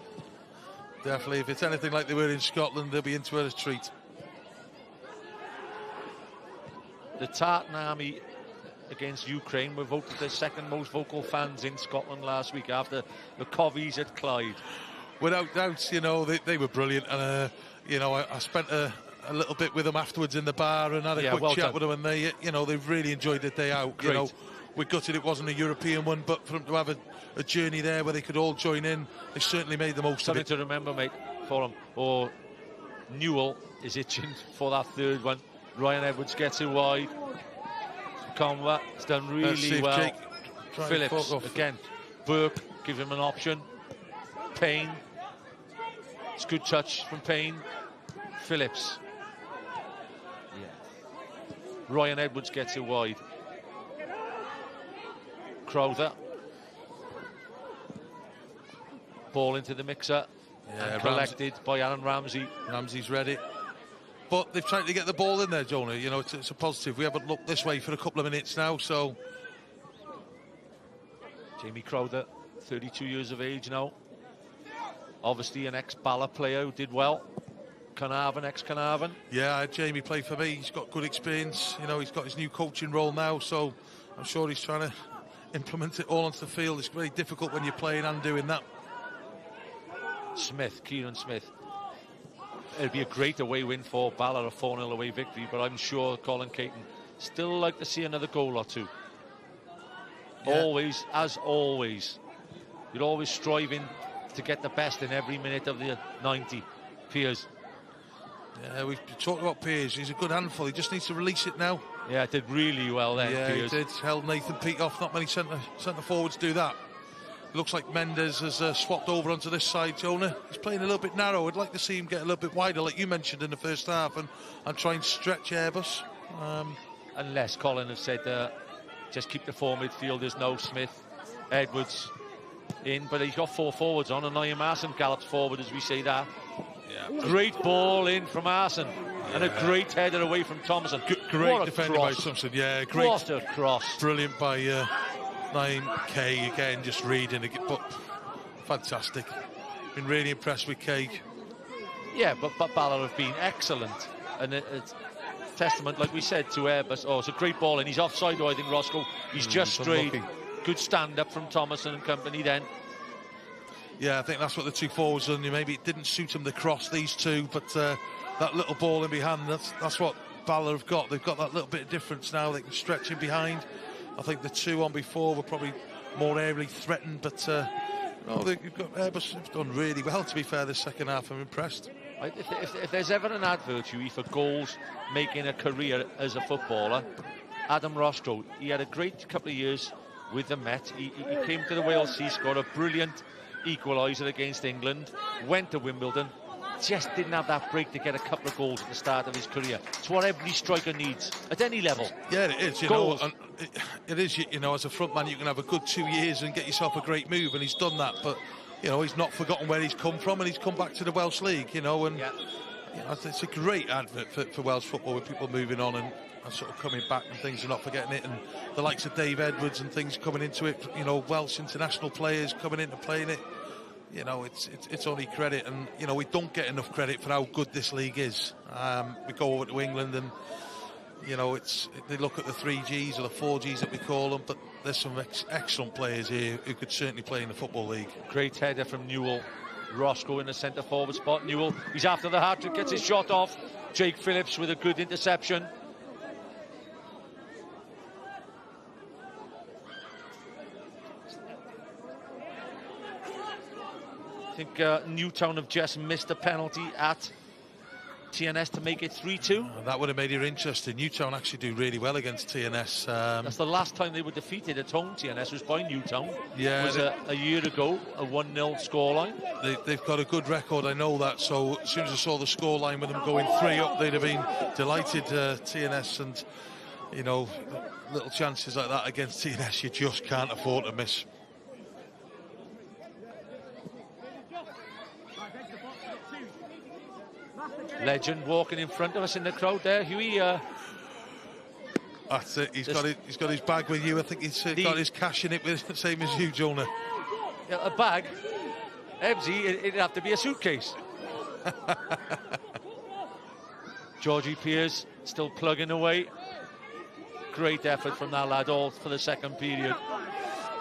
Definitely, if it's anything like they were in Scotland, they'll be into it as a treat. The Tartan Army against Ukraine were voted the second most vocal fans in Scotland last week after the Coveys at Clyde. Without doubt, you know, they were brilliant, and you know, I spent a little bit with them afterwards in the bar and had a quick chat with them, and they, you know, they've really enjoyed their day out. Great. You know, we're gutted it wasn't a European one, but for them to have a journey there where they could all join in, they certainly made the most of it. Something to remember, mate, for them. Or Newell is itching for that third one. Ryan Edwards gets it wide. Conwa has done really well. Phillips again. Burke give him an option. Payne. It's a good touch from Payne. Phillips. Ryan Edwards gets it wide. Crowther. Ball into the mixer. And collected by Aaron Ramsey. Ramsey's ready. But they've tried to get the ball in there, Jonah. You know, it's a positive. We haven't looked this way for a couple of minutes now, so... Jamie Crowther, 32 years of age now. Obviously an ex-Bala player who did well. Carnarvon, ex-Carnarvon. Yeah, Jamie played for me. He's got good experience. You know, he's got his new coaching role now, so I'm sure he's trying to implement it all onto the field. It's very difficult when you're playing and doing that. Smith, Kieran Smith. It'd be a great away win for Bala, a 4-0 away victory, but I'm sure Colin Caton still like to see another goal or two. Yeah. Always, as always. You're always striving to get the best in every minute of the 90. Piers. Yeah, we've talked about Piers. He's a good handful. He just needs to release it now. Yeah, did really well then, yeah, Piers. He did. Held Nathan Peake off. Not many centre forwards do that. Looks like Mendes has swapped over onto this side, Jonah. He's playing a little bit narrow. I'd like to see him get a little bit wider, like you mentioned in the first half, and try and stretch Airbus. Unless Colin has said, just keep the four midfielders, no Smith, Edwards in, but he's got four forwards on, and Liam Arson gallops forward as we say that. Yeah. Great ball in from Arson, and a great header away from Thompson. Great defending by Thompson, yeah. Great. What a cross. Brilliant by 9K again, just reading it, but fantastic. Been really impressed with K. Yeah, but Bala have been excellent, and it's testament, like we said, to Airbus. Oh, it's a great ball, and he's offside though, I think, Roscoe. He's just strayed. Good stand-up from Thomason and company then. Yeah, I think that's what the two forwards done. Maybe it didn't suit them to cross these two, but that little ball in behind, that's what Bala have got. They've got that little bit of difference now. They can stretch in behind. I think the two on before were probably more aerially threatened, but you've got Airbus have done really well, to be fair, this second half. I'm impressed. If there's ever an advert, Hughie, for goals making a career as a footballer, Adam Roscoe, he had a great couple of years with the Met. He came to the Wales Sea, scored a brilliant equaliser against England, went to Wimbledon, just didn't have that break to get a couple of goals at the start of his career. It's what every striker needs at any level. Yeah, it is. You goals. know, it is. You know, as a front man, you can have a good 2 years and get yourself a great move, and he's done that. But you know, he's not forgotten where he's come from, and he's come back to the Welsh League. You know, and you know, it's a great advert for Welsh football, with people moving on and sort of coming back and things, and not forgetting it, and the likes of Dave Edwards and things coming into it. You know, Welsh international players coming into playing it. You know, it's only credit, and you know, we don't get enough credit for how good this league is. We go over to England, and You know, they look at the 3Gs or the 4Gs that we call them, but there's some excellent players here who could certainly play in the Football League. Great header from Newell. Roscoe in the centre forward spot. Newell, he's after the hat-trick, gets his shot off. Jake Phillips with a good interception. I think Newtown have just missed a penalty at TNS to make it 3-2. That would have made it interesting. Newtown actually do really well against TNS. That's the last time they were defeated at home. TNS was by Newtown. Yeah, it was a year ago, a 1-0 scoreline. They've got a good record, I know that. So as soon as I saw the scoreline with them going 3 up, they'd have been delighted. TNS, and you know, little chances like that against TNS, you just can't afford to miss. Legend walking in front of us in the crowd there, Huey. That's it. He's got his bag with you. I think he's got his cash in it, with the same as you, Jonah. Yeah, a bag. Ebbsy, it'd have to be a suitcase. Georgie Pearce still plugging away. Great effort from that lad, all for the second period.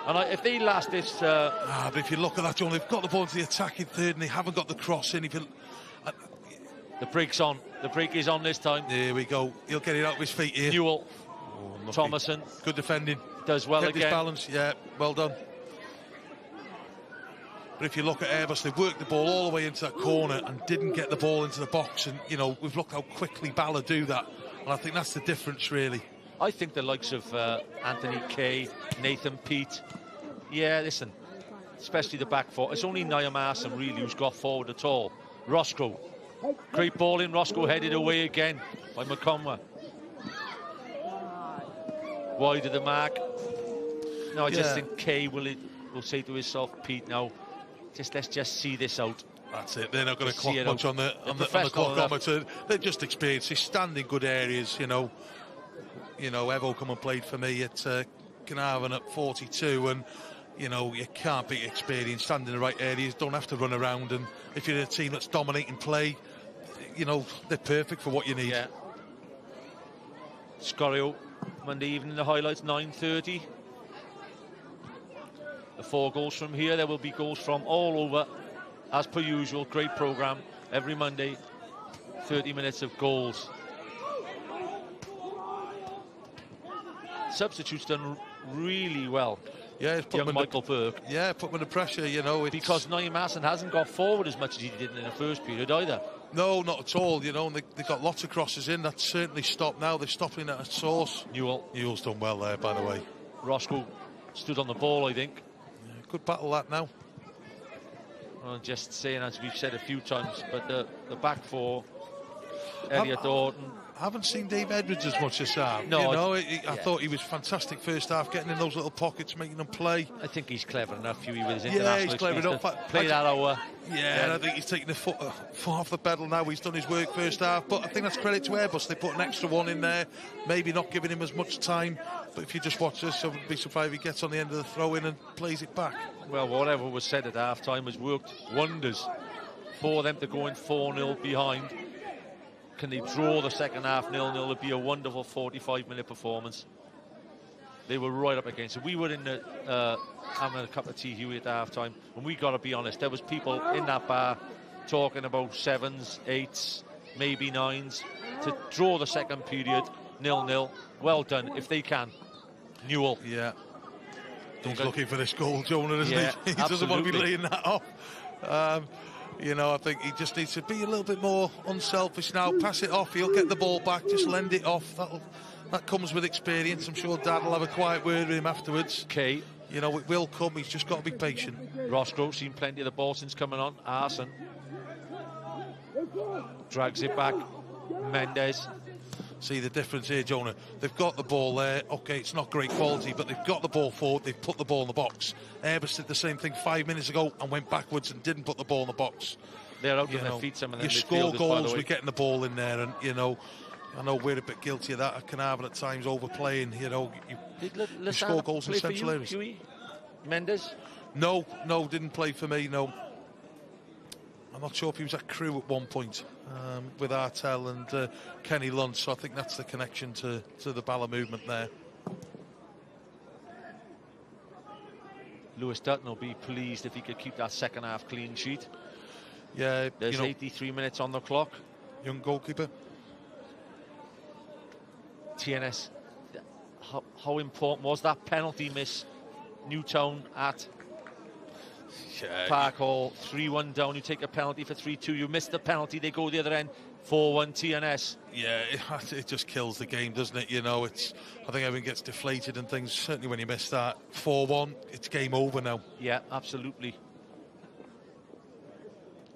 And if they last this... but if you look at that, Jonah, they've got the ball to the attacking third and they haven't got the cross in. The break's on. The break is on this time. There we go. He'll get it out of his feet here. Newell. Thomason. Good defending. Does well kept again. His balance. Yeah, well done. But if you look at Airbus, they worked the ball all the way into that corner and didn't get the ball into the box. And, you know, we've looked how quickly Bala do that. And I think that's the difference, really. I think the likes of Anthony Kay, Nathan Pete. Yeah, listen, especially the back four. It's only Niall Marson, really, who's got forward at all. Roscoe. Great ball in. Roscoe headed away again by McConway. Wide of the mark. No, I just think Kay will say to himself, Pete, now, let's just see this out. That's it. They're not going to clock much on the clockometer. They're just experienced. They stand in good areas, you know. You know, Evo come and played for me at Carnarvon at 42, and you know, you can't beat experience. Stand in the right areas, don't have to run around, and if you're a team that's dominating play, you know, they're perfect for what you need. Yeah. Sgorio, Monday evening, the highlights, 9:30. The 4 goals from here. There will be goals from all over, as per usual. Great programme every Monday. 30 minutes of goals. Substitutes done really well. Yeah, it's young Michael Burke. Yeah, put him under pressure, you know. Because Niall Marson hasn't got forward as much as he did in the first period either. No, not at all, you know. And they've got lots of crosses in. That's certainly stopped now. They're stopping at a source. Newell's done well there, by the way. Roscoe stood on the ball, I think. Yeah, good battle that now. Well, just saying, as we've said a few times, but the back four, Elliot Orton. I haven't seen Dave Edwards as much as Sam. No, you know, I thought he was fantastic first half, getting in those little pockets, making them play. I think he's clever enough, Huey, with his international. Yeah, he's clever enough. Play that hour. Yeah, and I think he's taking the foot off the pedal now. He's done his work first half, but I think that's credit to Airbus. They put an extra one in there, maybe not giving him as much time. But if you just watch this, I wouldn't be surprised if he gets on the end of the throw-in and plays it back. Well, whatever was said at half-time has worked wonders for them to go in 4-0 behind. Can they draw the second half 0-0? It'd be a wonderful 45-minute performance. They were right up against it. We were in the having a cup of tea, Huey, at half-time, and we got to be honest, there was people in that bar talking about 7s, 8s, maybe 9s to draw the second period 0-0. Well done, if they can. Newell. Yeah. He's looking for this goal, Jonah, isn't he? He doesn't want to be laying that off. You know, I think he just needs to be a little bit more unselfish now. Pass it off, he'll get the ball back, just lend it off. That comes with experience. I'm sure Dad will have a quiet word with him afterwards. Okay. You know, it will come, he's just got to be patient. Roscoe seen plenty of the ball since coming on. Arson drags it back. Mendes. See the difference here, Jonah. They've got the ball there. OK, it's not great quality, but they've got the ball forward. They've put the ball in the box. Airbus did the same thing 5 minutes ago and went backwards and didn't put the ball in the box. They're out on their feet, some of them. You score goals with getting the ball in there, and, you know, I know we're a bit guilty of that at Carnarvon at times, overplaying, you know. You score goals in central areas. Huey? Mendes? No, didn't play for me, no. I'm not sure if he was at Crewe at one point. with Artell and Kenny Lunt, so I think that's the connection to the Bala movement there. Lewis Dutton will be pleased if he could keep that second half clean sheet. Yeah, there's 83 minutes on the clock. Young goalkeeper. TNS, how important was that penalty miss? Newtown at Park Hall, 3-1 down, you take a penalty for 3-2, you miss the penalty, they go the other end, 4-1 TNS. Yeah, it just kills the game, doesn't it? You know, I think everyone gets deflated and things, certainly when you miss that. 4-1, it's game over now. Yeah, absolutely.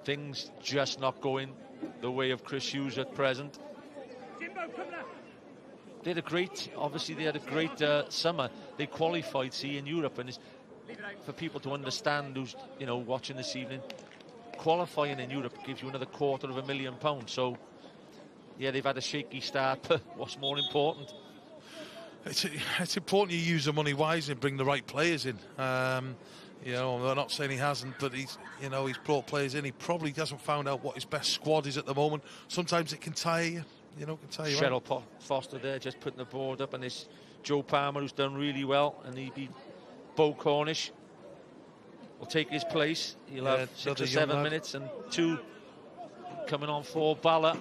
Things just not going the way of Chris Hughes at present. They had a great, obviously they had a great summer. They qualified, see, in Europe, and it's, for people to understand who's, you know, watching this evening, qualifying in Europe gives you another £250,000. So, yeah, they've had a shaky start, but what's more important? It's important you use the money wisely and bring the right players in. You know, I'm not saying he hasn't, but he's brought players in. He probably hasn't found out what his best squad is at the moment. Sometimes it can tire you. You know, can tell you. Cheryl Foster there, just putting the board up, and it's Joe Palmer who's done really well, and he beat Bo Cornish. Will take his place. He'll have 6 or 7 minutes, and 2 coming on for Bala.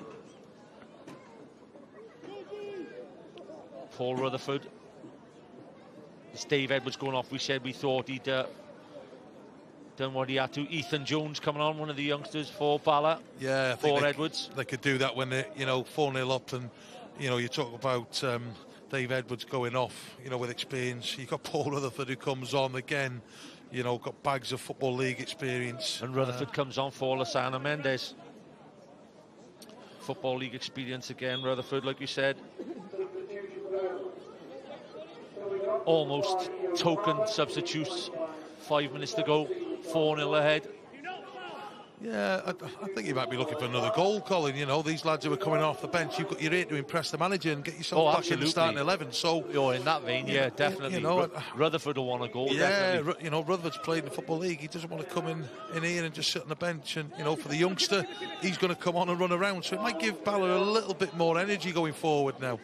Paul Rutherford. It's Dave Edwards going off. We said we thought he'd done what he had to. Ethan Jones coming on, one of the youngsters for Bala. Yeah, I think Edwards. They could do that when they're, 4-0 up, and, you talk about Dave Edwards going off, with experience. You've got Paul Rutherford who comes on again, got bags of Football League experience. And Rutherford comes on for Lasana Mendes. Football League experience again, Rutherford, like you said. Almost token substitutes. 5 minutes to go. 4-0 ahead. Yeah, I think you might be looking for another goal, Colin. These lads who are coming off the bench, you've got your aim to impress the manager and get yourself back in the starting 11. So, in that vein, yeah, definitely. Rutherford will want a goal. Yeah, Rutherford's played in the Football League. He doesn't want to come in here and just sit on the bench. And for the youngster, he's going to come on and run around. So it might give Bala a little bit more energy going forward now.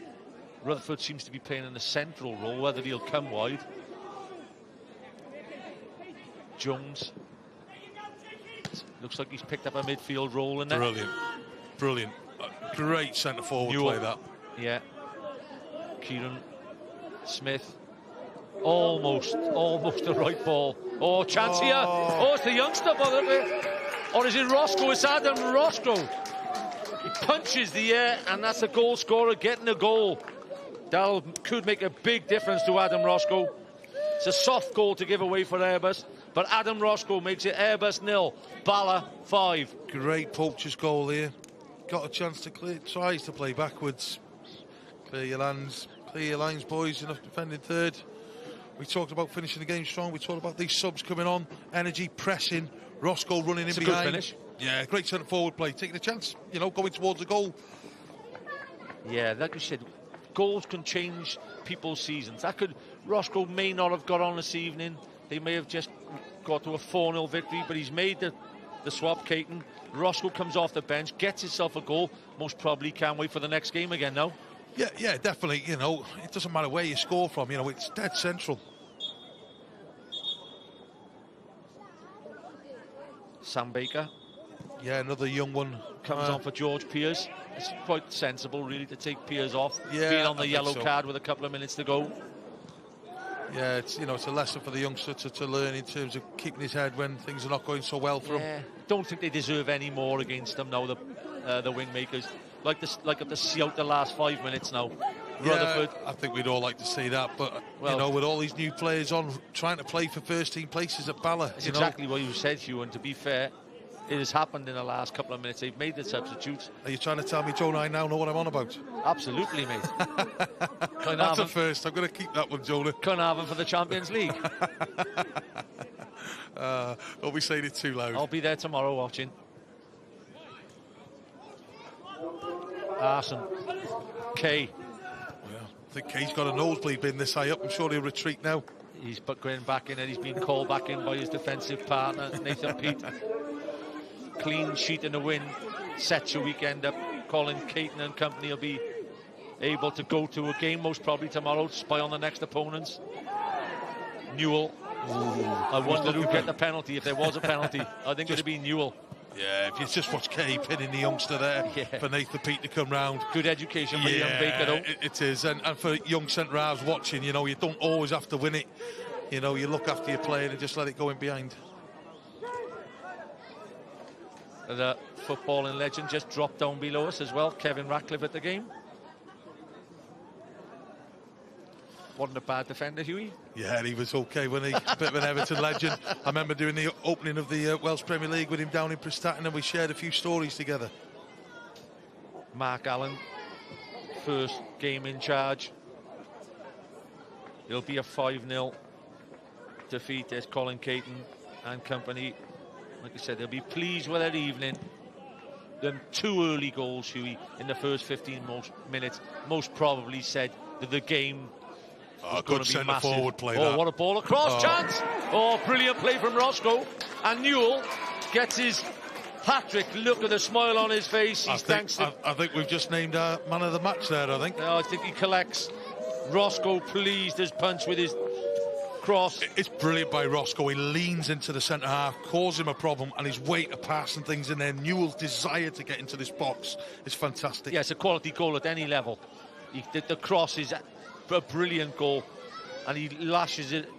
Rutherford seems to be playing in a central role. Whether he'll come wide. Jones. Looks like he's picked up a midfield role in there. Brilliant. Great centre forward play that. Yeah. Kieran Smith. Almost the right ball. Oh, chance here. Oh, it's the youngster, or is it Roscoe? It's Adam Roscoe. He punches the air, and that's a goal scorer getting a goal. That could make a big difference to Adam Roscoe. It's a soft goal to give away for Airbus, but Adam Roscoe makes it Airbus 0, Bala 5. Great poacher's goal here. Got a chance to clear, tries to play backwards. Clear your lines, boys. Enough defending third. We talked about finishing the game strong. We talked about these subs coming on, energy, pressing, Roscoe running in behind. Good finish. Yeah, great centre forward play, taking a chance, going towards the goal. Yeah, like you said, goals can change people's seasons. Roscoe may not have got on this evening. They may have just got to a 4-0 victory, but he's made the swap, Caton. Roscoe comes off the bench, gets himself a goal. Most probably can't wait for the next game again now. Yeah, definitely. It doesn't matter where you score from. It's dead central. Sam Baker. Yeah, another young one. Comes on for George Pearce. It's quite sensible, really, to take Pearce off. Yeah, being on the yellow card with a couple of minutes to go. Yeah, it's it's a lesson for the youngster to learn in terms of keeping his head when things are not going so well for him. Don't think they deserve any more against them now, the Wingmakers. Like to see out the last 5 minutes now. Rutherford. I think we'd all like to see that, but with all these new players on, trying to play for first team places at Bala. That's exactly what you said, Hugh, and to be fair, it has happened in the last couple of minutes. They've made the substitutes. Are you trying to tell me Joe and I now know what I'm on about? Absolutely, mate. That's a first. I'm going to keep that one, Jonah. Can't have him for the Champions League. Don't be saying it too loud. I'll be there tomorrow watching. Arson. Kay. Yeah, I think Kay's got a nosebleed being this high up. I'm sure he'll retreat now. He's going back in, and he's been called back in by his defensive partner, Nathan Peat. Clean sheet in the win sets your weekend up. Colin Caton and company will be able to go to a game most probably tomorrow, spy on the next opponents. Newell. I wonder who'd get the penalty if there was a penalty. I think it'd be Newell. Yeah, if you just watch Kay pinning the youngster there for Nathan Peat to come round. Good education for young Baker, though. It is, and for young centre halves watching, you know, you don't always have to win it. You know, you look after your player and just let it go in behind. The footballing legend just dropped down below us as well. Kevin Ratcliffe at the game. Wasn't a bad defender, Hughie. Yeah, he was okay when he bit of an Everton legend. I remember doing the opening of the Welsh Premier League with him down in Prestatyn, and we shared a few stories together. Mark Allen, first game in charge. It'll be a 5-0 defeat as Colin Caton and company. Like I said, they'll be pleased with their evening. Them 2 early goals, Hughie, in the first 15 minutes, most probably said that the game was going to be massive. Forward play. Oh, what a ball across, chance! Oh, brilliant play from Roscoe. And Newell gets his hat-trick. Look at the smile on his face. I think we've just named our man of the match there, I think. I think he collects. Roscoe pleased as punch with his cross. It's brilliant by Roscoe. He leans into the centre half, causes him a problem, and his weight of passing things in there. Newell's desire to get into this box is fantastic. Yeah, it's a quality goal at any level. The cross is a brilliant goal, and he lashes it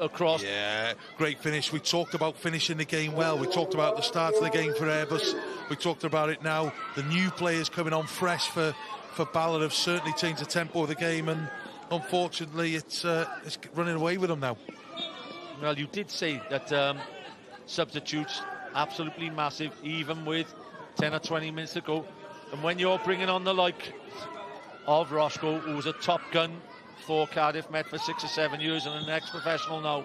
across. Yeah, great finish. We talked about finishing the game well. We talked about the start of the game for Airbus. We talked about it now. The new players coming on fresh for Bala have certainly changed the tempo of the game, and unfortunately it's running away with them now. Well, you did say that substitutes absolutely massive, even with 10 or 20 minutes to go. And when you're bringing on the like of Roscoe, who was a top gun for Cardiff Met for 6 or 7 years and an ex-professional now.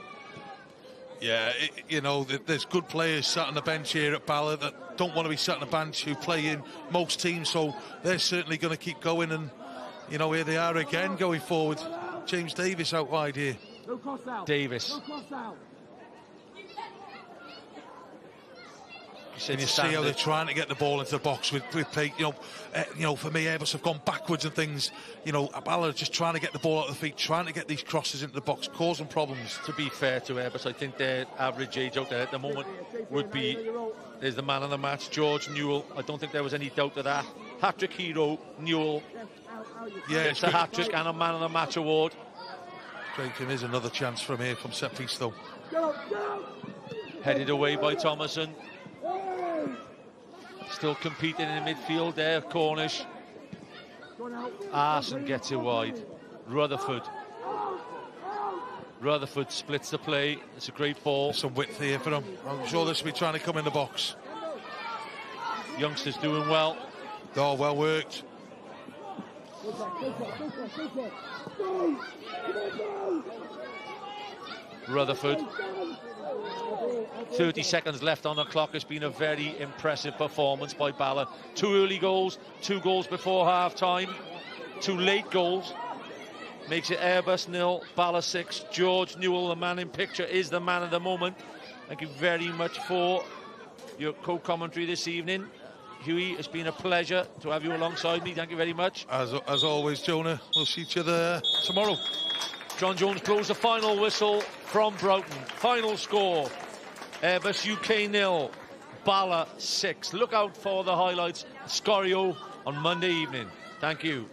Yeah, you know, there's good players sat on the bench here at Bala that don't want to be sat on the bench, who play in most teams, so they're certainly going to keep going, and you know, here they are again going forward. James Davis out wide here. Davis. And you see how they're trying to get the ball into the box with Pete. You know, for me, Airbus have gone backwards and things. You know, Bala are just trying to get the ball out of the feet, trying to get these crosses into the box, causing problems. To be fair to Airbus, I think their average age out there at the moment would be, there's the man of the match, George Newell. I don't think there was any doubt of that. Hat-trick hero, Newell. Yeah, it's a hat-trick and a man of the match award. Drayton is another chance from here, from set piece though. Headed away by Thomason. Still competing in the midfield there, Cornish. Arson gets it wide. Rutherford splits the play. It's a great ball. There's some width here for him. I'm sure this will be trying to come in the box. Youngsters doing well. Oh, well worked. Rutherford. 30 seconds left on the clock. It's been a very impressive performance by Bala. 2 early goals, 2 goals before half-time, 2 late goals. Makes it Airbus 0, Bala 6. George Newell, the man in picture, is the man of the moment. Thank you very much for your co-commentary this evening. Hughie, it's been a pleasure to have you alongside me. Thank you very much. As always, Jonah, we'll see each other tomorrow. John Jones blows the final whistle from Broughton. Final score, Airbus UK 0, Bala 6. Look out for the highlights, Sgorio on Monday evening. Thank you.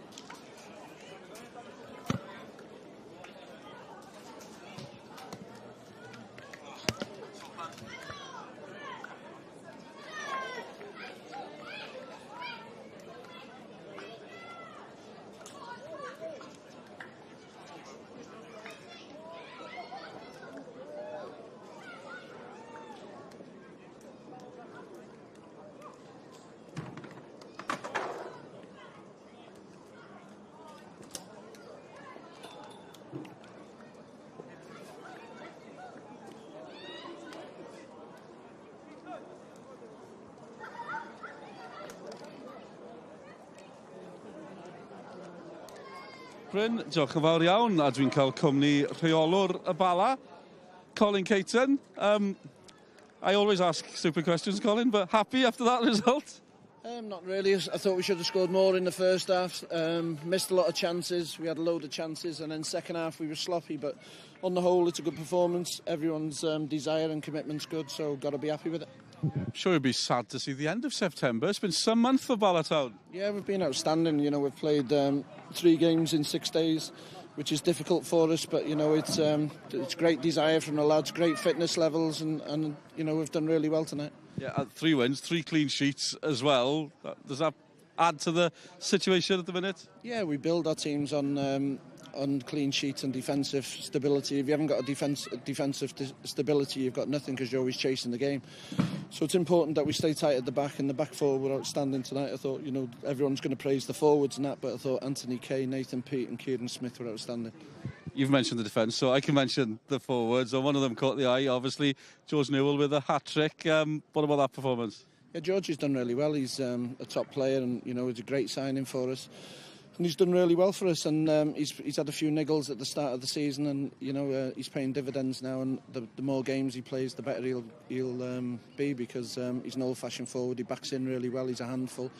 Bryn, diolch yn fawr iawn, a dwi'n cael cwmni rheolwr y Bala, Colin Caton. I always ask stupid questions, Colin, but happy after that result? Not really. I thought we should have scored more in the first half. Missed a lot of chances. We had a load of chances, and then second half we were sloppy. But on the whole, it's a good performance. Everyone's desire and commitment's good, so got to be happy with it. I'm sure you'd be sad to see the end of September. It's been some month for Bala Town. Yeah, we've been outstanding. You know, we've played 3 games in 6 days, which is difficult for us. But you know, it's great desire from the lads, great fitness levels, and you know, we've done really well tonight. Yeah, 3 wins, 3 clean sheets as well. Does that add to the situation at the minute? Yeah, we build our teams on clean sheets and defensive stability. If you haven't got a defensive stability, you've got nothing because you're always chasing the game. So it's important that we stay tight at the back, and the back four were outstanding tonight. I thought, you know, everyone's going to praise the forwards and that, but I thought Anthony Kay, Nathan Pete and Kieran Smith were outstanding. You've mentioned the defence, so I can mention the forwards. And one of them caught the eye, obviously, George Newell with a hat-trick. What about that performance? Yeah, George has done really well. He's a top player, and you know, it's a great signing for us. And he's done really well for us, and he's had a few niggles at the start of the season, and you know, he's paying dividends now. And the more games he plays, the better he'll be, because he's an old-fashioned forward. He backs in really well. He's a handful,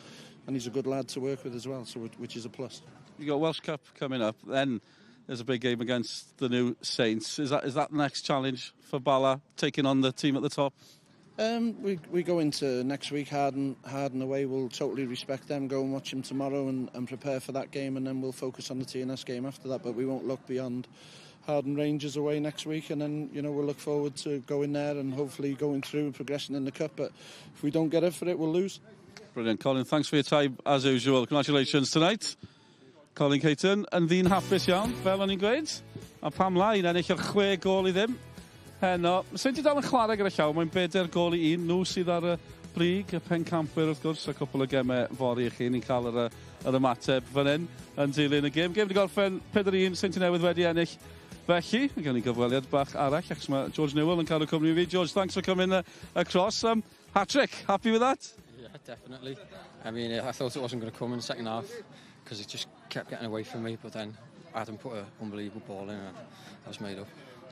and he's a good lad to work with as well, so which is a plus. You got Welsh Cup coming up, then there's a big game against the new Saints. Is that the next challenge for Bala, taking on the team at the top? We go into next week hard and away. We'll totally respect them, go and watch them tomorrow and prepare for that game, and then we'll focus on the TNS game after that. But we won't look beyond Harden Rangers away next week, and then, you know, we'll look forward to going there and hopefully going through and progressing in the Cup. But if we don't get it for it, we'll lose. Brilliant, Colin. Thanks for your time, as usual. Congratulations tonight. Colin Caton yn ddyn hapus iawn, fel o'n i'n gweud. A pam lai, ennill yr 6 gol I ddim. Heno, sy'n ti dal yn chwarae gyda llaw, mae'n 4 gol I 1. Nhw sydd ar y brig, y pencampwyr wrth gwrs, a cwpl o gemau fori I chi. Ni'n cael yr ymateb fan hyn yn dilyn y gêm. Gêm di gorffen 4-1, Saint Newydd wedi ennill. Felly, mae gen I gyfweliad bach arall, achos mae George Newell yn cael y cwmni fi. George, thanks for coming across. Hat-trick, happy with that? Yeah, definitely. I mean, I thought it wasn't going to come in the second half, because it just kept getting away from me, but then Adam put an unbelievable ball in, and I was made up.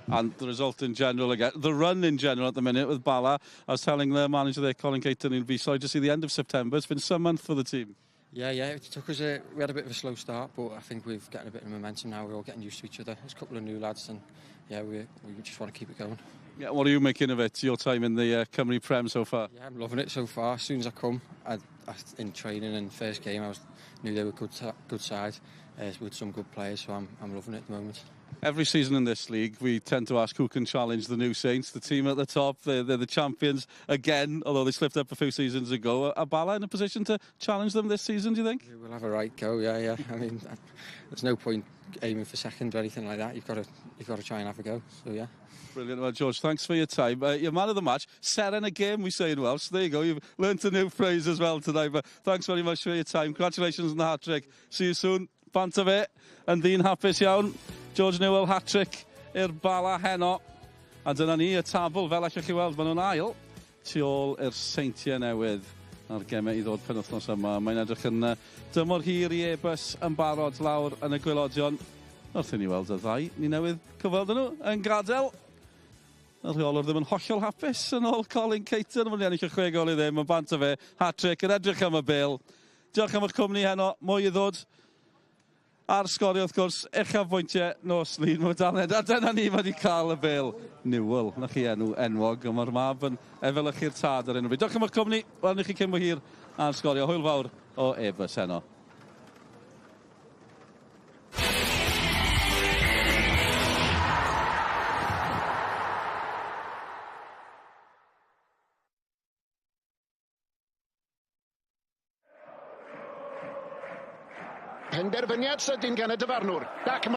And the result in general again, the run in general at the minute with Bala. I was telling the manager there, Colin Caton, he'll be sorry to see the end of September. It's been some month for the team. Yeah, it took us we had a bit of a slow start, but I think we've gotten a bit of momentum now. We're all getting used to each other. There's a couple of new lads, and yeah, we just want to keep it going. Yeah, what are you making of it, your time in the Cymru Prem so far? Yeah, I'm loving it so far. As soon as I come, in training and first game, knew they were good side with some good players, so I'm loving it at the moment. Every season in this league, we tend to ask who can challenge the new Saints, the team at the top. They're the champions again, although they slipped up a few seasons ago. Are Bala in a position to challenge them this season, do you think? We'll have a right go, yeah. I mean, there's no point aiming for second or anything like that. You've got to try and have a go, so yeah. Brilliant. Well, George, thanks for your time. You're man of the match. Set in a game, we say in Welsh. There you go. You've learnt a new phrase as well tonight. But thanks very much for your time. Congratulations on the hat-trick. See you soon. Banta fe. Yn ddyn hapus iawn. George Newell hat-trick i'r Bala heno. A dyna ni y tabl, fel allwch chi weld, maen nhw'n ail tu ôl i'r Seintiau newydd a'r gemau I ddod penwythnos yma. Mae'n edrych yn dymor hir I Airbus yn barod lawr yn y gwylodion. Wrth I ni weld y ddau, ni newydd cyfweld nhw yn gadael. Y rheolwr ddim yn hollol hapus yn ôl Colin Caton. Mae'n ennill y 6 gol I ddim, mae'n bant o fe, hat-trick, yn edrych am y bêl. Diolch am eich cwmni heno, mwy I ddod. A'r Sgorio, wrth gwrs, uchafbwyntiau nos lun. Mae daled, a dyna ni wedi cael y bêl. Newell, na chi enw enwog, a mae'r mab yn efelychu'r tad ar enw fi. Diolch am eich cwmni, wel ni chi cyn mwy hir a'r Sgorio. Hwyl fawr o Airbus heno. Penderfyniad sydyn gan y dyfarnwr.